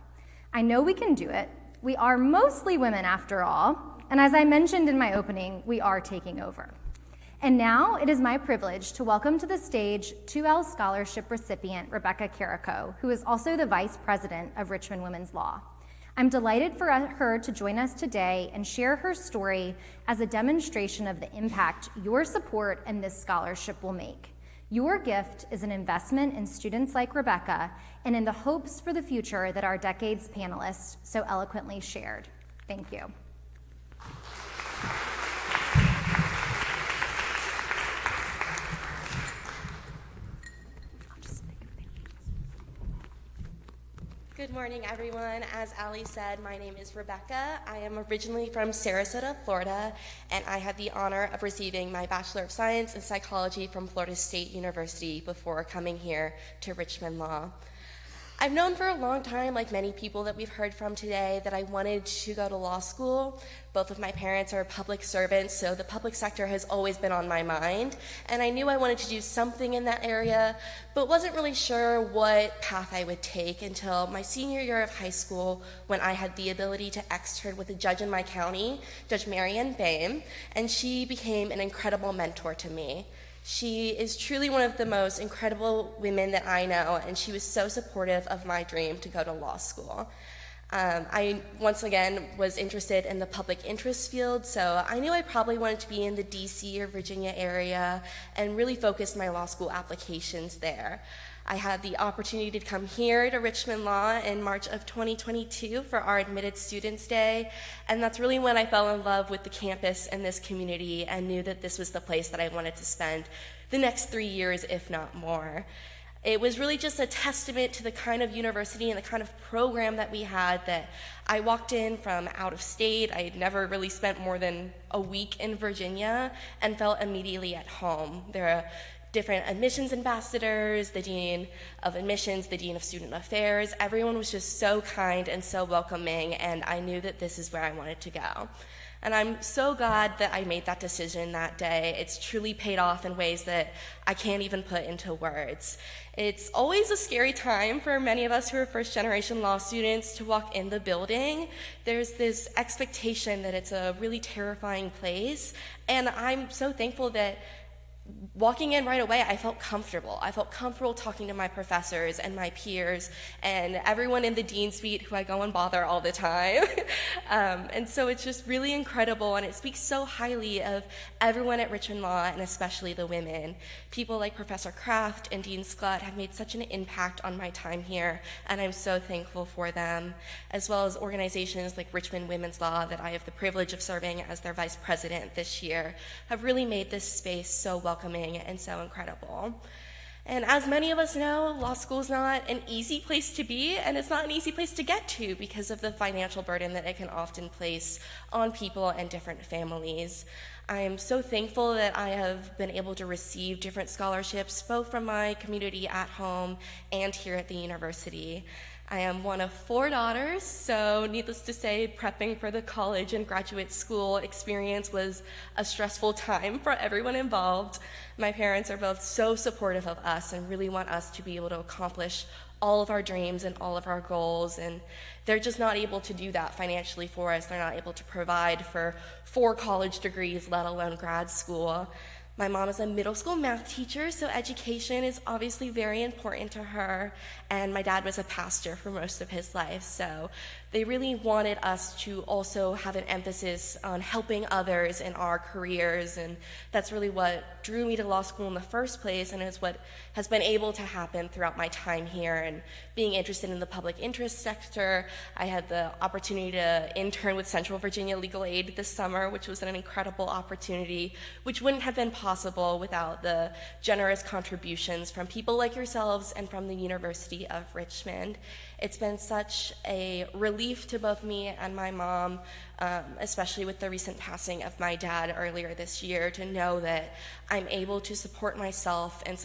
I know we can do it. We are mostly women after all, and as I mentioned in my opening, we are taking over. And now it is my privilege to welcome to the stage 2L Scholarship recipient Rebekah Carico, who is also the Vice President of Richmond Women's Law. I'm delighted for her to join us today and share her story as a demonstration of the impact your support and this scholarship will make. Your gift is an investment in students like Rebekah and in the hopes for the future that our Decades panelists so eloquently shared. Thank you. Good morning, everyone. As Allie said, my name is Rebekah. I am originally from Sarasota, Florida, and I had the honor of receiving my Bachelor of Science in Psychology from Florida State University before coming here to Richmond Law. I've known for a long time, like many people that we've heard from today, that I wanted to go to law school. Both of my parents are public servants, so the public sector has always been on my mind, and I knew I wanted to do something in that area, but wasn't really sure what path I would take until my senior year of high school, when I had the ability to extern with a judge in my county, Judge Marianne Boehm, and she became an incredible mentor to me. She is truly one of the most incredible women that I know, and she was so supportive of my dream to go to law school. I, once again, was interested in the public interest field, so I knew I probably wanted to be in the DC or Virginia area and really focused my law school applications there. I had the opportunity to come here to Richmond Law in March of 2022 for our Admitted Students Day, and that's really when I fell in love with the campus and this community and knew that this was the place that I wanted to spend the next 3 years, if not more. It was really just a testament to the kind of university and the kind of program that we had that I walked in from out of state. I had never really spent more than a week in Virginia and felt immediately at home. There are different admissions ambassadors, the dean of admissions, the dean of student affairs. Everyone was just so kind and so welcoming, and I knew that this is where I wanted to go. And I'm so glad that I made that decision that day. It's truly paid off in ways that I can't even put into words. It's always a scary time for many of us who are first-generation law students to walk in the building. There's this expectation that it's a really terrifying place, and I'm so thankful that walking in right away, I felt comfortable. I felt comfortable talking to my professors and my peers and everyone in the dean suite who I go and bother all the time. And so it's just really incredible, and it speaks so highly of everyone at Richmond Law, and especially the women. People like Professor Kraft and Dean Scott have made such an impact on my time here, and I'm so thankful for them, as well as organizations like Richmond Women's Law that I have the privilege of serving as their vice president this year, have really made this space so welcoming and so incredible. And as many of us know, law school is not an easy place to be, and it's not an easy place to get to because of the financial burden that it can often place on people and different families. I am so thankful that I have been able to receive different scholarships, both from my community at home and here at the university. I am one of 4 daughters, so needless to say, prepping for the college and graduate school experience was a stressful time for everyone involved. My parents are both so supportive of us and really want us to be able to accomplish all of our dreams and all of our goals, and they're just not able to do that financially for us. They're not able to provide for 4 college degrees, let alone grad school. My mom is a middle school math teacher, so education is obviously very important to her, and my dad was a pastor for most of his life, so they really wanted us to also have an emphasis on helping others in our careers, and that's really what drew me to law school in the first place, and is what has been able to happen throughout my time here. And being interested in the public interest sector, I had the opportunity to intern with Central Virginia Legal Aid this summer, which was an incredible opportunity, which wouldn't have been possible without the generous contributions from people like yourselves and from the University of Richmond. It's been such a relief to both me and my mom, especially with the recent passing of my dad earlier this year, to know that I'm able to support myself and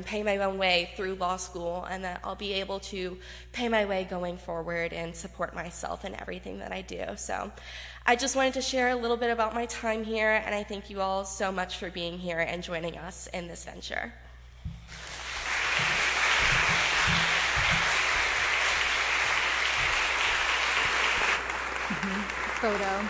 pay my own way through law school, and that I'll be able to pay my way going forward and support myself in everything that I do. So I just wanted to share a little bit about my time here, and I thank you all so much for being here and joining us in this venture. Photo.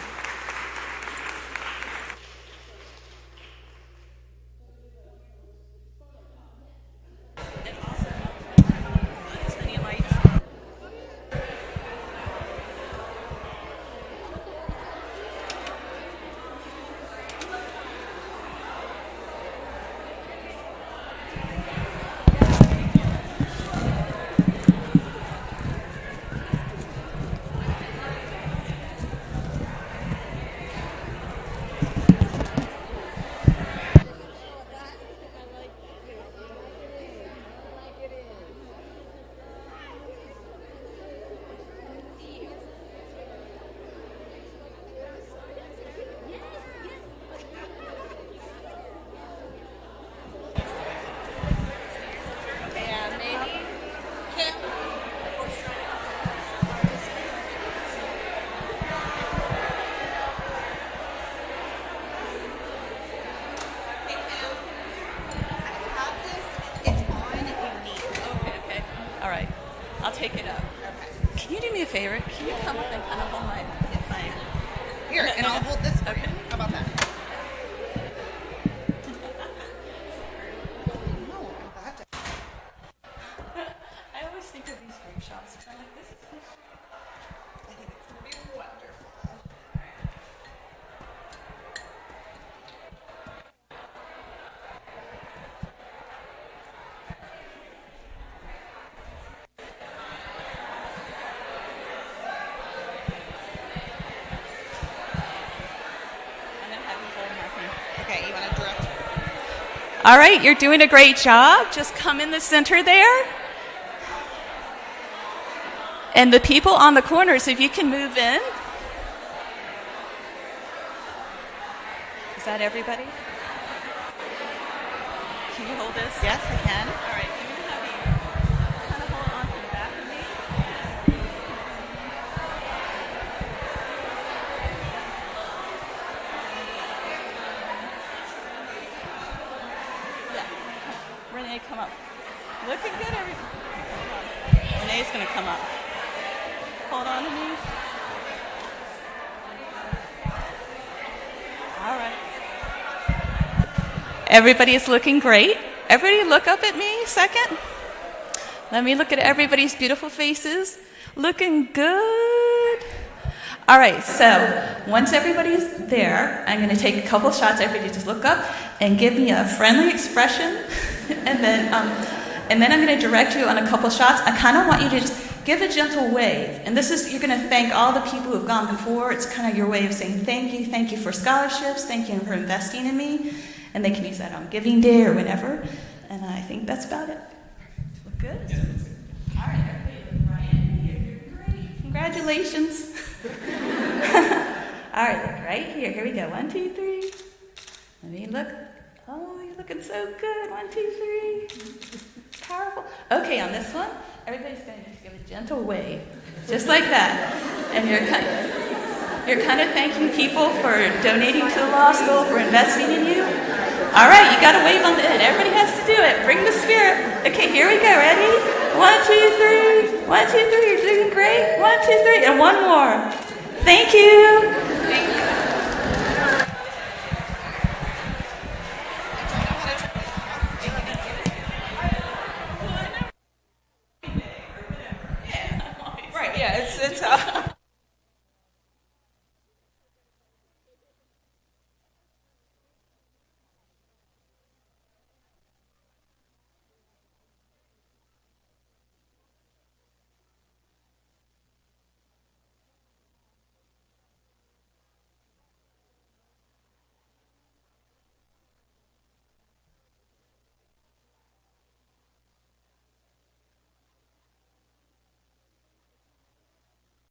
Favor. Can you come up and kind of hold my here, and I'll hold this. Okay. How about that? I always think of these dream shots. I'm like, this is. I think it's gonna be wonderful. All right, you're doing a great job. Just come in the center there. And the people on the corners, if you can move in. Is that everybody? Can you hold this? Yes, I can. All right, you can have you kind of hold on to the back of me. Renee, come up. Looking good, everything. Renee's going to come up. Hold on to me. All right. Everybody is looking great. Everybody look up at me a second. Let me look at everybody's beautiful faces. Looking good. All right, so once everybody's there, I'm going to take a couple shots. Everybody just look up and give me a friendly expression. And then I'm going to direct you on a couple shots. I kind of want you to just give a gentle wave. And this is, you're going to thank all the people who have gone before. It's kind of your way of saying thank you for scholarships, thank you for investing in me. And they can use that on Giving Day or whenever. And I think that's about it. Look good? Yeah. All right, everybody, Ryan, you're great. Congratulations. All right, look right here. Here we go. 1, 2, 3. Let me look. Oh, you're looking so good. 1, 2, 3. Powerful. Okay, on this one, everybody's going to just give a gentle wave, just like that. And you're kind of thanking people for donating to the law school, for investing in you. All right, you got to wave on the end. Everybody has to do it. Bring the spirit. Okay, here we go. Ready? 1, 2, 3. 1, 2, 3. You're doing great. 1, 2, 3. And one more. Thank you. Thank you. Right, yeah, it's